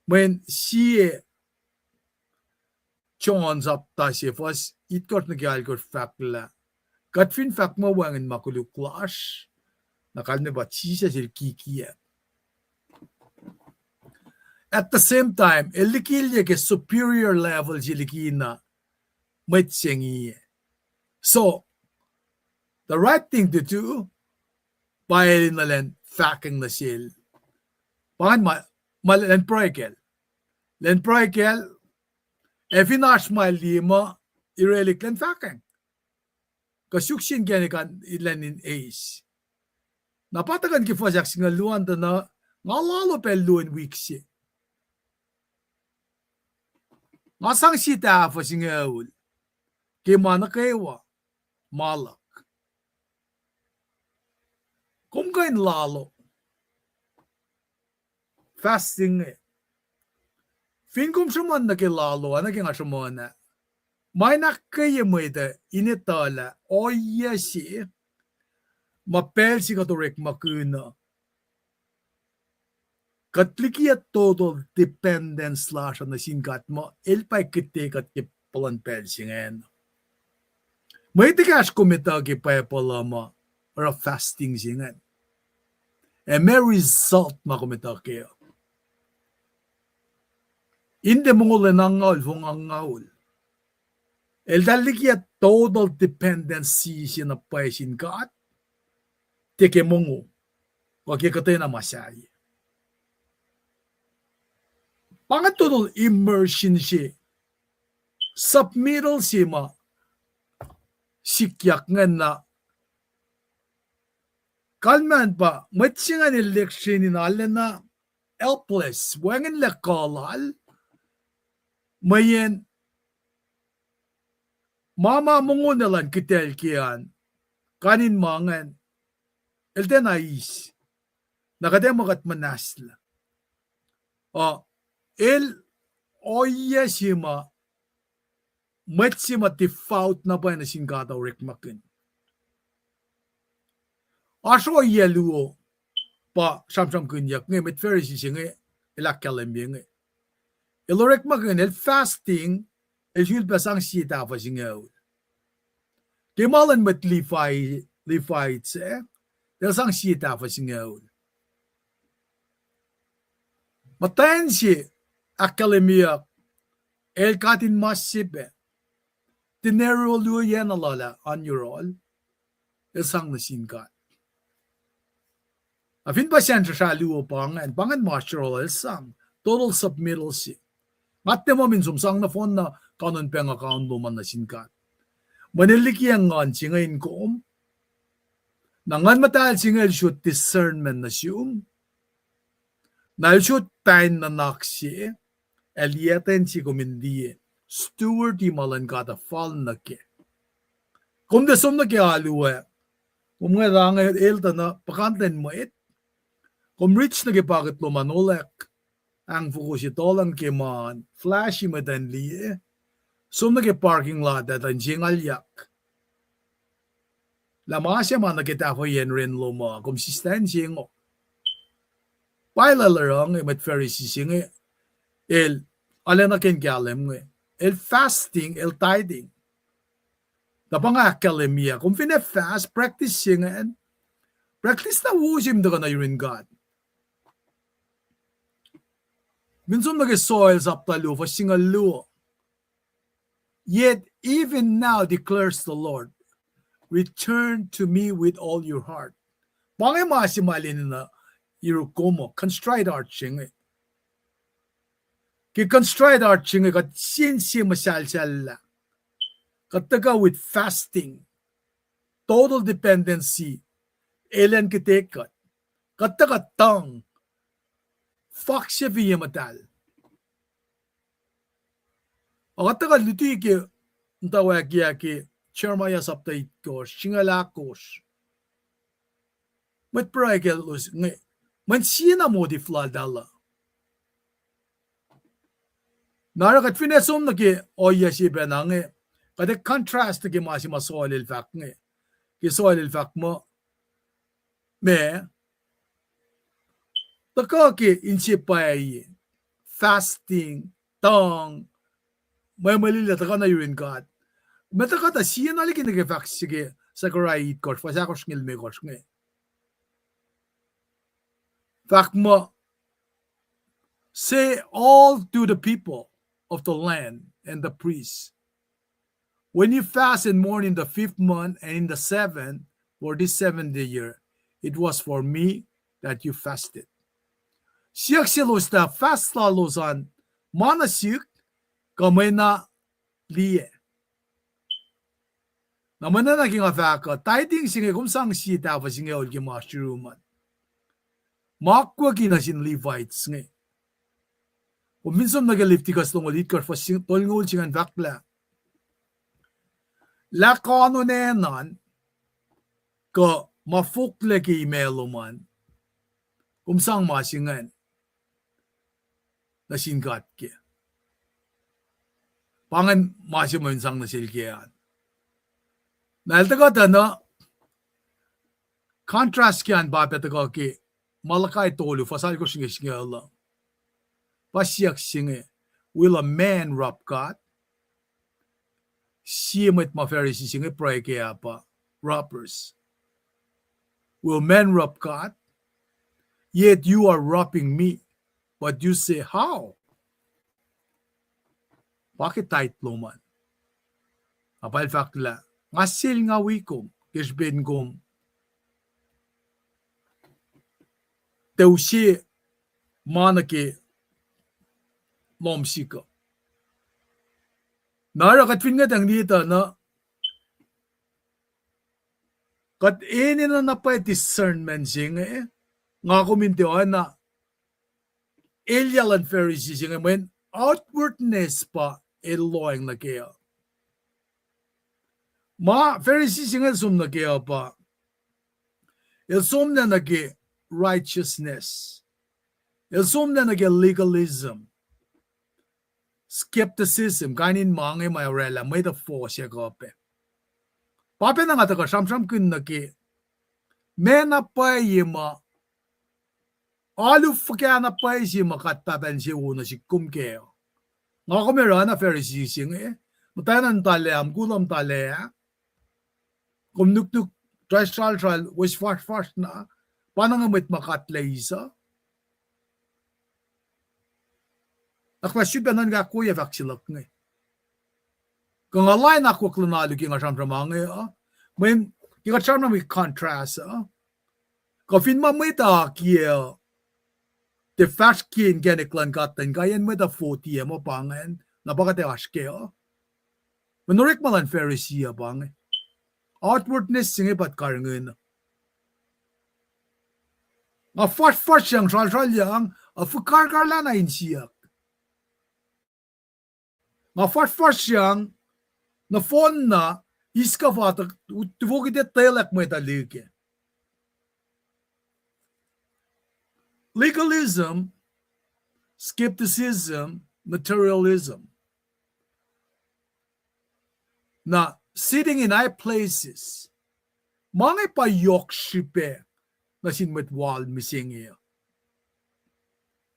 when siye chons up tasye fos, itkot nagyalkot fakla. Katfin fak mo wangin makuluklash. Nakalme ba chisa sil kikiya. At the same time, elikilya ke superior level silikina may tsengiye. So, the right thing to do, bayarin na len faking na sil. Pangan len proikel. Len proikel, Evinash mal lima, irelik len faking. Kasyuksin genikan ilanin ace. Napatagan kifasyak singaluan na ngalalo peluan wiksi. nga sang si ta fa singaul ke mana kewa malak kum kain lalo fasting fin kum shuman na ke lalo ana ke nga shumana may nakaya mo ita initala oya si mapel si katurek makuna katlikia total dependence slash na singat mo elpay kite kat ke palan pel singen may tikas kumita ke pay palama or a fasting singen may result makumita ke inde mongol nangaul fong angaul el dalikia total dependency sina pay singat teke mongo wake katay na masay pangatulong immersion siya submittal siya ma sikyak nga na kalman pa matsingan election na na helpless wangan lakalal mayen mama mungunalan kitel kiyan kanin mangan elten ais nakademakat manasla el oya sima matsima default na pa na singata rek makin aso yeluo pa samsam kunyak nge met ferisi singe elakalembi nge elorek makin el fasting el shul pasang sita fa singe kemalan met lifai tse el sang sita fa singe matayan si akademia el katin masibe dinero luo yan alala on your all el sang na sinkat afin pa siya sa luo pangan masteral el sang total submittal si matte mo min sumsang na phone na kanon peng account mo man na sinkat maniliki ang ngan singayin ko nangan matal singel shoot discernment na siyum na shoot pain na naksi Elieten si kumindi steward di malan kata fall na ke. Kung desum na ke aluwe, kung nga ranga elta na pakanten mo it, kung rich na ke pakit lumanolek, ang fukusitolan ke man, flashy matan liye, sum na ke parking lot at ang jingalyak. Lamasya man na kita ko yen rin luma, konsistensi ngo. Pailalarang imat ferisi singe, el alena ken galem el fasting el tithing tapang akademia kung fine fast practicing and practice na worship da na yun God minsan nag soil sa talo for singal luo yet even now declares the Lord return to me with all your heart pangay masimalin na irukomo contrite heart sing ki contrite heart sing kat sinsi masalsal kataga with fasting total dependency elen kitekat kataga tang faksya viya matal kataga luti ke ntawa kya ke charmaya saptait ko singala kos mat pray ke los nge man sina modifla dala narakat finesom na ke oya si benange kada contrast ke masima soil fact nge ke soil fact mo me taka ke insipay fasting tong may malila taka na yun God metaka ta siya nalikin ke fact sige sakarai kos pasakos ngil me kos nge fact mo say all to the people of the land and the priests. When you fast and mourn in the 5th month and in the 7th, for this 7th year, it was for me that you fasted. Siyak silos na fast lalosan, manasik, kamay na liye. Naman na naging afaka, tithing singe kumsang sita pa singe olgi mashiruman. Makwa kinasin Levites nge. minsan nagaliftikas tong ulit kar fasing tolngol singan vakla. La kano nenan ka mafukle ki meluman kumsang masingan na singkat ke. Pangan masiman sang na silkian. Naltaga na contrast kian bapetaga ki malakay tolu fasal ko singa Allah. Pasyak singa will a man rob God? Siyamit ma Pharisee singa pray kaya pa robbers. Will men rob God? Yet you are robbing me. But you say, how? Bakit titlo man? Apal fakla, ngasil nga wikom, kisbin kom, teusi manake momsika. Nara katwin nga tang dito na kat ini na napay discernment singa nga kumintiwan na Elial and Pharisees singa men outwardness pa eloing na kaya. Ma Pharisees singa sum na kaya pa el sum na nage righteousness. El sum na nage legalism. Skepticism, kanin mga may rela, may the force ya kape. Pape na nga taka, sam-sam kun na ki, mena pa yima, alu fakya na pa yima katapan si uno si kumkeo. Nga kumira na Pharisee sing matanan taleam, kulam talea, kumnuk-nuk, tral, was fast na, paano nga may makatlaysa? Akwasyon ba nang kuya vaksilak nga. Kung alay na ako klanalo ki nga samsama nga, may kikasam na may contrast. Kafin mamita kiya, the fast kin geniklan katan, kayan may da 40 mo pangan, napakate aske. Manurik malan Pharisee bang. Outwardness singi pat karangan. Nga fast siyang sal yang, afukarkarla na insiyak. Nga fast siyang na phone na iska fata tuvogite telak mo italike. Legalism, skepticism, materialism. Na sitting in high places, mga payok shipe na sinmetwal mising.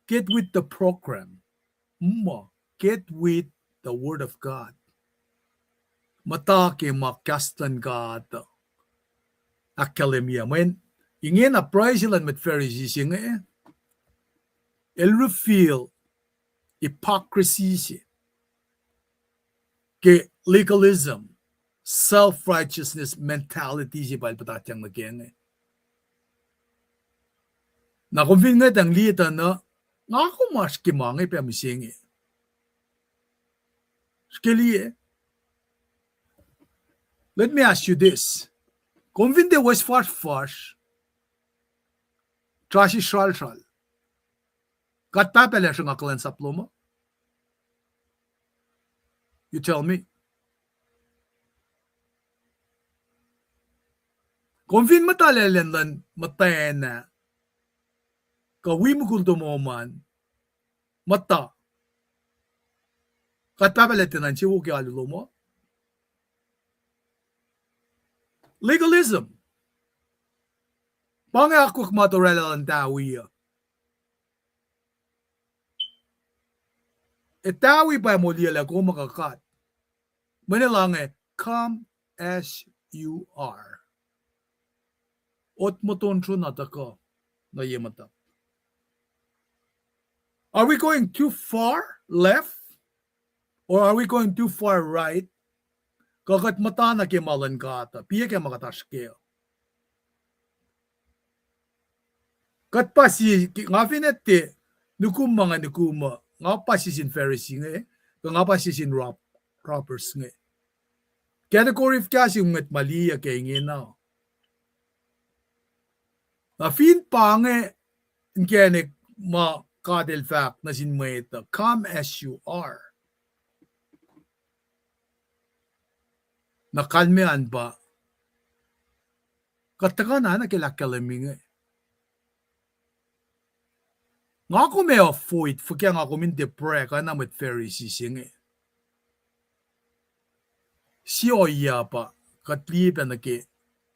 Get with the program. Get with the Word of God. Matake makastan God. Akademia. When ingin apply sila met Pharisees yung it'll reveal hypocrisy. Ke legalism, self-righteousness mentality si palpatatyang nagyan. Nakumfin nga tang lita na nga ako mas kimangay pa mising. Skili let me ask you this. Kung vinde was fast, trashi shral. Kat papel siya nga klan sa pluma? You tell me. Kung vin matalelen lan matayan na, kawim kulto mo man, mata, kat papel itinan siya wuki alulo mo? Legalism. Pangakuk matorela lang tawi. Tawi pa mo liya ko makakat. Manilang come as you are. Ot mo tonso na tako na yemata. Are we going too far left? Or are we going too far right? Kakat mata na kimalan kata, piya kaya makataskeo. Kat pa si, nga finete, nukuma, nga pa si sin Pharisee nga pa si sin robbers nga. Kaya nakorif kasi yung maliya kaya nga na. Nga fin pa nga, kaya kadel fact na sinmeta, come as you are. Nakalmean ba? Kataka na kilakalaming eh. Nga ako may avoid, kaya nga ako min depre ka na met Pharisees eh. Si oya pa, katlipa na ki,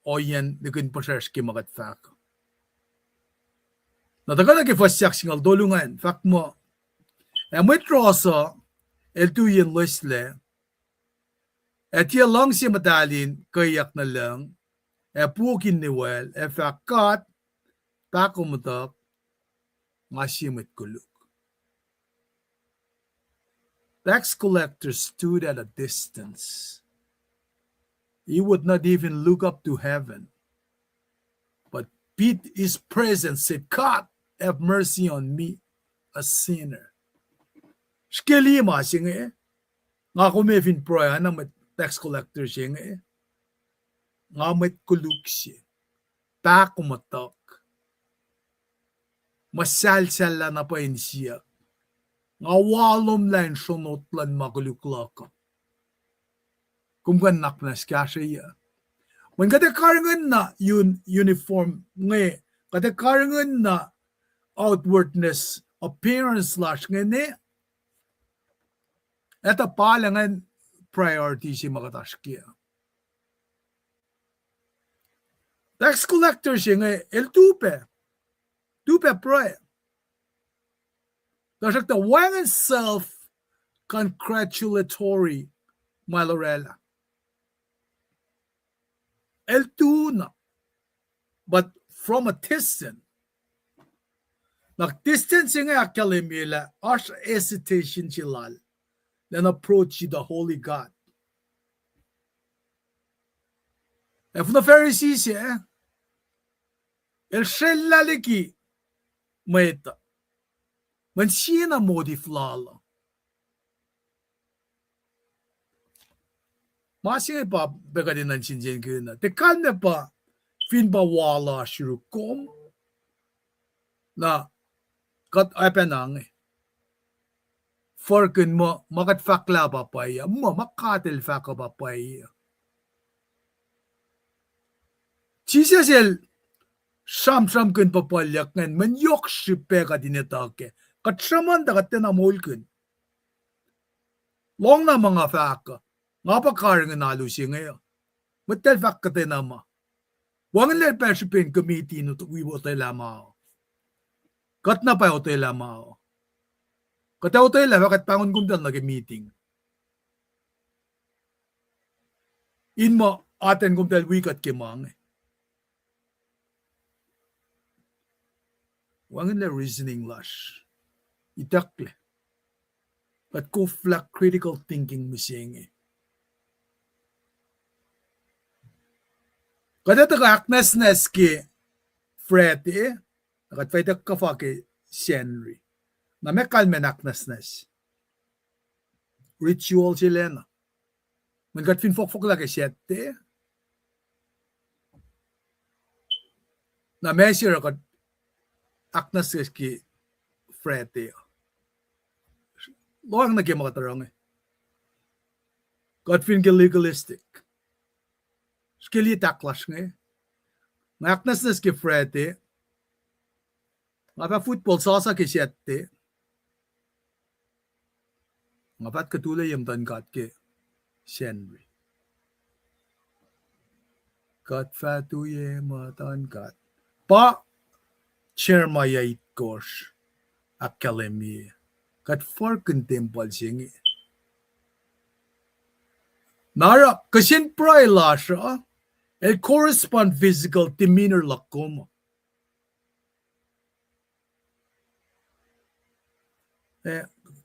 oyan naging pasers ki makat fak. Natagal na ki fasyak singal dolungan, fak mo, may troso, tuyen lisle, tiya lang si madalin, kayak na lang, pukin niwel, fakat, takumatak, nga simit kuluk. Tax collector stood at a distance. He would not even look up to heaven, but beat his presence, said, God, have mercy on me, a sinner. Skeli ma singe, nga kumefin proya na met tax collector singe, nga met kuluk siya, takumatak, masalsala na pa siya, nga walom lang sunot lan makuluklaka. Kung ganak na siya siya. When katakarangan na yun uniform nga, katakarangan na outwardness, appearance slash nga ni, eto palangan priority si makataskya. Tax collector siya nga, tupe proya. Dasak ta wangan self-congratulatory malorela. Tuna. But from a distance, distance nga akalimila, as hesitation chilal, then approach the holy God. If the Pharisees, el shellaliki, maita. Men sina modiflala. Masih pa begadi nan sinjen kena. Tekan ne pa fin ba wala shirukom na kat apenang eh. Forken mo makat fakla pa paya mo makatel faka pa paya. Chisel sam kun papalyak ngan men yok shipe ka dinetake. Kat shaman da kat tenamolken. Long na mga faka. Nga pa karang nalusi ngayon. Matel fak ka tenama. Wangan le persipin committee no tuwibo tayo lamao. Kat na pa tayo lamao. Kataw tayo lamao kat pangon kundan nag-meeting. Inmo aten kumtel wikat kimang. Wangan le reasoning lash. Itakle. Kat ko flak critical thinking musing Kada takaknas ki Freddy, nakatfayta ka fa ki Henry. Na may kalmenaknas. Ritual sila na. Magkat finfok-fok lang ki siyete. Na may siya kat aknas ki Freddy. Loang na ki makatarang Kat fin ki legalistic. Skili taklas nga. Naknas ki Freddy. Nga pa football sasa ki siyete. Nga pa't katulay yung tankat ki Henry. Kat fatuye matankat. Pa chermayait kosh academy. Kat for contemple singi. Nara, kasin pray lasha, el correspond physical demeanor lakom.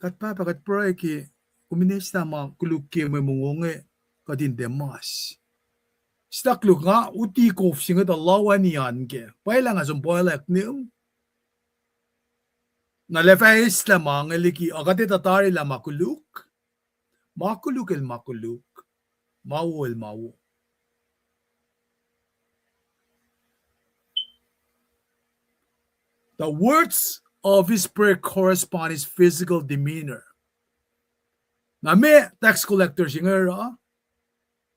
Kat pray ki, kuminis na mga kuluki may mungungi, kadin demas. Staklo nga, uti ko singa da lawan yan ke, pailang asong poilak niyong. Nalefais la mga liki, agad itatari la makuluk. Makuluk el makuluk. Mawu el mawu. The words of his prayer correspond his physical demeanor. Nga may tax collector siya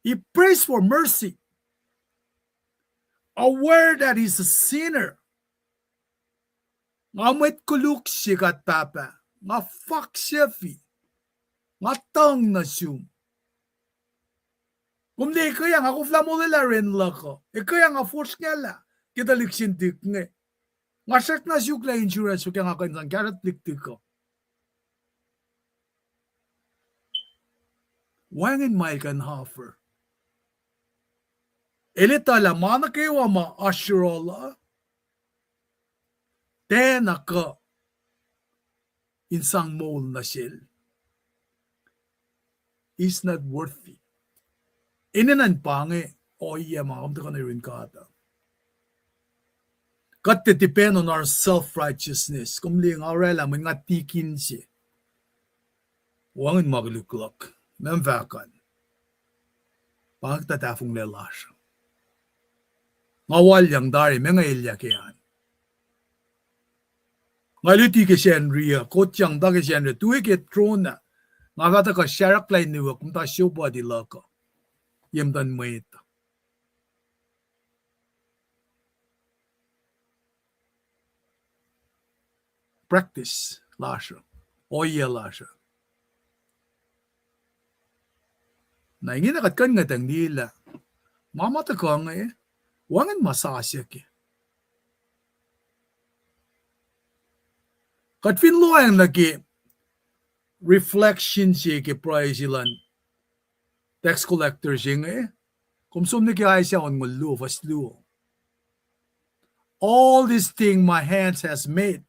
he prays for mercy, aware that he's a sinner. Nga met kuluk siya katapa, nga fuck siya fi, nga tang na siyum. Kung di kaya nga kufla mo nila rin lako, kaya nga force nga la, kita liksintik nga. Nga siyak na siyuk la insurance, kaya nga kansang karat liktik ko. Wangin may kan offer. Elita la mana kayo ma assurola. Tena ka insang mol na sil. Is not worthy. Inanan pange o iya mga kamta ka na rin kata. Kat depend on our self-righteousness. Kung li nga rela mga tikin siya. Wangin magluklok. Memvakan. Pagtatafong lelasya. Ngawal yang dari mga ilya kayan. Ngaluti ke siya kotyang da ke siya tuwi ke trona. Nga kata ka sharak lay niwa kung ta siyopa di laka. Yemdan mo ito. Practice lasya. Oya lasya. Na ingin nakatkan nga tang nila. Mamata ka nga wangan masasya ki. Kat finloan lagi reflection siya ki price ilan tax collector siya nga kumsum na kaya siya on ngulu faslu. All these things my hands has made,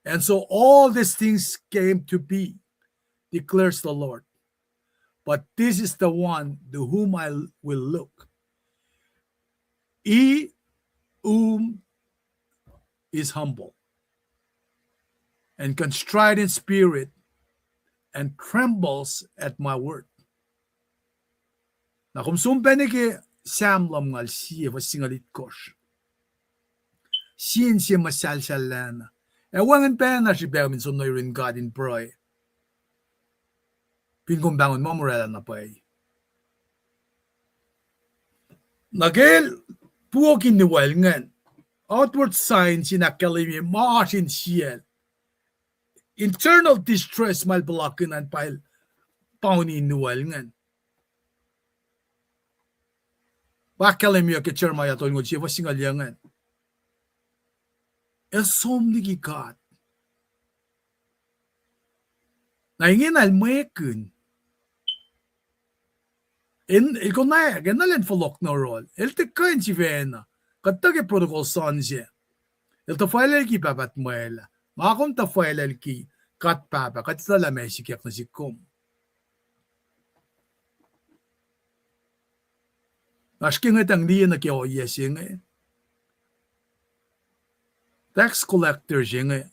and so all these things came to be, declares the Lord. But this is the one to whom I will look. He whom is humble and contrite in spirit and trembles at my word. Na kung sumpen ki samlam ngal siya vasingalit kosh. Siyan siya masalsalan. Ewangan pa na si Bermin sunoy rin God in prayer. Pinkumbangon mo morela na pa eh. Nagel puo kiniwal ngan. Outward signs sinakali maasin siya. Internal distress malbalakin ang pail paunin niwal ngan. Bakalim yung kachirma yato ngod siya vasingal yangan. Som ni God. Naingin almayakun. Ikaw na ganalin folok na rol. Te kain si Vena. Katagi protocol son siya. Ta file ki papat maela. Makom ta file ki kat papa. Kat sa lamay si kyak na si kum. Asking itang diya na kiyo yesing tax collector siya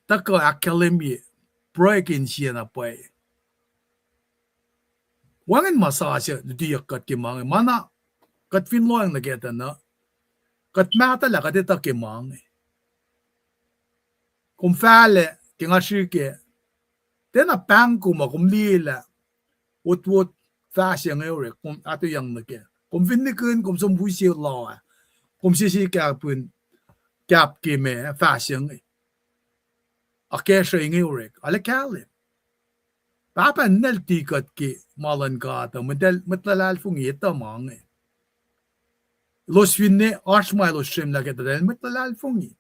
taka academy breaking siya na pa Wangan masasya diyak kat kimang mana kat finloang nageta na kat mata la kat ita kimang kung fale kinga shike tena pangku ma kung lila wot fasya ngayon kung ato yang nagya kung finikun kung sumbusi law kung sisi kapun kap kime fasya ngayon akesha ngayon alakalim Papa nel tikat ki malan kata matlalal fungi ita mange. Los finne ashmai los shem la keta del matlalal fungi.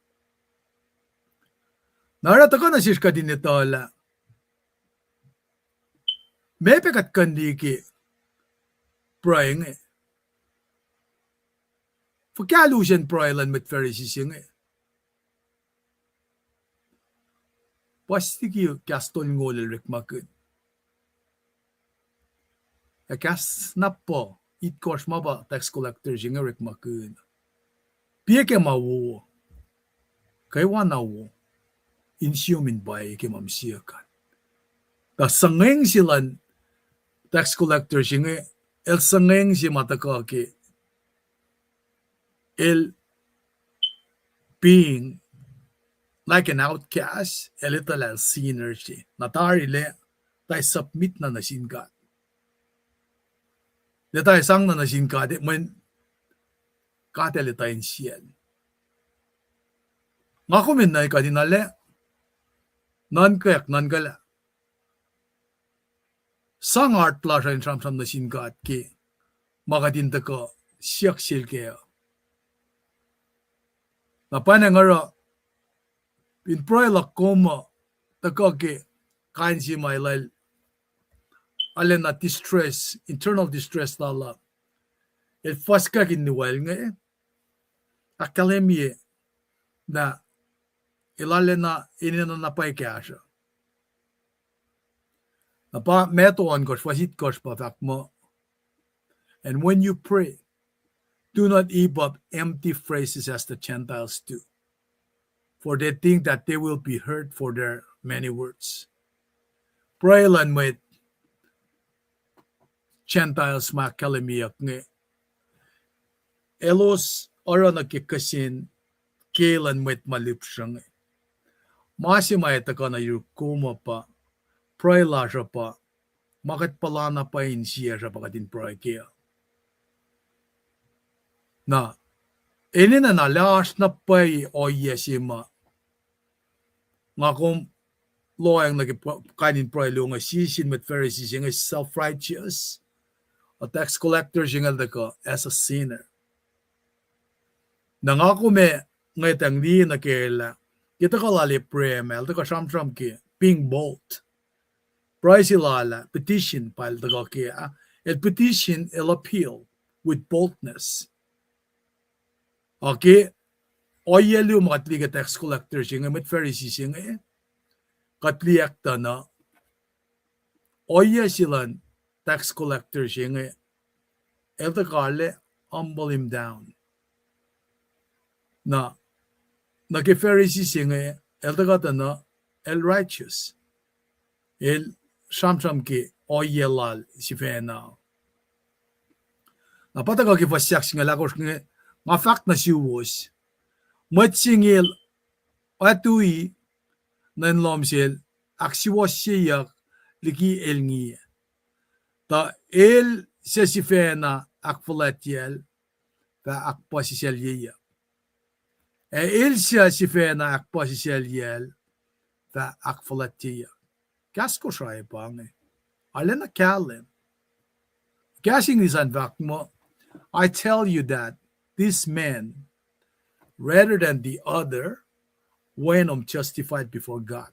Narata ka na shishka din ito la. Mepe kat kandi ki praying Fakalusian praylan met Pharisees yung Pasti ki kastol ngolel rikmakun. Akas napo it course maba tax collectors yung erik makun. Piye ke mawo. Kay wanawo. Insumin bay ke mamsiyakan. Ta sangeng silan tax collectors yung el sangeng si mataka ke el being like an outcast, a little sinner siya. Natari le, tayo submit na nasin God. Le tayo sang na nasin God, man, katele tayo siyan. Nga kumin na ikadinale, nan kayak, nan gala. Sang art plasha in samsam nasin God ki, makadinta ko, siyak sil kaya. Napanangara, pinproy la koma, tako ki, kain si mailal, alin na distress, internal distress lala. El faska kiniwal nga akalemye na ilale na inina napay kaya siya. Napa metuan kos, fasit kos patak mo. And when you pray, do not heap up empty phrases as the Gentiles do, for they think that they will be heard for their many words. Pray lan with Gentiles makalemiyak nga. Elos ora nakikasin kailan with malipsyang. Masimay taka na yukuma pa, pray la siya pa, makit pala na pa siya siya pakatin pray kaya. Na, ini na nalas na pay o yesima. Nga kung loyang nagkainin pray lo nga sisin with Pharisees nga self-righteous, o tax collectors yung ko as a sinner. Na nga kume ngaytang di na kaila, kita kalali pray mel, taka samsam ki, being bold. Pray silala, petition pal taka kaya, el petition el appeal with boldness. Okay, oyelu makatli ka tax collectors yung mit Pharisees yung katliak ta na oye silan tax collectors yung el takale humble him down. Na naki Pharisees yung el takata na el righteous. El samsam ki oye lal si fena. Napata ka ki fasyak singa lakos nga fact na siwos, matsingil atui nan lomsil aksiwas siya liki elngi. Ta el sesifena akfalatiel ta akpasisel yiya. El sesifena akpasisel yel ta akfalatiya. Kasko siya pange. Alena kalen. Kasing nisan vak mo, I tell you that this man, rather than the other, when justified before God.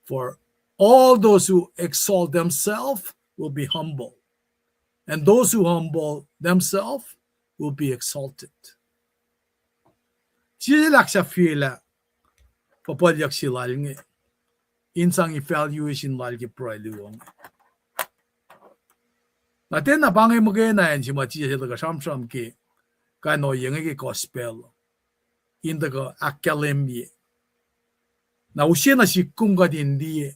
For all those who exalt themselves will be humble, and those who humble themselves will be exalted. Silak sa fila, papadyak silal nga, insang evaluation lal ki proyluwang. Natin na bangay magayanayan si Matya sila ka samsam ki, kano yung gospel, hindi ka akalemye. Na usya na si kung ka hindi,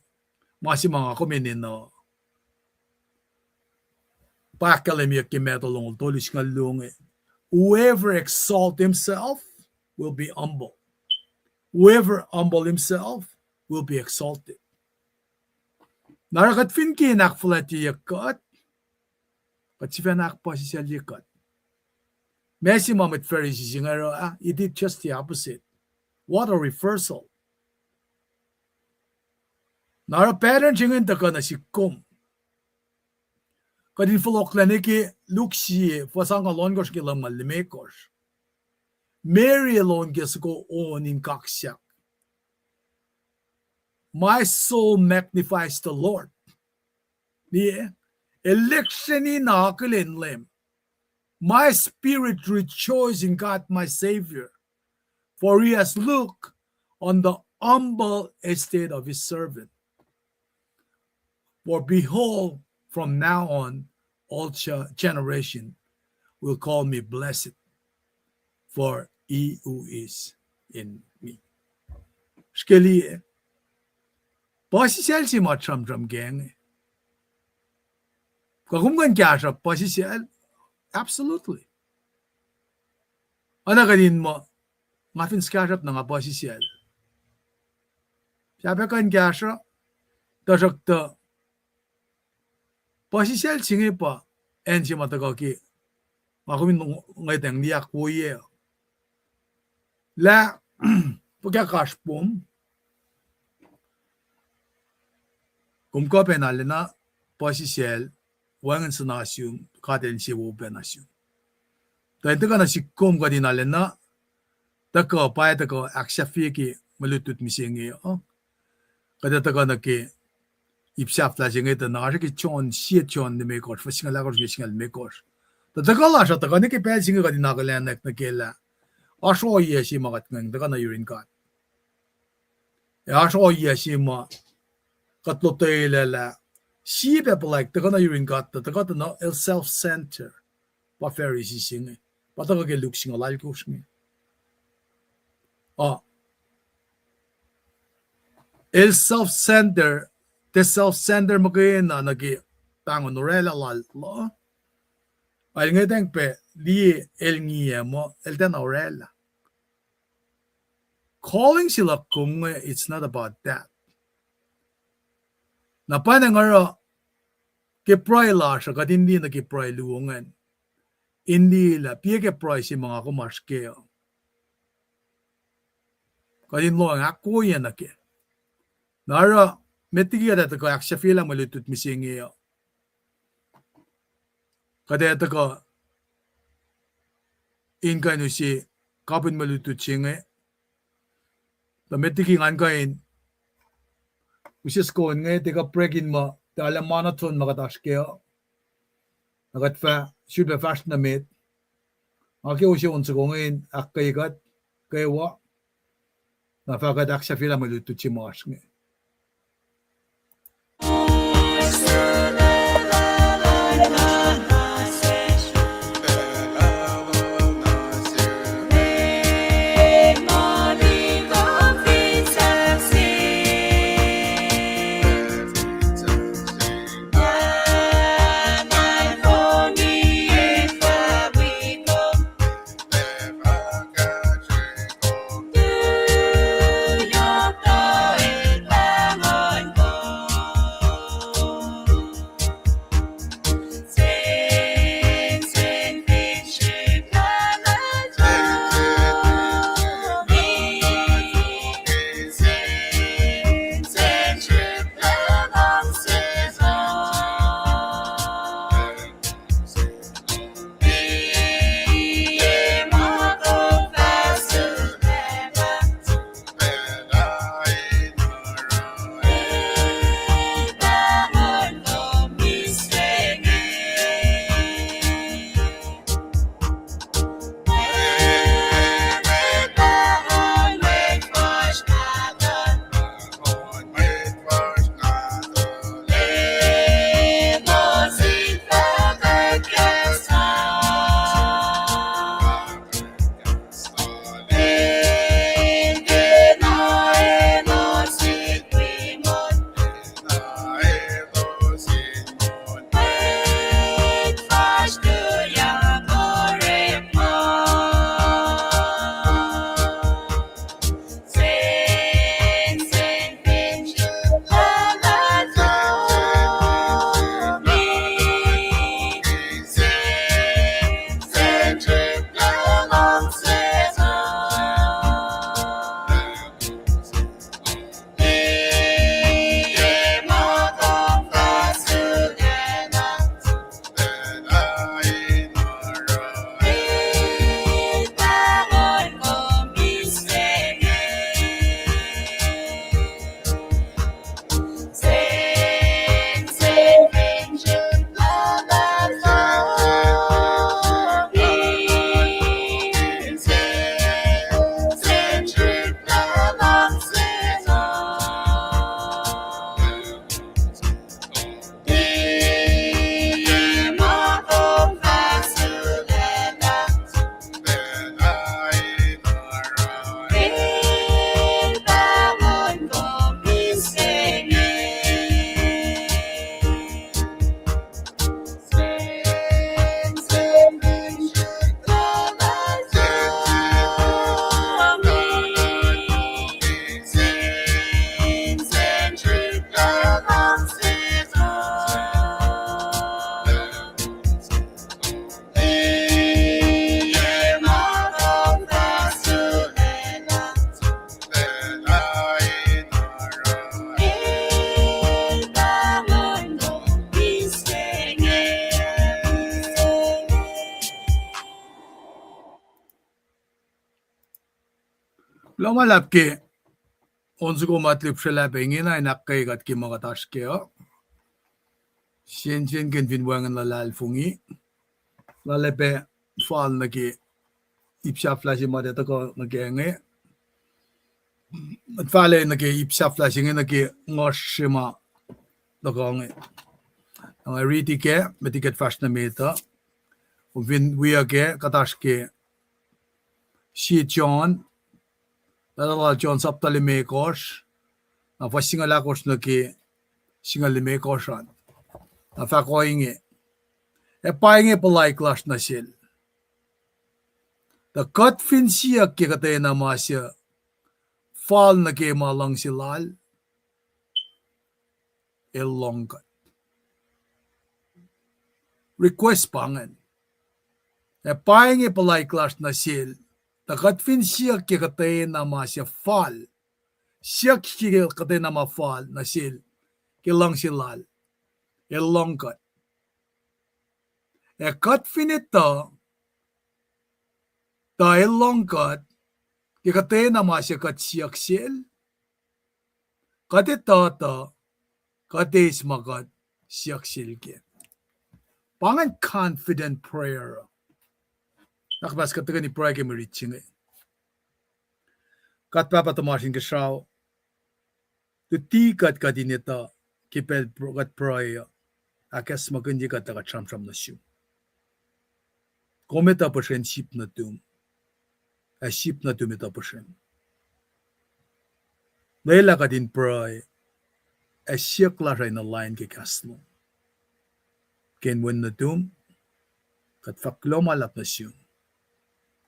masi mga kuminin no, pa akalemye ki metolong tulis nga lungi. Whoever exalt himself will be humble. Whoever humble himself will be exalted. Narakat fin ki nakflati yakat, kat si fenak pa si yakat. Messi Muhammad Pharisees yung he did just the opposite. What a reversal. Nara parents yung ka na si Kum. Kadin fulok lang ki luksi fasang alon kos ki lang malimekos. Mary alone gets go on in kaksyak. My soul magnifies the Lord. Yeah. Election in akalin lim. My spirit rejoices in God my Savior, for he has looked on the humble estate of his servant. For behold, from now on, all generation will call me blessed, for he who is in me. Skeli, pasisel si matram gang. Kakumgan kya siya pasisel. Absolutely. Ano ka din mo, nga fin skarap na nga posisiyal. Sabi ka in kasha, tajakta, posisiyal singi pa, en si matagaki, makumin ngay tang niyak kuye. La, pagkakaspum, kumko penalina, posisiyal, wangan sa nasyon, katen si wupen nasyon. Dahil ka na si kum ka dinalina, tako, paya tako, aksyafi malutut misingi, kada taka na ki, ipsap la singi, ta nakasya ki chon, siya chon ni mekos, fasingal akos ki singal mekos. Taka la siya, taka ni ki paya singi ka dinakalanak na kila, aso iya si makat ngang, taka na yurin ka. Aso iya si ma, katlo tayo lala, siya people like, taka na yurin ka, taka na self-center, pa Pharisee singi. Pataka ke luk singa lal ko singi. El self-center, te self-center mo kayo na nagi tango norela lal lo. Ay nga tang pe li el ngiya mo el ten orela. Calling sila kung it's not about that. Napana nga ke pray la siya kat hindi na ke pray luungan. Hindi la piye ke pray si mga kumaskeo. Kadin lo ang ako yan na ke. Nara, metigi ada tako aksya fila malutut misingi yo. Kada tako inka no si kapin malutut singi. Ta metigi ngan kain. Usis ko nga tika pregin mo ta alam monoton makataskeo. Nagatfa should be fast na mit. Aki usi unsa ko ngain akkayigat kaywa. Nafakat aksya fila malutut si mas nga. Lomalap ke onsuko matlip sila pengina inakkay kat ki mga taskeo. Sien ken vinwangan lalal fungi. Lalepe fall na ki ipsa flash mo dito ko nagenge. At fale na ki ipsa flash na ki ngoshima dokonge. Ang riti ke metiket fast na meta. Vin we ke kataske si John Lalala John saptali mekos na fasingal akos na ki singal mekosan na fakoinge e painge palai class na sil the cut fin siya ki katay na masya fall na ki malang silal elongkat request pangan e painge palai class na sil the cut fin siya ki katay na masya fall siya ki katay na ma fall na sil kilang silal elongkat e cut finito ta elongkat ki katay na masya kat siyak sil katita ta katay smakat siyak sil ki pangan confident prayer nakbas kataga ni prayer ke mariching kat papa tomasin ke shaw tu ti kat kadineta kipel kat prayer akas magunji kataga cham na shu kometa pashen ship na tum a ship na tumita pashen lela kadin prayer a siyak la na line ke kaslo ken wen na tum kat faklo malap na shu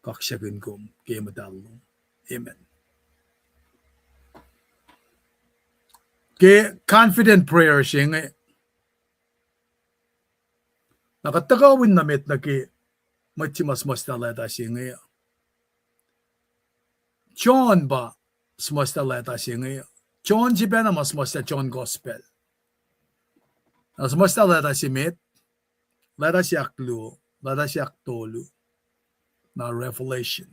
kaksyagun kom ke madalo amen ke confident prayer sing nakatagawin na met na ki machimas taleta sing John ba smas taleta sing John jibena mas John gospel smas taleta si met leta si aklu leta si aktolu na revelation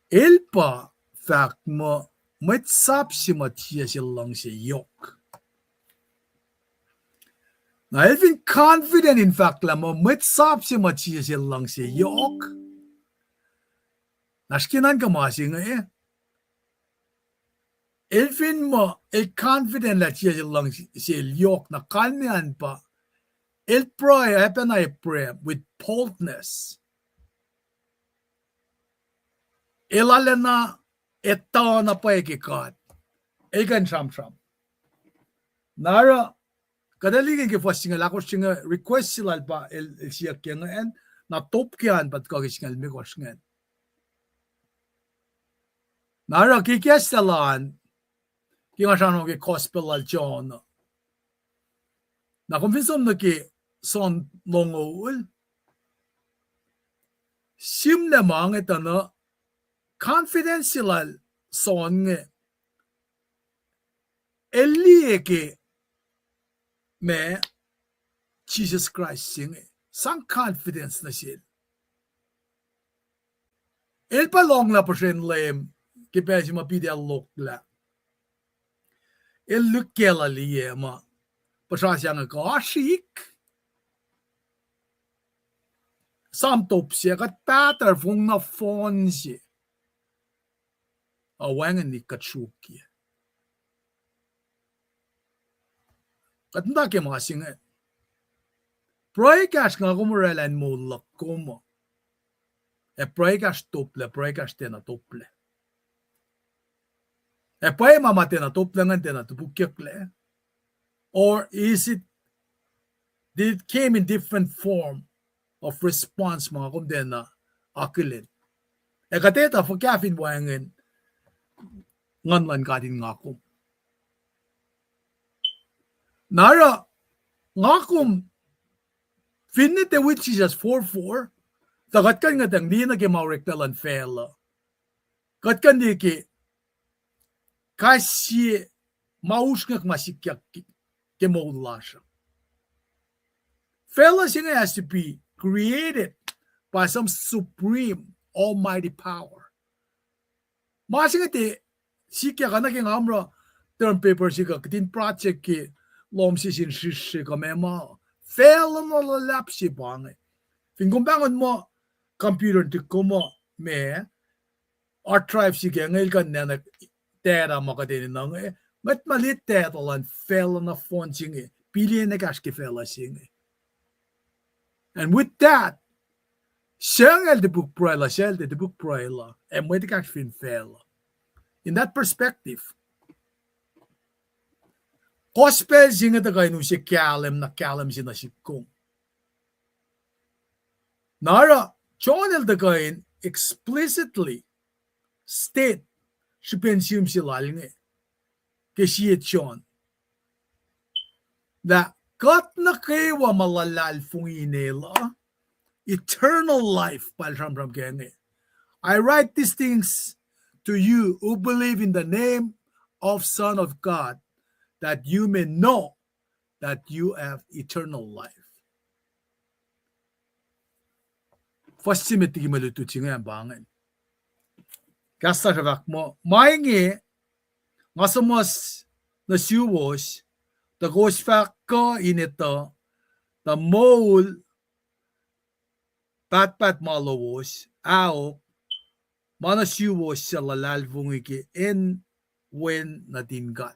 elpa fact mo matsap si matia silang si yok na elvin confident in fact la mo matsap si matia silang si yok naskinan ka masing elvin mo confident la siya silang si yok na kalmian pa el pray happen I pray with boldness elalena etta na pa ekikat egan sham nara kadaligin ke fasting la ko singa request silal pa el siya kyan en na top kyan pat ka singal me ko singa nara kikyasalan kingasano ke gospel al John na convinsom na ki son longol sim na mga etana confidential son elieke me Jesus Christ sing sang confidence na siya el palong la person lem ke pesi mapide alok la el lukela liye ma pasang siyang ashik samtop siya kat patter fung na phone siya awangan ni Katsuki. Katanda ke mga singa. Proyekash nga kumurelan mo lakomo. E proyekash tople, proyekash tena tople. E pay mama tena tople nga tena tupukyakle. Or is it, did it came in different form of response mga kumdena akilin. E kateta fukafin wangin nganlan kadin ngakum. Nara ngakum finite which is just 4-4 tagat kan nga tang di na ke maurektalan fela kat kan di ke kasi mauskak masikyak ke maulasha fela singa has to be created by some supreme almighty power Masingati sikya kana ki ngamro term paper sika kitin project ki lom sisin shishi ka mema fail no lap si bange. Fingumbangon mo computer ti mo me archive sika ngail kan na tera makadini nang mat malit tetolan fail na phone singi pili na kash ki fail singi. And with that, shang the book praila, shell the book praila, and with the cash fin fail. In that perspective, gospel singa the guy no si kalem na kalem sina si kung. Nara, John the guy explicitly state si pensium si lalinge, kasi John, that kat na kaywa malalal funginela, eternal life, I write these things to you who believe in the name of Son of God, that you may know that you have eternal life. First Timothy malutu chinga bangan. Kasta ravak mo maingi ngasamos na siwos the ghost factor in ito the mole pat malawos ao mana siwos sa lalalvungiki in when natin gat.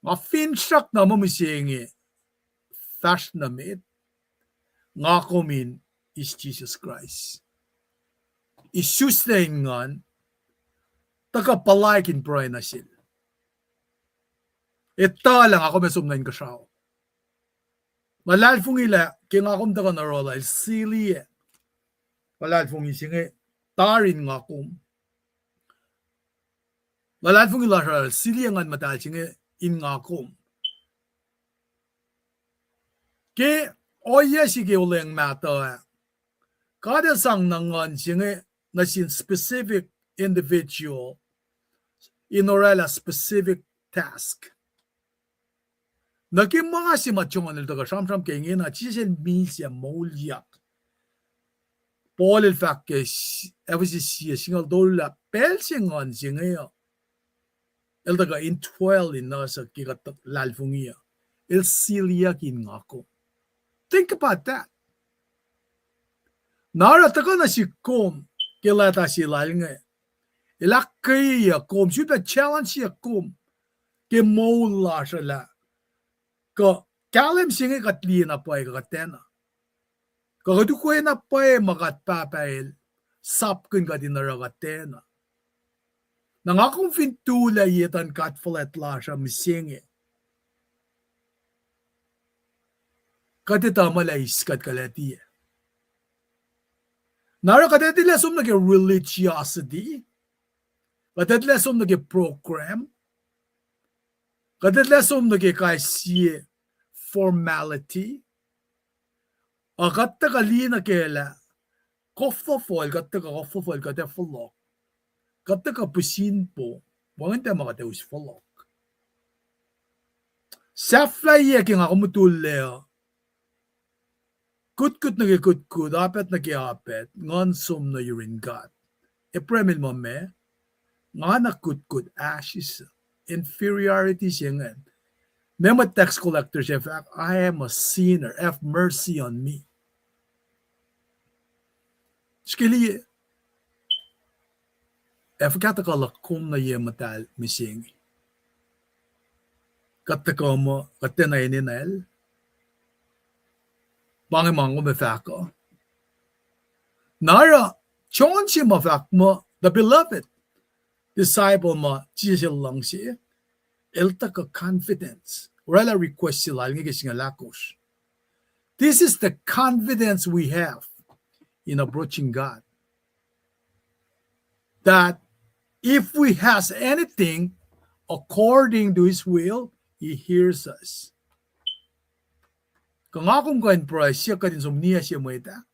Nga finstrak na mamisingi fash na mit nga kumin is Jesus Christ. Isustain ngan takapalaikin pray na sil. Ita lang ako mesumnain ka siya. Malalfung ila king akom taka na rola il sili malalfung isingi tarin nga kum. Malalfung ila siya sili ngan matal singi in nga kum. Ke oye sige uleng mata kada sang nangan singi na sin specific individual in orala specific task. Naging mga si machongan nil taga samsam kay ngina chisel misya maulyak. Paul il fak ke evisi siya singal dola pelsingan singayo. El taga intwell in nasa kikat lalfungiya. El siliyakin ngako. Think about that. Nara taga na si kom kilata si lalingay. Ilakay ya kom suda challenge ya kom ke maula siya la. Ko kalem singi katli na pay katena. Ko dukoy na pay magat papail sapkin ka dinara katena. Nangakong fintula yetan katflet la siya misingi. Katita malais kat kalatiya. Nara katitila sum nage religiosity. Katitila sum nage program. Katitila sum nage siya formality. Katta kalina kela. Koffafol, katta koffafol, katta folok. Katta kapusin po. Wanganta makateus folok. Saflay king ako mutuleo. Kut nage kut, apet nage apet. Ngon sum na yurin God. Epremil mo me. Nga na kut, ashes. Inferiority siya nga. Memo tax collector siya, I am a sinner. Have mercy on me. Skili, kata ka lakum na yematal mising. Kata ka mo, kata na ininel. Bangi mango me fako. Nara, chon siya mafak mo, the beloved disciple mo, Jesus lang siya. Elta ka confidence. Wala request sila nga lakos. This is the confidence we have in approaching God. That if we has anything according to His will, He hears us. Kung akong kain price, siya ka din sumniya siya mo ita.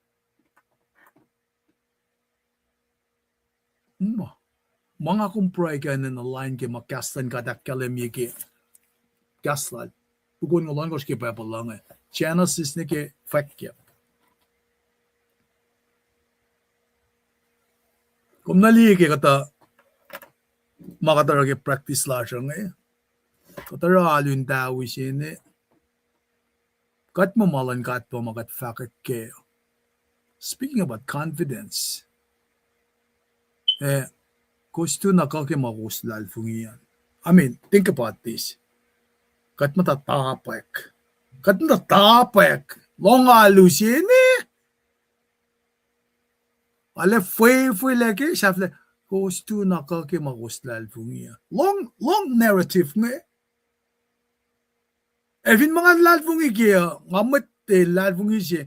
Mga akong pray ka na line ke makastan ka dakkalem yake. Kaslan. Bukod ng langos ke pa lang. Genesis ni ke fakya. Kung naligi kata makatarage practice la siya ngay. Katara alun dawi siya ni. Kat mamalan kat po makat fakit kayo. Speaking about confidence, gusto nakakamagus lalfungian. I mean, think about this. Kat matatapek. Long alusin eh. Ale fue lagi, siyempre, gusto nakakamagus lalfungian. Long narrative nga. Evin mga lalfungi kaya, ngamit lalfungi siya,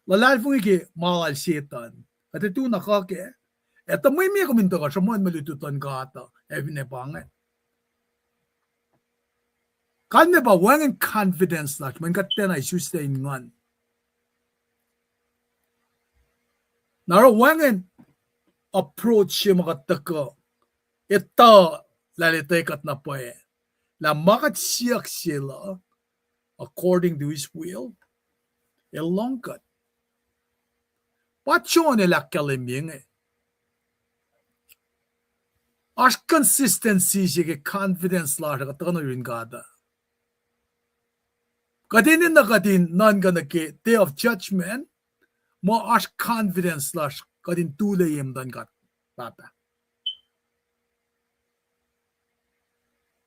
lalfungi kaya, mahal setan. At ito nakake. Ito may kuminto ka, samuan malututan ka ata. Evin e pangan. Kan ba wangan confidence lahat, man katen ay sustain ngan. Naro wangan approach siya makataka. Ito, lalitay kat na po eh. La makat siyak sila, according to his will, elongkat. Pacho nila kaliming eh. As consistency siya confidence lahat katano rin kada. Kadinin na kadin nan ka naki day of judgment, mo as confidence lahat kadin tulayim dan kat tata.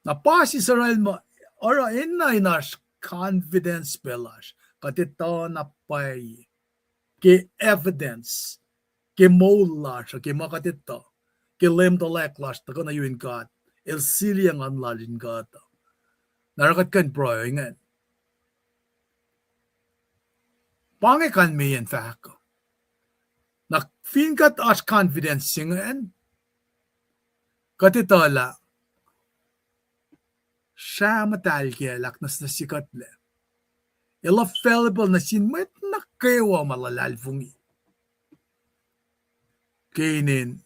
Na pas Israel mo, ora inas confidence belas katito na pay ke evidence ke molas ke makatito ke lem to leklas ta kana yun kat el silyang anlalin kat narakat kan proyingan pange kan me in fact na finkat as confidence singan katito la siya matal kaya laknas na sikat le. Ila fallible na sinmet na kayo malalalfungi. Kainin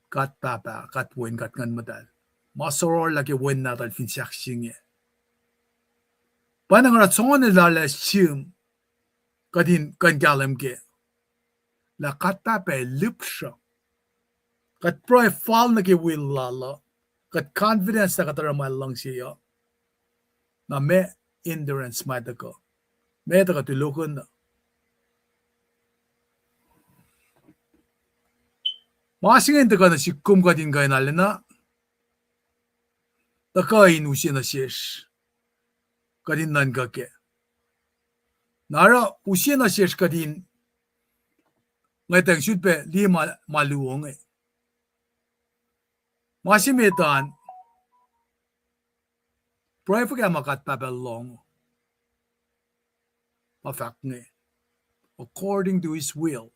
kat papa, kat win, kat ngan madal. Masoror lagi win natal finsak singe. Panang ratsongan nilala siyum kadin kan galam ke. La kat papa lipsya. Kat proy fall na ki will lala. Kat confidence na kataramal lang siya. Na may endurance mada ko. May takatulukon na. Masingin taka na si kum ka din kayo nalin na. Takain usi na siyes. Kadin nan ka ke. Nara usi na siyes kadin. Ngay tang shoot pe li maluong eh. Masimitan, pray for makat papelong, fact ne, according to his will.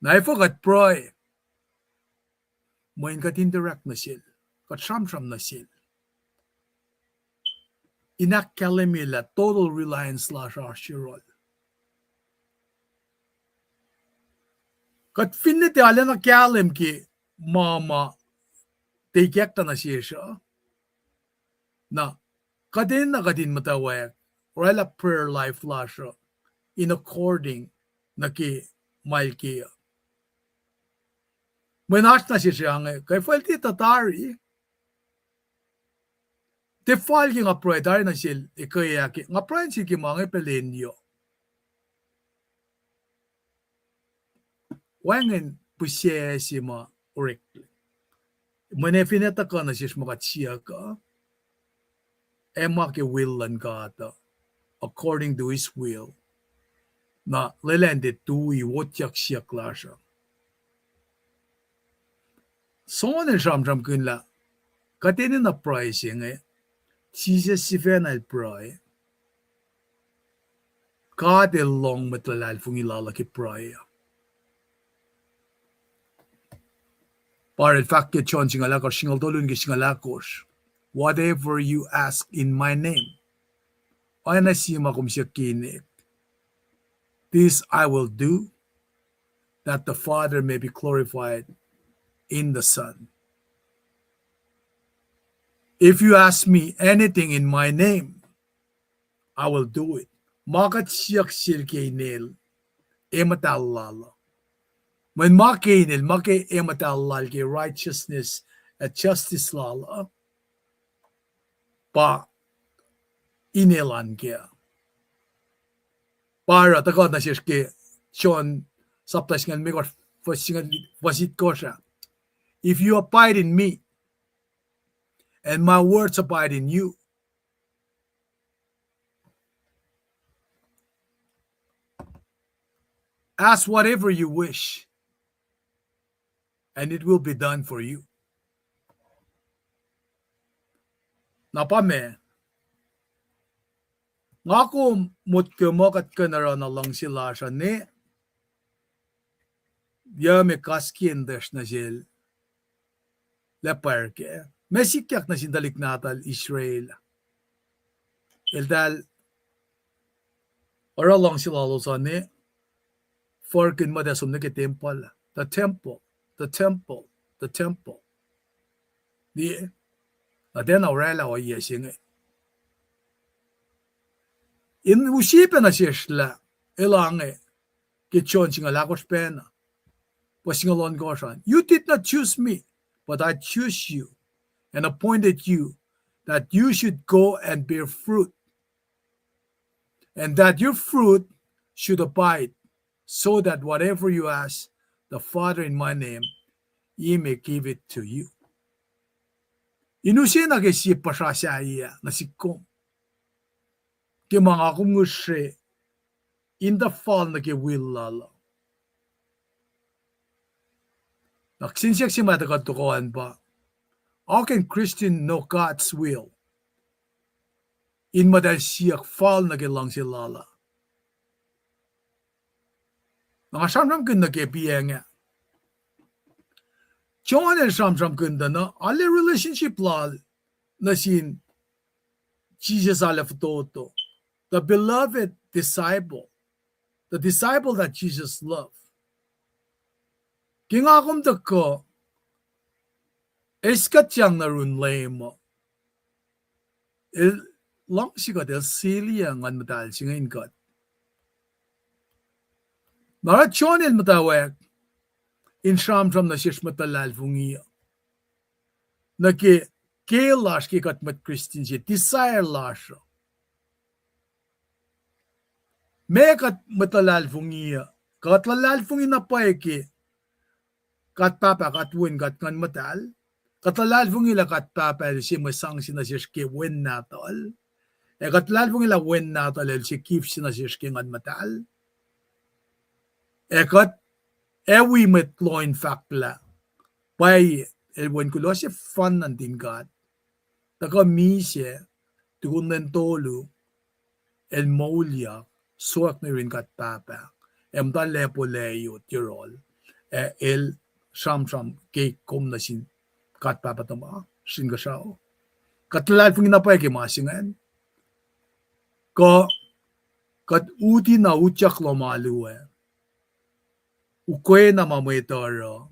Na ifagat pray, mo kat indirect na sil, kat sham na sil. Inakalimila total reliance slash ashirol. Kat finite ala na kalim ki, mama teikekta na siya na kadin matawag rela prayer life lasha in according na ki malki menas na siya nga kay falti tatari te falgi nga pray dar na sil ikaya ki nga pray si ki mga pelenyo wangen pusye si ma correctly. Mane fineta ka na siya makatsiya ka, ke willan ka ata, according to his will, na lelende tui wotyak siya klasya. So na sham kunla, katinin na pricing eh, siya si fenal pry, kate long matalal fung ilalaki pry. Para fakir chon singalakor singal dolun ki singalakos. Whatever you ask in my name, ay nasima kum siya kinik. This I will do, that the Father may be glorified in the Son. If you ask me anything in my name, I will do it. Makat siyak sirkay nil, ematallala. Men makinil make ematallal ke righteousness at justice lala pa inelan ke. Para takot na siya ke John saptas ngan megor wasit kosha. If you abide in me and my words abide in you, ask whatever you wish, and it will be done for you. Napame, ngako mut kemokat kenara na lang sila siya ne, ya me kaskiendes na sil, lepar ke, mesikyak na sindalik natal Israel. Eldal, ora lang sila lo sa ne, forkin madasum na ke temple, the temple. Di, aden aurela o yesing. In usipen na siyasla, elange, kitchon singa lakos pena, pasingalon goshan. You did not choose me, but I choose you, and appointed you, that you should go and bear fruit, and that your fruit should abide, so that whatever you ask the Father in my name, He may give it to you. Inusin na kasi pasasya iya na sikom. Ki mga kumuse in the fall na ki will lala. Naksinsiyak si matakatukuan pa. How can Christian know God's will? In madalsiyak fall na ki lang si lala. Nakasamsam kin na ki piyenge. John and Samsam kunda na alle relationship law na sin Jesus alaftoto, the beloved disciple, the disciple that Jesus loved. Kingakum da ko eskat yang narun lemo. Long siga del silia ngan madal singin God. Nara John el matawek in Samsam na siya matalal fungiya. Na ke lash ki kat mat Christian siya, desire lash. Me kat matalal fungiya, kat lalal fungi na pa ki, kat papa kat win kat ngan matal, kat lalal fungi la kat papa siya masang sina siya ki win natal, kat lalal fungi la win natal siya kif sina siya ki ngan matal, kat ewi met loin fakla. Pai when kulo siya fun nantin God. Taka mi siya tukunan tolu el maulia suak na rin kat papa. Emta lepo leyo tirol. El samsam ke kom na sin kat papa tama. Sin ka sao. Katlal fung inapay ke masingan. Kat uti na utyak lo maluwe. Ukwe na mamaytara,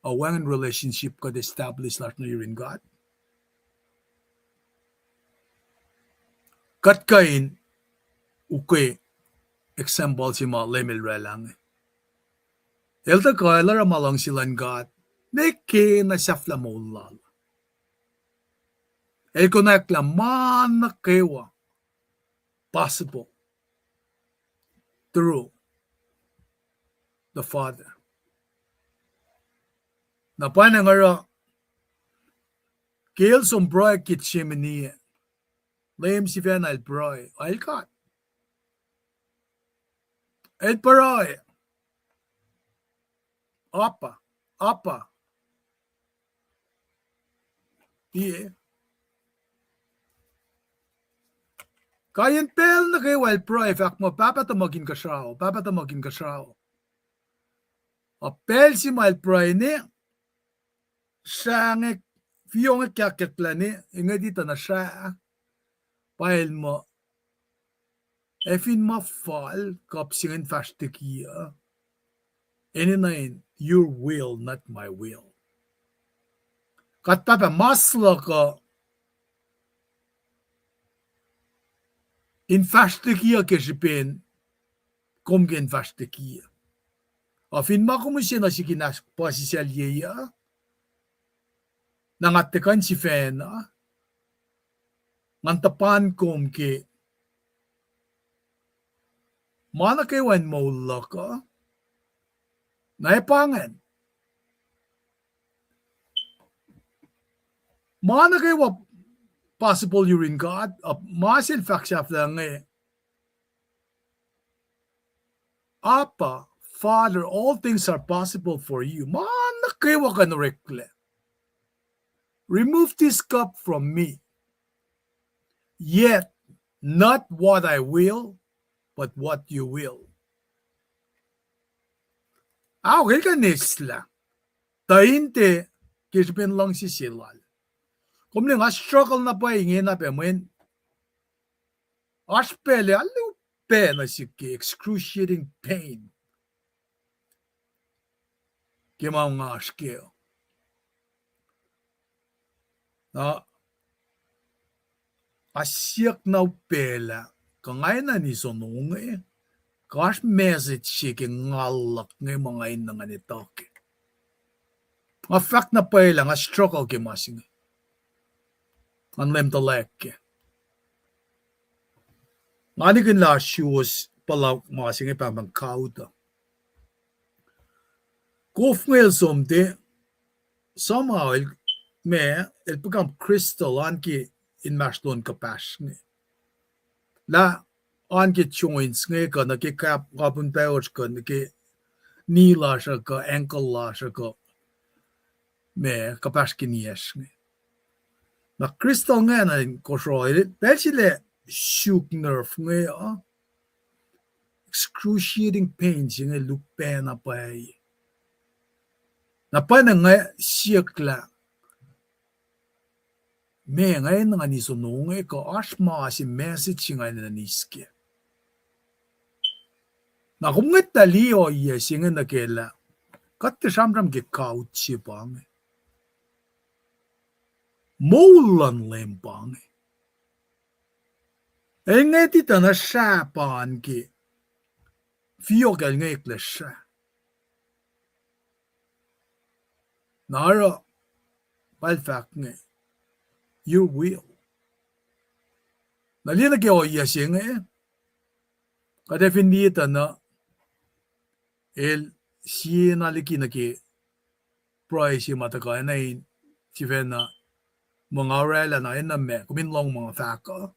a one relationship could establish last na in God. Kat kain, ukwe, example si ma lemil relang. Elta kaila ramalang silan God, neke na safla mo lal. El konak la man na kewa, possible, through the Father. Na panangara keel som broy kit chimney. Lem si ven al broy. Al kat. El broy. Apa. Ie. Kayen pel na kay wal broy fak mo papa tamagin kasao. Apel si mal broy ni. Siya fiyong kakatla ni dito na siya pail mo efin ma fall kapsingin fastikia eninain your will not my will kat papa masla ka in fastikia kesipin komgen värste kia. Afin makumusya na si kinas pasisalyeya. Nangatekan si fena. Ngantapan kom ke. Mana kewan maula ka. Naipangan. Mana kewa possible you're in God. Masil faksaf lang eh. Apa, Father, all things are possible for you. Mana kewa ka narekle. Remove this cup from me. Yet, not what I will, but what you will. Okay ka nisla. Tainte, kisipin lang si silal. Kung nga struggle na pa ingin na pa mo yun, aspele, alu pena si excruciating pain. Kimaw nga askeo. Na, asyak na pela, kangay na ni sonong eh, kas message siya ngalak ng mga inang anitoke. Nga fact na pela, nga struggle kimasing. Anlem talek. Nga ni kinla shoes pala masing ipamang kauta. Kof ngel somte, somehow el become crystal anki in mashlon kapash nge. La anki joints nge ka na ki kapun powers ka na ki knee la siya ka ankle la siya ka kapash kiniyas nge. Na crystal nga na kosroy dahil sila shook nerve nga excruciating pain siya nga lupa na pa ay. Na pa na nga siyak la ngayon nga nisunong ko asma si message nga na niske. Na kung nga taliyo iya siya nga nakela katte samram ke couch pang. Moulan lempang. Nga tita na siya paan ki fiyogal nga ikla siya. Nara palfak nga your will. Nalina ke o iya siya nga kadefinita na siya naliki na ki price yung matakay na si Vena mga rela na iname kuminlong mga faka.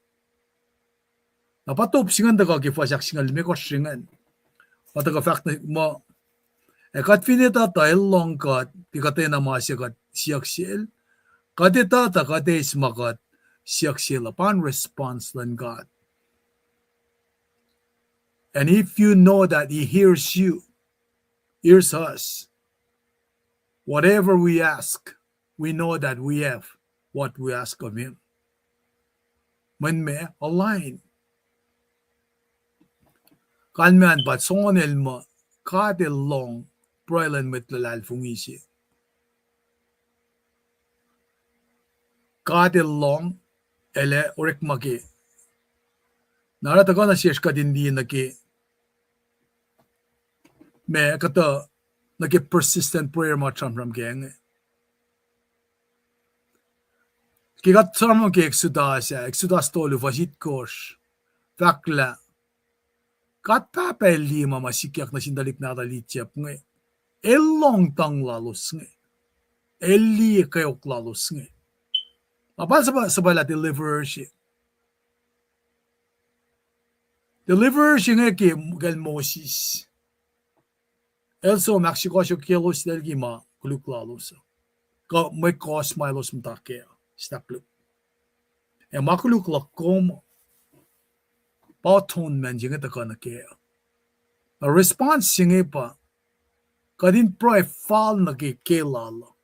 Napatop singan daga ki fasak singal me ko singan. Mataga fak na mo kat finita tayo long kat pikate na masyakat siyak sil. Kadita ta kate ismakat siyak sil upon response lan God. And if you know that He hears you, hears us, whatever we ask, we know that we have what we ask of Him. When may align. Kalman pat songonel mo kate long broilen met lalal fungisi. Kate long ele orek maki. Naratago na siya kadindi na ki me kata na ki persistent prayer mo from geng. Kigat sarmo ki exodus tolu vasit kosh fakla kat papeli mama sikyak na sindalik na dalitjap nge elong tang lalos nge eli kayok lalos nge apal sabala deliverer siya nge ki gal Moses elso Mexico siya kilos del gima kuluk lalos ka may kos malos mtakya staklu e makuluk lakom Pauton man jinga ta kana ke. A response singe pa kadin pro fall na ke lalo.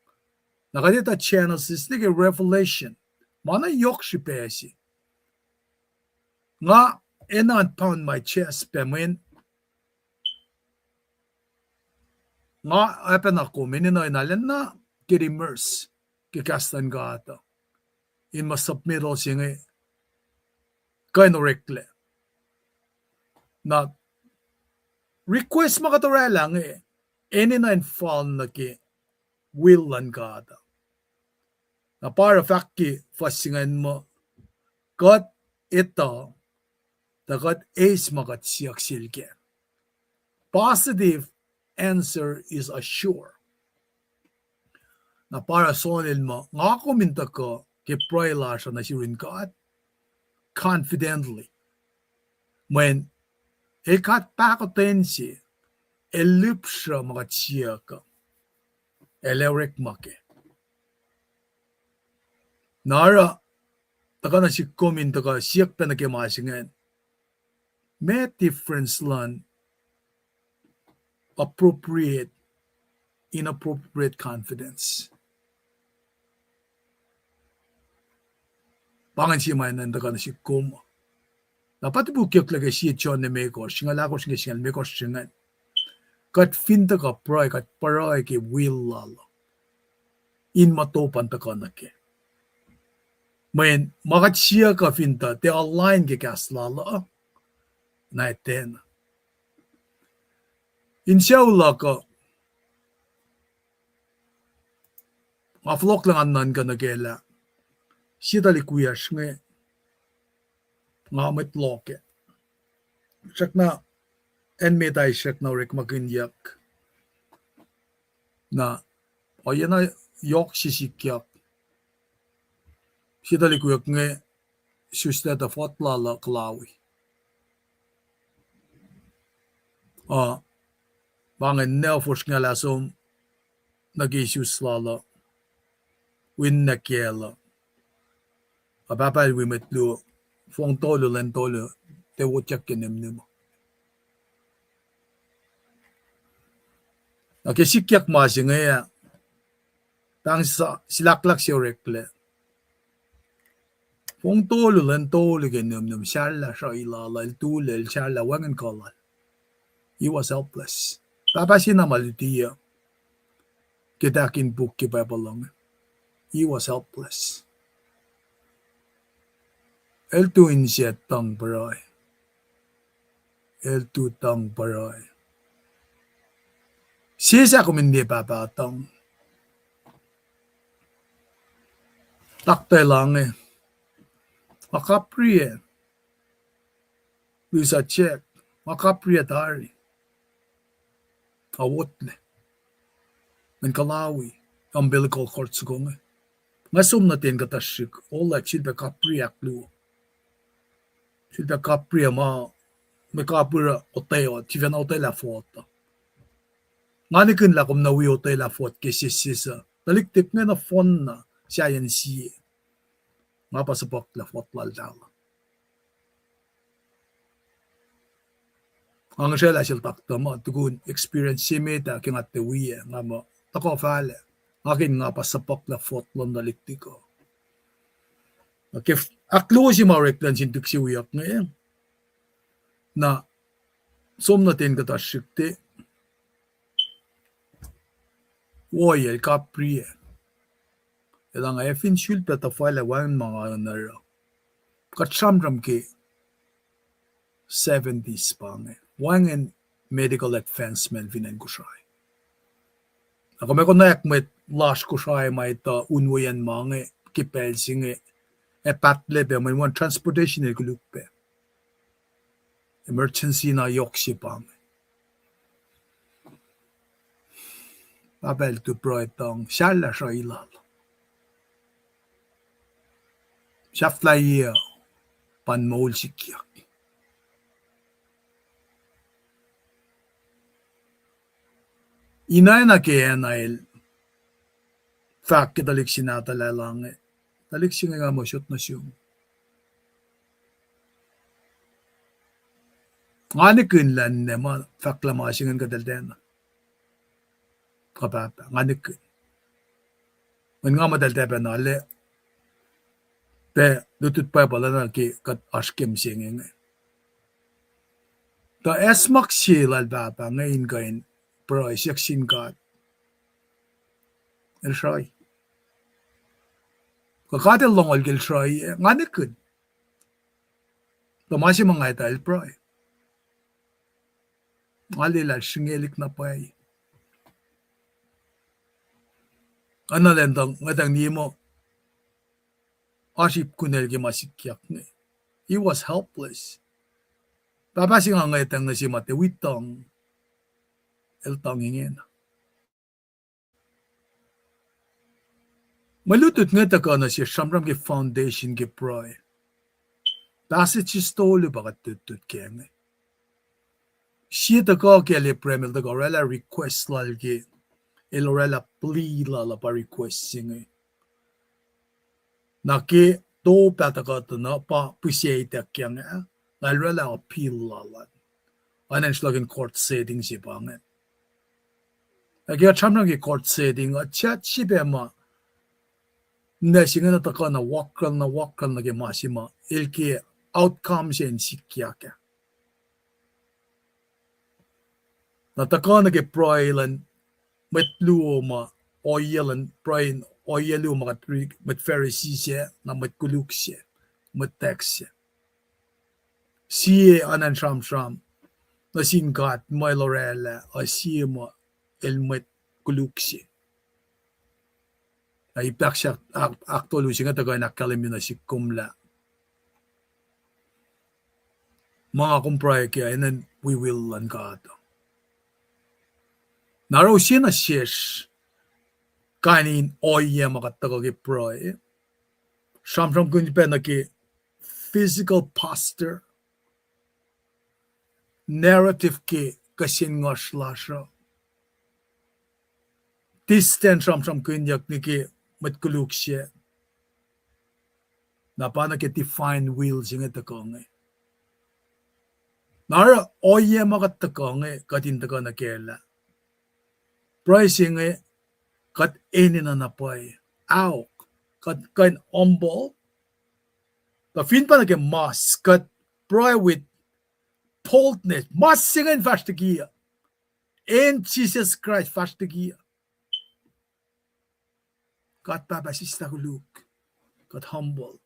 Nakadita channel sistige revelation. Mana yok si pesi. Nga enan pound my chest pemen. Nga apen ako mininoy nalan na kirimmers kikastan gata. In masubmittal singe kaino rekle. Na request makatore lang any na fall na ki will lan God. Na para fakki fasingan mo God ito dagat ace magat siyak silke. Positive answer is a sure. Na para sonil mo, nga kuminta ko, kipray la siya na si rin God, confidently. When ikat pakotensi, elip siya mga tsiya ka, elewek make. Nara, taka na si kuminta ka, siyak ta na kimasingan. May difference lan, appropriate, inappropriate confidence. Pangan siya may nanda ka na si kuma. Dapat bukyak lagi siya John na may kors, singala ko singa may kors singan. Kat finta ka pray, kat paray ki will lalo. In matopan ta ka na ke. Mayan, makat siya ka finta, te align ki kas lalo. Na eten. Inshallah ka, maflok lang anan ka na kela. Siya tali kuyas nga, nga metloke. Siyak na, en metay siyak na rik makinyak. Na, o yan na yok sisikyak. Siya tali kuyak nga, susneta fotlala klawi. Bangan nelfors nga lasom, nag-issues lala. Win na kiela. Abapal wimetlo, fong tolo lan tolo, te wotyak kinim mo. Nakisikyak masi ngaya, tang silaklak siya rekle. Fong tolo lan tolo kinim, shala siya ilala, iltulil, shala, wangan kolal. He was helpless. Papasin na malitiya, kitakin book ki Bible. He was helpless. El tu insiat tang paray. El tu tang paray. Sisa kumindi papatang. Taktay lang Makapriya. Luisa check. Makapriya tari. Awotle. Kalawi. Umbilical cord sa kong Masum natin katashik. Olak silpa kapriyak luo. Silpa kapriya may kapura oteo. Tivan otay la foto. Ngani la kum nawi otay la foto kesisisa. Taliktik nga na fon na siya yan siye. Nga pasapok la foto laldala. Ang siya la siya takta mo. Tukun experience siya meta kingat tewiya. Nga mo. Tako fale. Akin nga pasapok la foto lang naliktik ko. Kif aklo si Marek lan sintik si Wiyak ngayon. Na som natin katashikti. Woyel kapri. Ilang efin shulpa ta file wan mga nara. Katsamram ki 70s pa nga. Wangan medical advancement vinan ko siya. Ako may konak met lash ko siya may ta unwayan mga kipel singe patlebe may one transportation e gulupe. Emergency na yoksi pa nga. Babel tu proitong shala siya ilal. Siya flyer panmol sikyak. Inay na kaya na fak kitalik sinatala lang talik siya nga mo shoot na siya. Ngani kinlan na mo fak lamasingan kadaldena. Kapapa, ngani kin. When nga madaldeba na ale, pe dutut pa pala na ki kat askim singing. Ta esmak silal baba ngayon kain pro isyaksin God. El shay. Kakatil long algil shay, ngani kin. Tamasi mga ita el pro. alila singelik na pay. Ano lendang ngadang nimo asip kunelgi masikyak ne. He was helpless. Papasing ang ngaitang na si Mate witong eltang ingin. Malutut nga taka na siya samram ke foundation ke proy. Basit si stole bagat tutut kaya nga. Siya taka kaya le premil taka orela request lalgi. El orela plea lala pa request singa. Naki do pataka to na pa appreciate kaya nga. Nalrela appeal lala. Anan slagin court setting si pangan. Kaya samram ke court setting at chat si bema. Nda singa na taka na wakal na ke masima. Ilki outcome siya in sikya ka. Nataka na ke proilan matluo ma oilan proin oilu ma mat Pharisee siya na matkuluk siya mattex siya. Siya anan sham na singkat mo lorela o siya mo el matkuluk siya. Ay ipak siya actually siya nga taga nakalim na si kumla. Mga kumpray kaya and then we will on God. Naraw siya na siyes kanin oya makataga ki proy. Samsam kundi pa na ki physical posture narrative ki kasin ngosla siya. Distance samsam kundi yak ni ki matkuluk siya. Napana ki define will siya nga taga Nara oya makataga katin taga na kela. Pricing kat eni na napay. Aw, kat kain humble. The fin pa na ke mas kat pray with boldness. Mas singen fastigia. In Jesus Christ fastigia. Kat papasista kuluk. Kat humble.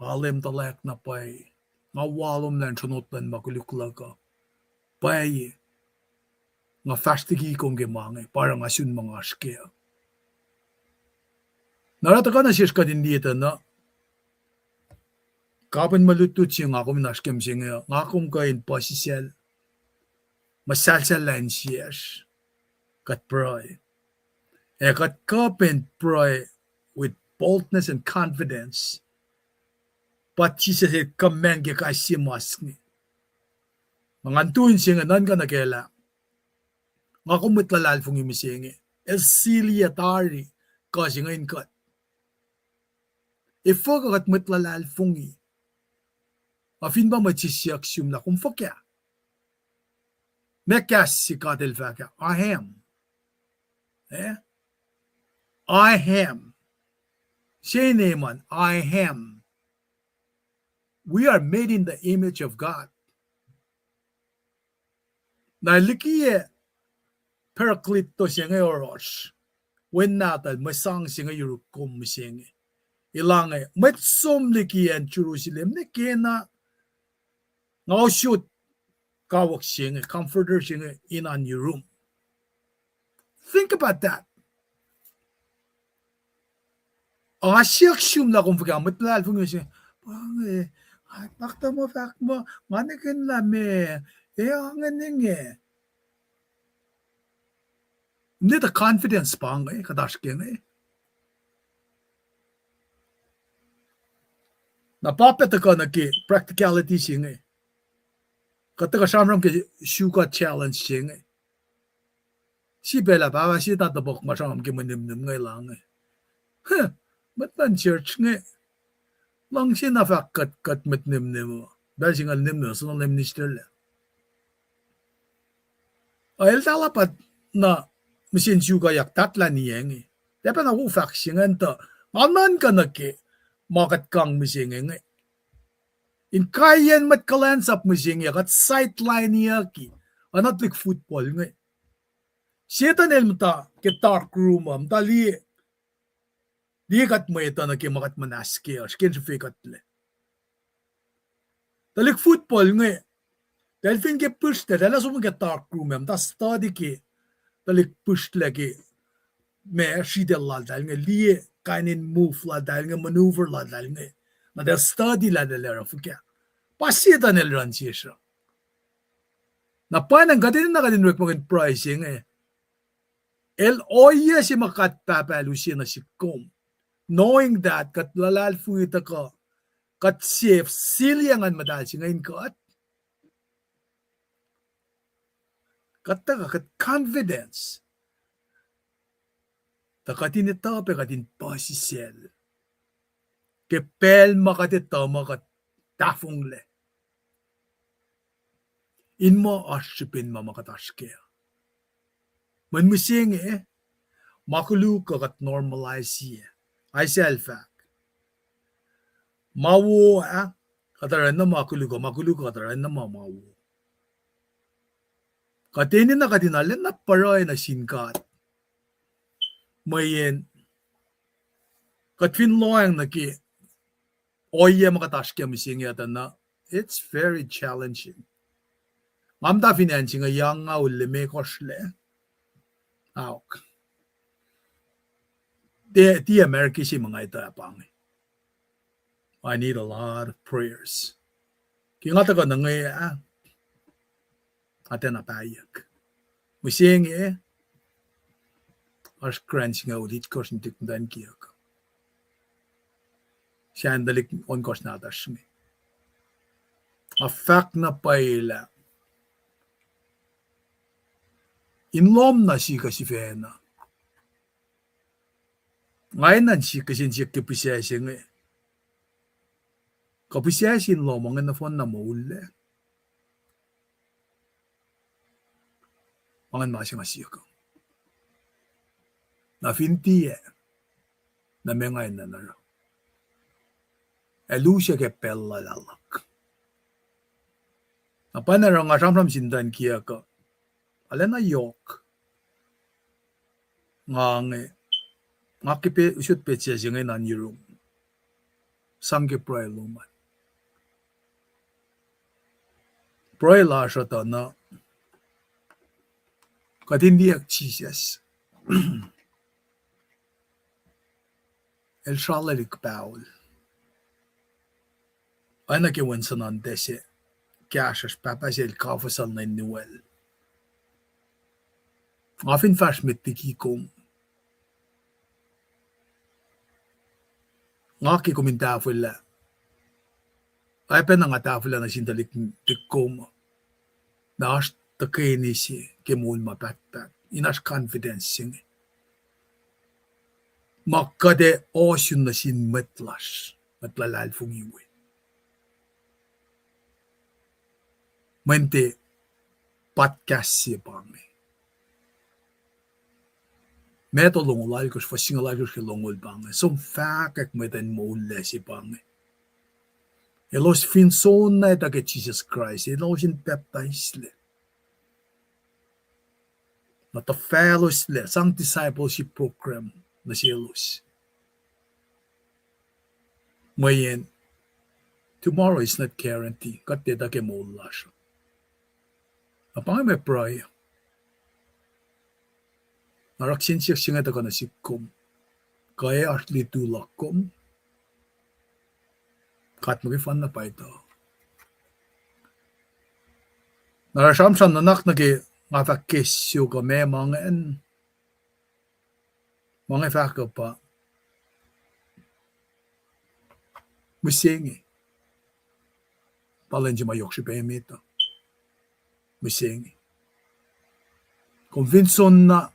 Alim talak na pay. Mawalom lang sunutan makuluklaga. Pay. Nga fastigi kong gemangay, parang asun mga askya. Narata ka na siya ka din dito na kapan malutut siya nga akong naskem siya nga akong kain posisel masalsalan siya kat pray. Kat kapan pray with boldness and confidence pat siya sa kamenge kasi mas ni. Mangantuin siya nga nan ka na kela nga kumitlalal fung imisingi. El silia tari kasi ngayon kat. Ifo kagat mitlalal fungi. Afin ba matisyak siyum na kung fakya. Mekas si katil fakya. I am. I am. Say naman, I am. We are made in the image of God. Nalikiye Paraklito siya nga oros. When natal, masang siya nga yurukum siya nga. Ilangay, matsum likiyan Jerusalem, nikina nga shoot kawak siya nga, comforter siya nga in on your room. Think about that. Ang asyak siyum na kung pagka, matlal po nga siya, pangay, ay, pakta mo, manikin lame, ang nga Hindi the confidence pa nga kadashkin Napapet ka na ki practicality siya nga Kata ka samram ki shuka challenge siya nga Si bela baba si tatabok masamram ki manimnim nga lang Matan church nga Lang siya nafakat matnimnim mo Dahil siya nga nimnim so nalim nistel Ayel talapat na Mesin juga yak tatla niyeng. Dapat na ufak singan to. Manan ka na ki. Makat kang misingeng. In kayan mat kalansap misingeng. At sideline niya ki. Anat like football nga. Siyatan elmta ki dark room am. Tali. Di kat mo ito na ki makat manaski. Skin sa fikat le. Talik football nga. Dahil fin ke push det, eller som ke dark room em, da stadig ke, da lik push lagi, med skide la dahil nga liye kainin move la dahil nga maneuver la dahil nga, na dahil stadig la dahil era fuke. Pasita nil ran siya. Na panang kadin na kadin wek magin pricing El oye si makat papalu siya na si kom. Knowing that, kat lalal fuita ka, kat safe, siliyangan madal siya ngayon kat, kat confidence. Takatin ito, pekatin pasisel. Kepel makatito, makat tafong le. Inmo asyipin mamakataske. Man musing makulu ka kat normalize siya. I self-fact. Mawo kataran na makulu ka kataran na mamawo. Katinin na katinalan na paray na sinkat. Mayin katfin loang na ki oye makataske musing yata na it's very challenging. Mamda financing a young ulime kosle. Auk. The American si mga ito apang. I need a lot of prayers. Kingata ka na ngayon ate na payak. Musing as crunch nga ulit ko sin tikdan kiyak. Siya andalik on kos na atas mi. A fact na paila. Inlom na si kasi fena. Ngayon na si kasi siya kapisasin Kapisasin lo mga na phone na maule. Mga masya siya ka. Na finti na may ngayon na naro. Elu siya ke pella lalak. Na panarang nga samsam sindan kiya ka. Alam na yok. Nga kipe usut peche siya ngayon na nirong. Sangke pray luman. Pray la siya ta na katindiyak Jesus. El shalalik paul. Ay nakiwan sa nandese. Kashas papasel kafasal na inuel. Afin fast mit tikikom. Ngaki kumintafula. Ay penangatafula na sindalik tikom. Naas takini si kemul mapatat. Inas confidence sing. Makade osun na sin metlas. Matlalal fungiwe. Mente podcast si pame. Meto longolal kus fasingalal kus longol pange. Som fakak meten mole si pange. Elos fin sonna eta ke Jesus Christ. Elos in baptized. Not a fellowship, sang discipleship program na si elos. Mayen, tomorrow is not guaranteed. Kat deta ke mola siya. Apang may pray. Naraksin siya siya nga na sikom. Kaya artli tulakom. Kat magifan na pa ito. Narasamsan nanak nagi mafakisyo ka may mga faka pa. Musingi. Palan siya mayok siya pa ito. Musingi. Convinson na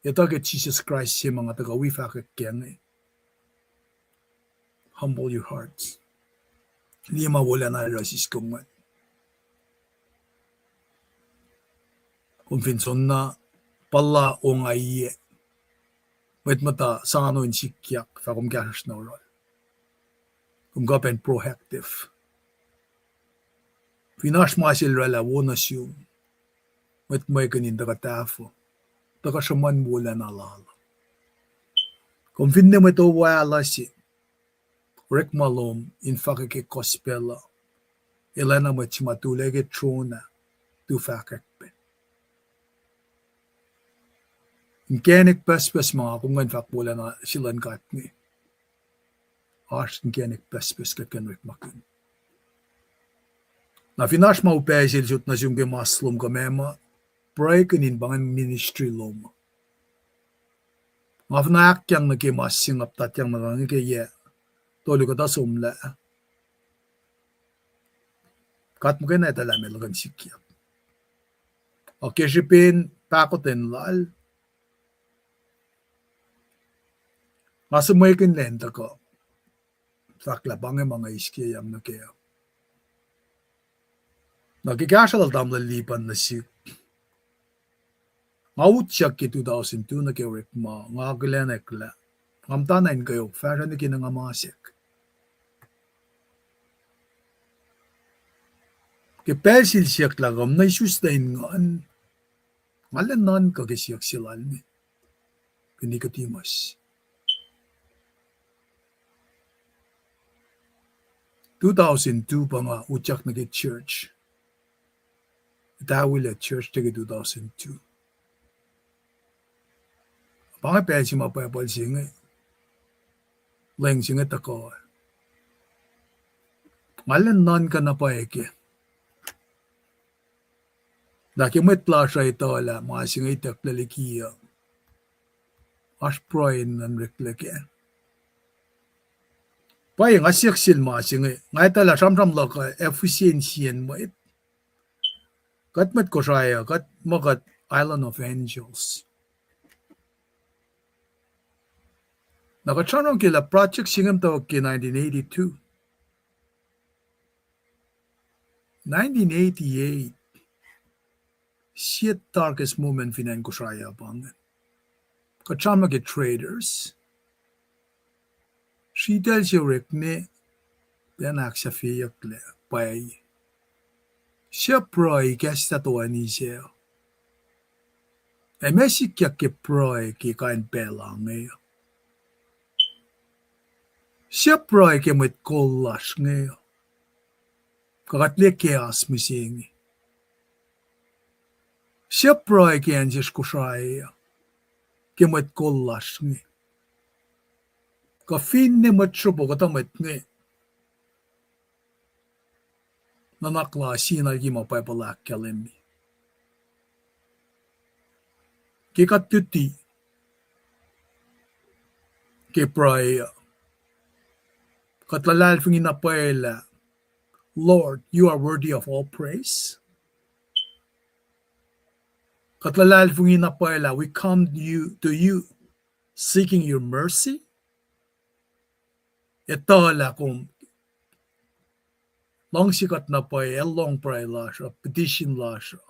ito ka Jesus Christ siya mga taga-wifa ka kyan Humble your hearts. Hindi mawala na rasis kong man. Convinson na pala o ngayi. Wait mata sa ano in sikyak fa kung gasas na oral. Kung gapen proactive. Finash masil rala wonas yung. Wait may kanin dagatafo. Taka saman mula na lala. Kung finna mo ito wala si Rek malom in fakake kospela. Elena mo chimatulege trona tu fakakpe. Nkenik pes mga kungan fakpula na silan katni. Ars nkenik pes kakenwek makun. Na finash maupesil jut na siyong maslum kamema, pray kanin bangan ministry lom. Mafnak yang nakimasing aptat yang nakangi kaya tolu kata sumla. Kat mo kaya na lagan sikyap. Okay, sipin pakoten lal. Masumay kin lenta ko. Saklabang mga iski yang nakaya. Nagkikasal tam lalipan na si Mautsak ki 2002 na kirik mo, nga gilenekla. Ngamtanain kayo, fashion na kinangamasik. Kipesil siyak lagam na isustain ngaan. Malanan ka kisiyak silal ni. Kinikatimas. 2002 pa nga utsak na church. Itawil at church taga 2002. Pangai pesi mapapal singa. Leng singa tako. Ngalan non ka na pa eke. Daki mo itlasya ito ala, mga singa itak lalikiya. As proin nan rekleke. Paya nga siksil mga singa. Nga itala samsam laka efficiency mo it. Kat mat ko saya, kat makat Island of Angels. Nakachanong kila project singam tawag ki 1982. 1988. Siya darkest moment finan ko saya bangan. Kachanong ki traders. She tells you rekne, pianak sa fiyak le, pay. Siya proy kesta tuwa ni siya. E mesik kya ki proy ki kain pelang ngayon. Siya proy ki mit kollash ngayon. Kakatli kias misingi. Siya proy ki anjis kusaya. Ki mit kollash ngayon. Ka fin ni mit subo katamit ngayon. Nanakla sinal ki mapapalak kalemi. Kikat tuti. Ki praya. Katlalal fungin na paela. Lord, you are worthy of all praise. Katlalal fungin na paela. We come to you seeking your mercy. Ito la kung long sikat na pa long pray la siya, petition la siya.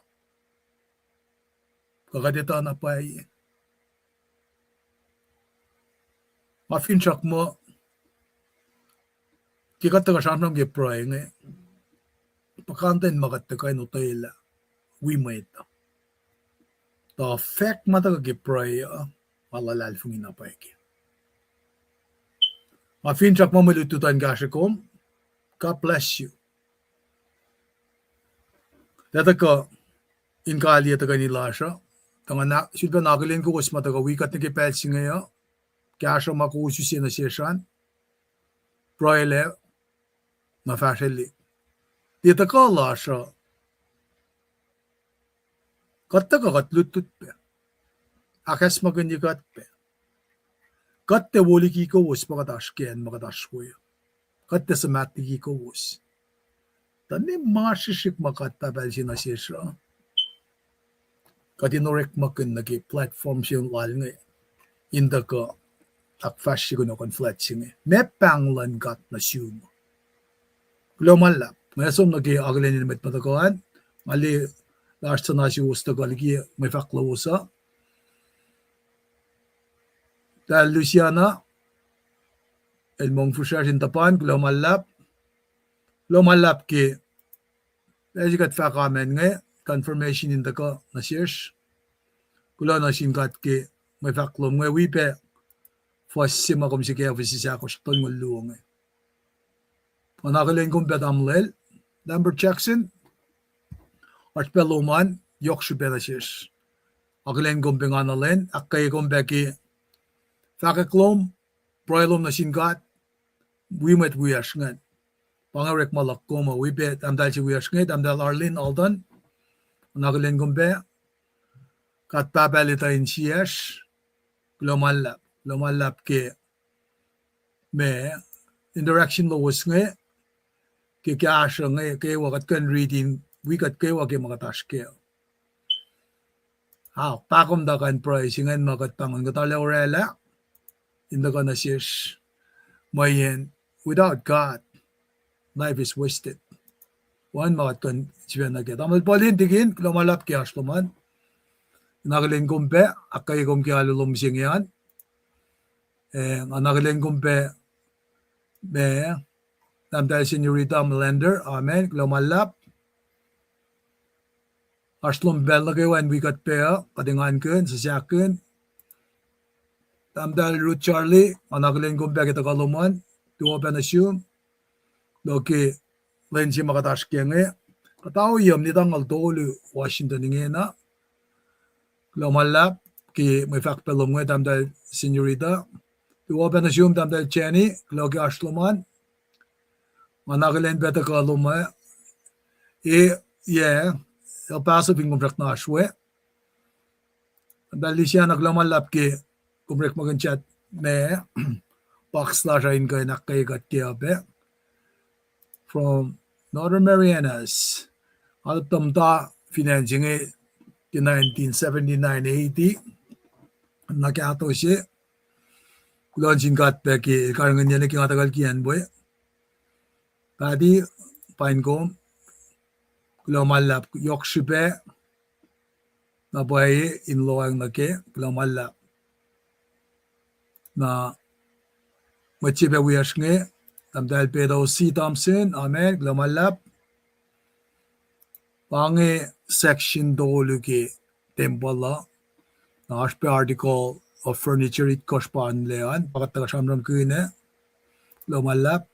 Kakadita na pa mafinchak mo, kikataga siya nang gipray nga, pakantain makatagay no tayo wimay ta. The fact mataga gipray, malalal fungin na pa mafinchak mo malututan gasya ko, God bless you. Data ka, in kali at kanila siya. Tanga silpa nakalin ko was mataga wikat na kipelsi ngayon. Kaya siya makuususin na siya siyan. Proyle, na fashionly. Dita ka la siya. Katta ka katlutut pe. Akas magandi kat pe. Katte woli ki ko was makatashken makatashkoy. Katte sa mati ki ko was. Tani masishik makatabal siya na siya. Katinorek makin nagi platform siya lal nga. Inda ka akfash siya na konflat siya nga. May panglan kat na siya mo. Kulomalap. Ngayon nagi agalan niya met matakawan. Mali last na siya usta kaligi may faklawusa. Dahil Luciana, elmong fusya sintapan, kulomalap. Lumalap ki ejikat fakamen nga confirmation in dako na sirs kula na singat ki may faklom nga wipe fasima kom sige ofisi sa ko ton ngulung nga panakalen kom bedamlel number Jackson Arpeluman Yokshuberashis Aglen Gumbinganalen Akay Gumbeki Fakaklom Broilum Nashingat we met we ashngan Pangarek Malakoma we bet Amdalchi we ashnget Amdal Arlin Aldan Naglen Gumbe Kat Babalita in Shiash Glomalap ke me interaction lo was nge ke cash nge ke wakat kan reading we kat ke wake magatash ke how pakom da kan pricing and magat pangon gatala orela in the gonna shish mayen without God life is wasted one magat kan chibena ke tamal polin tigin glomalap ke ashloman nagalin gumbe akay gum ke alulum singyan nagalin gumbe me Namdal Senorita Melender, Amen, Glomalap. Aslom Bellage when we got pair, Kadingan Kun, Sasakun. Namdal Root Charlie, Anagalin Gumbag at the Galoman, to open assume. Loki, Lensi Makatash Kenge, Katao Yam Nidang Aldolu, Washington Ingena. Glomalap, Ki, my fact Pelum with Namdal Senorita. To open assume Namdal Jenny, Loki Ashloman. Managalen better kaluma el paso bin gumrek na shwe dalisya naglamalap ke gumrek maganchat me boxla rain kay nakay gat kiabe from Northern Marianas altamta financing in 1979-80 nakato siya kulonjin gat peki karangan niya nakingatagal kiyan boy Tadi Pinecombe, Glomalap, Yorkshire, na boy in Loang Nake, Glomalap. Na Machibe Wiashne, Tamdal Pedo C. Thompson, Amen, Glomalap. Pange section Doluki, Tembola, Nashpe article of furniture it Koshpan Leon, Pakatashamram Kune, Glomalap.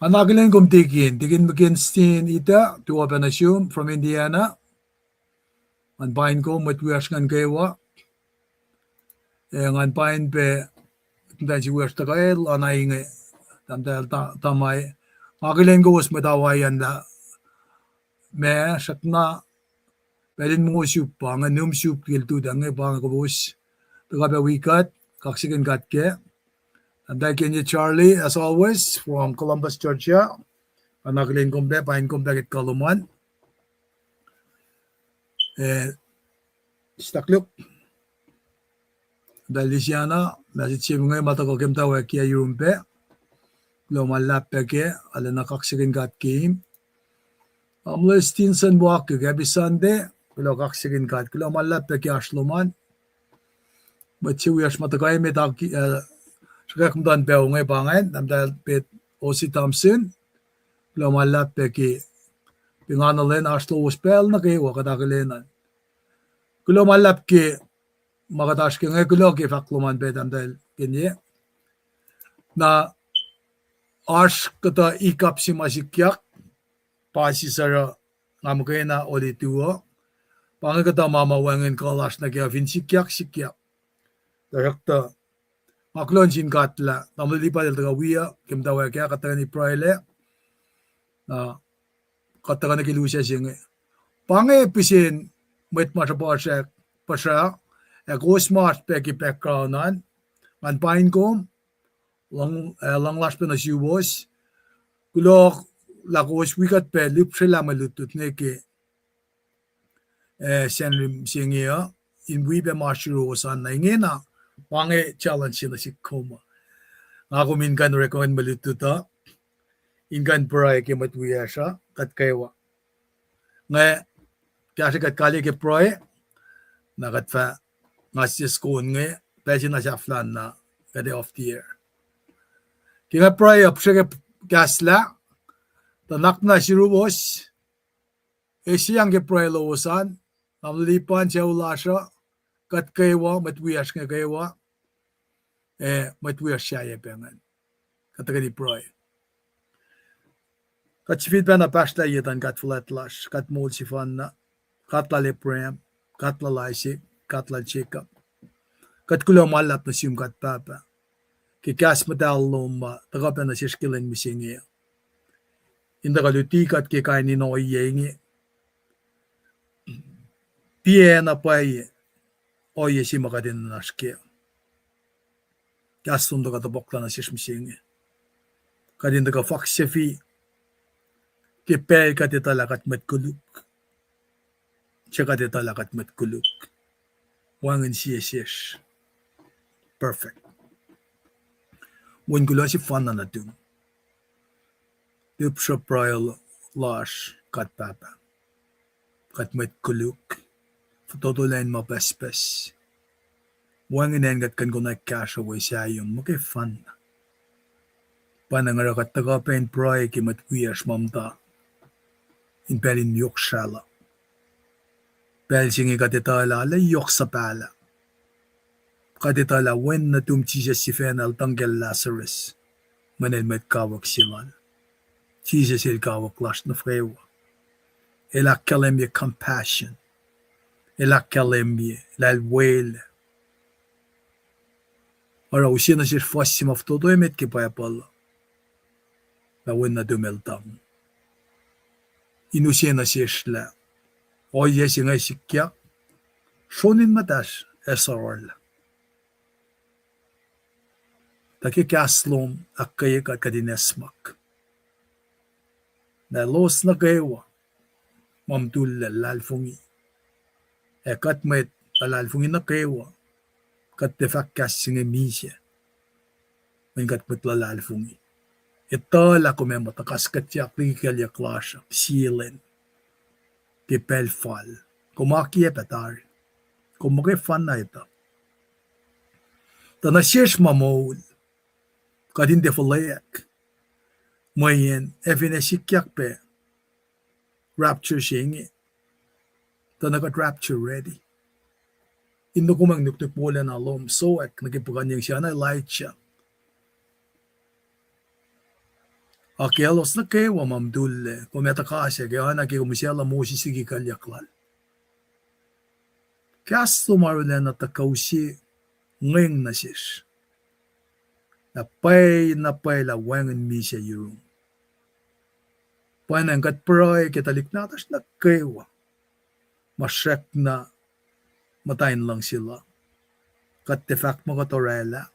Anagaling kumtikin, tikin McKinsey ita, to open assume from Indiana. An pain ko matwias ngan kewa. An pain pe, dan si wias takail, anay nga, tamay. Agaling ko was matawayan na, me, sakna, pelin mo soup pa, nga num soup kiltu, dangay pa nga kubus. Tagaba wikat, kaksikan katke. And thank you, Charlie, as always, from Columbus, Georgia. Anagalin kumbe, pain kumbe at Kaluman. Stakluk. Dalisiana, nasitsim ngay matagogim tawa kia yurumpe. Lumalap peke, alana kaksikin gat kim. Stinson walk, gabi Sunday, kulo kaksikin gat, kulo malap peke ashluman. But si wias matagay metag Shakakumdan Bell ngay bangan, namdal pet O.C. Thompson, Glomalap peki, pinganalen ashlo spell na kayo, wakadakalinan. Glomalap ki, makatash ki ngay kulo ki fakluman pet namdal kinye, na ash kata ikap si masikyak, pasi sara ngamukay na olituo, pangagata mamawangin kalash na kaya vinsikyak sikyak. Darakta, Maklonjin katla, namalipa del tagawia, kim tawa kaya katagani praile, katagani kilusya singe. Pange pisin, met masapasya, pasya, go smart peki backgroundan, man Pinecombe, lang las penasiubos, kulok, lakos wikat pe, lipsila malutut neke, senrim singe, in wibe masiro san na ingena, Pange challenge sila si Koma. Ako minkan recommend malituta. Inkan pray ke matwiya siya. Kat kaywa. Nga, kasi kat kali ke pray. Nakat nga si skon nga. Pwede na siya flan na. Kade off the air. Kaya pray up siya ke kasla. Tanak na si Rubos. Siyang ke pray loosan. Namlipan siya ula siya. Kat kaywa, matwiyas nga kaywa, matwiyas siya yapengan. Katagani proy. Kat sifit pa na pasta yetan kat flatlash, kat mulsifanna, kat la leprem, kat la laisi, kat la checkup. Kat kulo malap na siyum kat papa. Kikas matallumma, tagapa na siskilin misingi. Inda kalutikat kikain ni no yengi. Piena pai oye si makadin naske. Kastum daga tabokla na sismisingi. Kadin daga faksefi. Kipel katitalakat matkuluk. Siya katitalakat matkuluk. Wangin siya. Perfect. When kulo si fana na dun. Dupsha prial lash kat papa. Kat matkuluk. Totolen mo pespes. Wangin engat kan ko na cash away sa yung makay fun. Panangara kat tagapen proy ki matwias mamta. In pelin yok shala. Pel singi katitala la yok sa pala. Katitala wen na tumchisa si fenal tanggel Lazarus. Manel met kawak silan. Jesus il kawak lash na frewa. Ela kalemye compassion. Ela kalemye la wele. Ora usina sir fossim of todo emet ki payapal. La wen na dumeltam. Inusina sirla. Oye singa sikya. Shonin matash esarol. Taki kaslom akkaya kadinesmak. Na los na kaywa. Mamtulla lalfungi. Kat met lalfungi na kaywa. Kat defakkas singa misya. Mengat met lalfungi. Ito la kumema takas katyak likalya klasya. Silen. Kipel fal. Kumakiye petari. Kumakay fan na ito. Tanasyesh mamol. Kadin defalayak. Mayen evinesikyak pe. Rapture singi. Tanakat rapture ready. Indo kumang nuktukbola na lom soek. Nagipaganyang siya na light siya. Akelos na kewa mamdulle. Kumeta kasya. Kaya na kikumisyala mo sisigi kalyaklal. Kasto marulen na takausi. Ngayng nasis. Napay la wangan mi siya yung. Panangkat pray kitalik natas na kewa. Masyek na matayin lang sila. Kat defak mo katorela.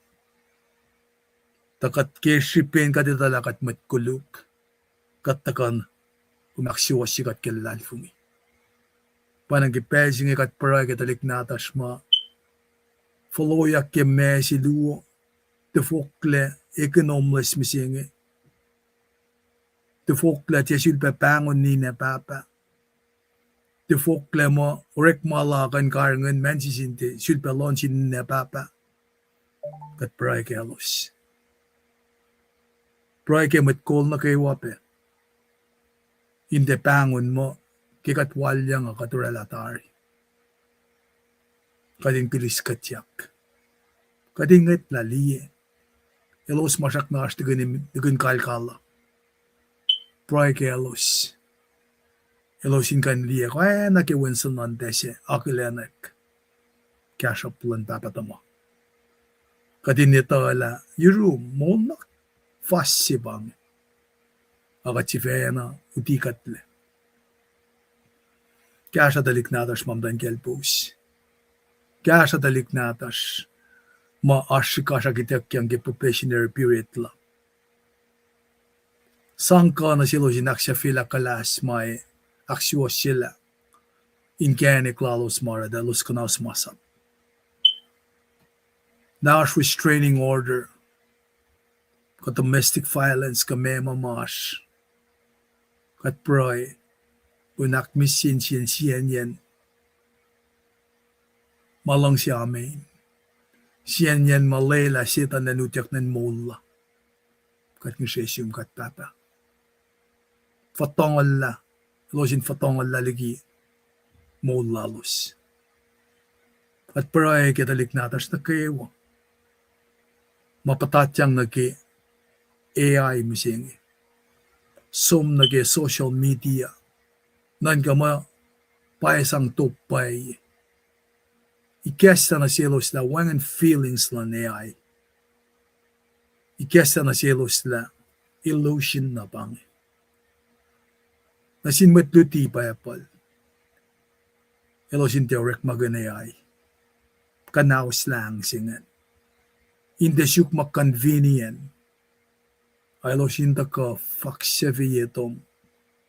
Takat kishipin katitala kat matkuluk. Kat takan umaksiwas si kat kilalfungi. Panangkipesing kat pray kitalik natas ma. Folloyak ke mesi luo. Tefokle ekonomles misinge. Tefokle tiyasul pangon ni na papa. Tefokle mo urek malakan karangan mensisinte sulpelon sin na papa. Kat pray ke halos. Pray ke matkol na kay wape. Inte pangon mo kikatwalya nga katuralatari. Kading pilis katyak. Kading it laliye. Elos masak na as tigan kalkala. Pray ke elos. Elosin kan liye. Kaya nakiwinsan nandese. Akilenek. Kasha pulan papatama. Kadin nito ala. Yuru monak. Fassi bang. Akat si fena. Utikatle. Kasha dalik natas mamdan kelpus. Kasha dalik natas. Maashikasha kitekyan ki probationary period la. Sangka na silo sinaksya fila kalas may aksyo sila. Inkene klalos mara dalos kanaus masap. Nash restraining order. Kat domestic violence kame mamash. Kat pray. Unak misin siyan yan. Malang siya amin. Siyan yan malela sitan na nutyak ng mola. Kat ngisesiyum kat papa. Fatongol la. Losin fatongol la lagi. Mola los. At paray kitalik natas na kayo. Mapatatyang nagi AI misingi. som nage social media nan kama paesang tupay ikesta na sielos la wangan feelings la neay ikesta na sielos la illusion na bang nasin matluti pa apal elosin teorek maganayay kanaus lang singan in the syuk convenient elosin ta ka fakseviyetom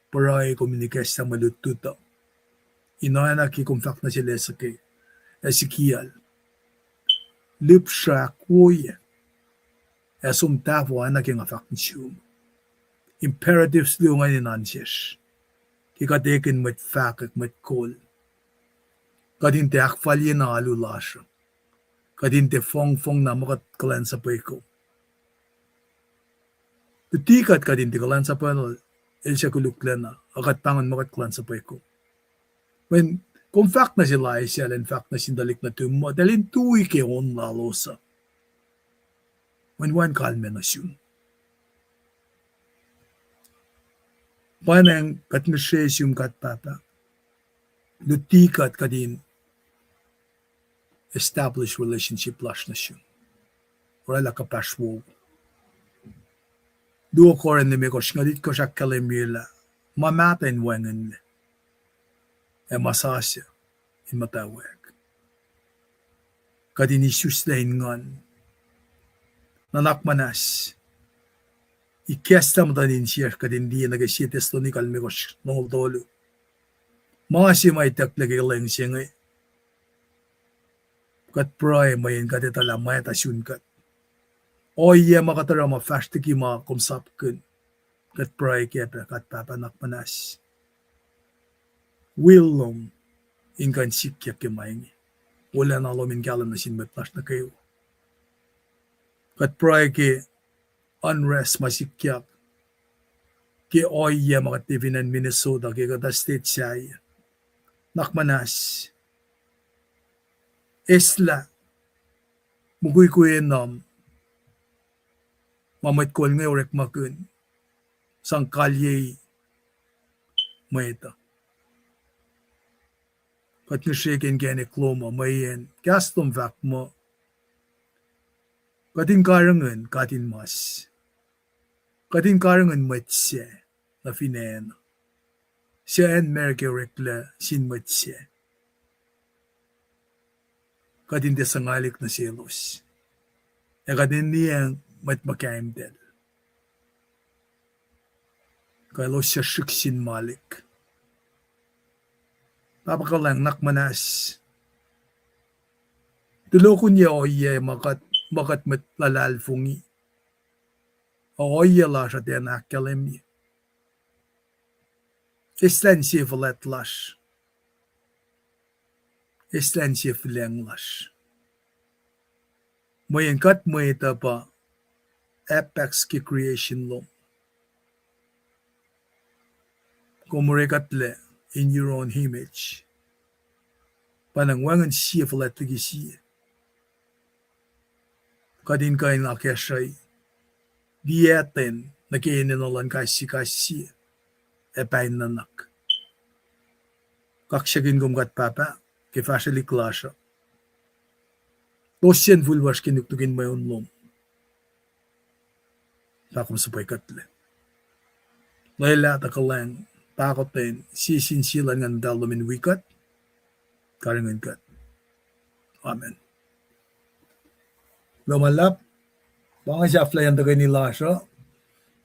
paray komunikasya malututa inana ki kumfak na sila sa kay Ezekiel lipsha kuya esum tavo anak yung afak niyum imperatives lungan in answers kikatekin met fakak met kol kadin te akfalye na alulasya kadin te fong na makat kalan sa peko tutikat kadin te kalan sa peko elsya kuluklana akat pangan makat kalan sa peko when kung fact na sila ay siya, in fact na sindalik na tumo, dalin tuwi ke on lalosa. When one kalme na siya. Panang katnashes yung katpapa, lutikat kadin established relationship lash na siya. Wala kapashwo. Duo ko rin nimi ko, ngalit ko siya kalimila, mamatain wangan le. Masasya in matawag. Kadin isus lain ngan nanakmanas ikesta matanin siya kadin di nagasites to ni kalmikos nungol tolo. Mga si may taklagay lang siya ngay. Kat pray mayin katitala may tasyun kat. O iya makatara mafashtiki mga kumsapkin. Kat pray kaya kat papanakmanas. Willom ingkan sikyak kemaingi. Wala na lomin kalam na sinmetlas na kayo. Kat pray ke unrest masikyak ke oya mga tivinan Minnesota ke kata state siya. Nakmanas. Esla. Mugoy ko nam. Mamait ko nga orek makun. Sang kalye maita. Kat nushikin kene kloma mayen kastom vak mo. Katin karangan katin mas. Katin karangan mat siya na finen. Siya en merke rekla sin mat siya. Katin de sangalik na selos. E katin niyang mat makaim del. Kalo siya shiksin malik. Papakalang nakmanas. Tulokon niya o iya makat met lalal fungi. O iya la siya tiyan akalim niya. Islan siya valet lash. Islan siya fileng lash. Mayan kat mo ita pa apex ki creation lo. Kumurikat le. In your own image. Panangwangan siya falat lagi siya. Kadin kain akeshay. Dieten na kaininalan kasi epain nanak. Kaksyagin gumgat papa. Kefashali klasha. Tosyen vulwash kinuktukin mayon lom. Takum sapay katle. Layla takalang. Pakotin sisinsilan ng dalamin wikat, karingan kat. Amen. Lumalap, baka siya flayan tagay nila siya,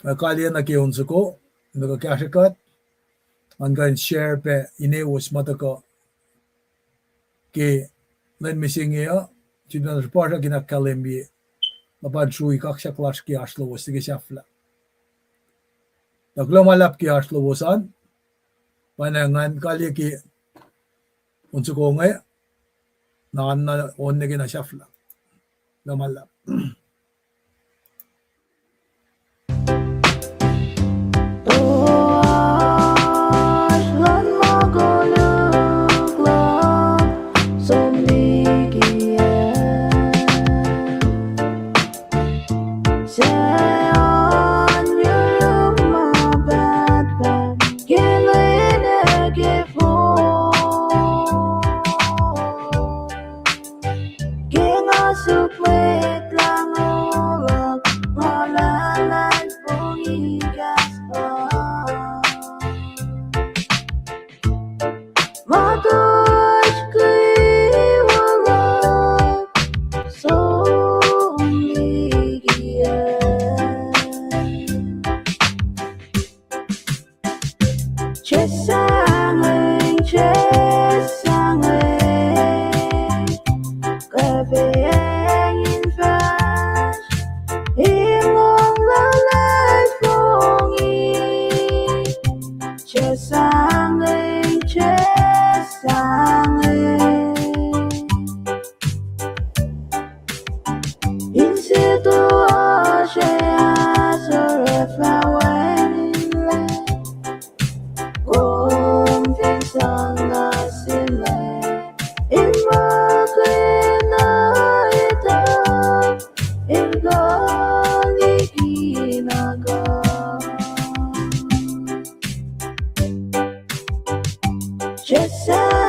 kalian na kiyonso ko, nagkakasyakat, hanggang share pe inewas mata ko, ke len misingiya, siya pa siya ginakalimbi, mapadsui kaksya klas ki aslo, sige siya fla. Naglumalap ki aslo wasan, panangan kali ki unso ko ngay na on na gina shafla lumalap. Say on your my back. 세상을 그비행인 반 이몽lalai 풍이 세상을 인세도 어제야 서레파와인래 공평선나실래 인먹을너이다 인거니기나가 세상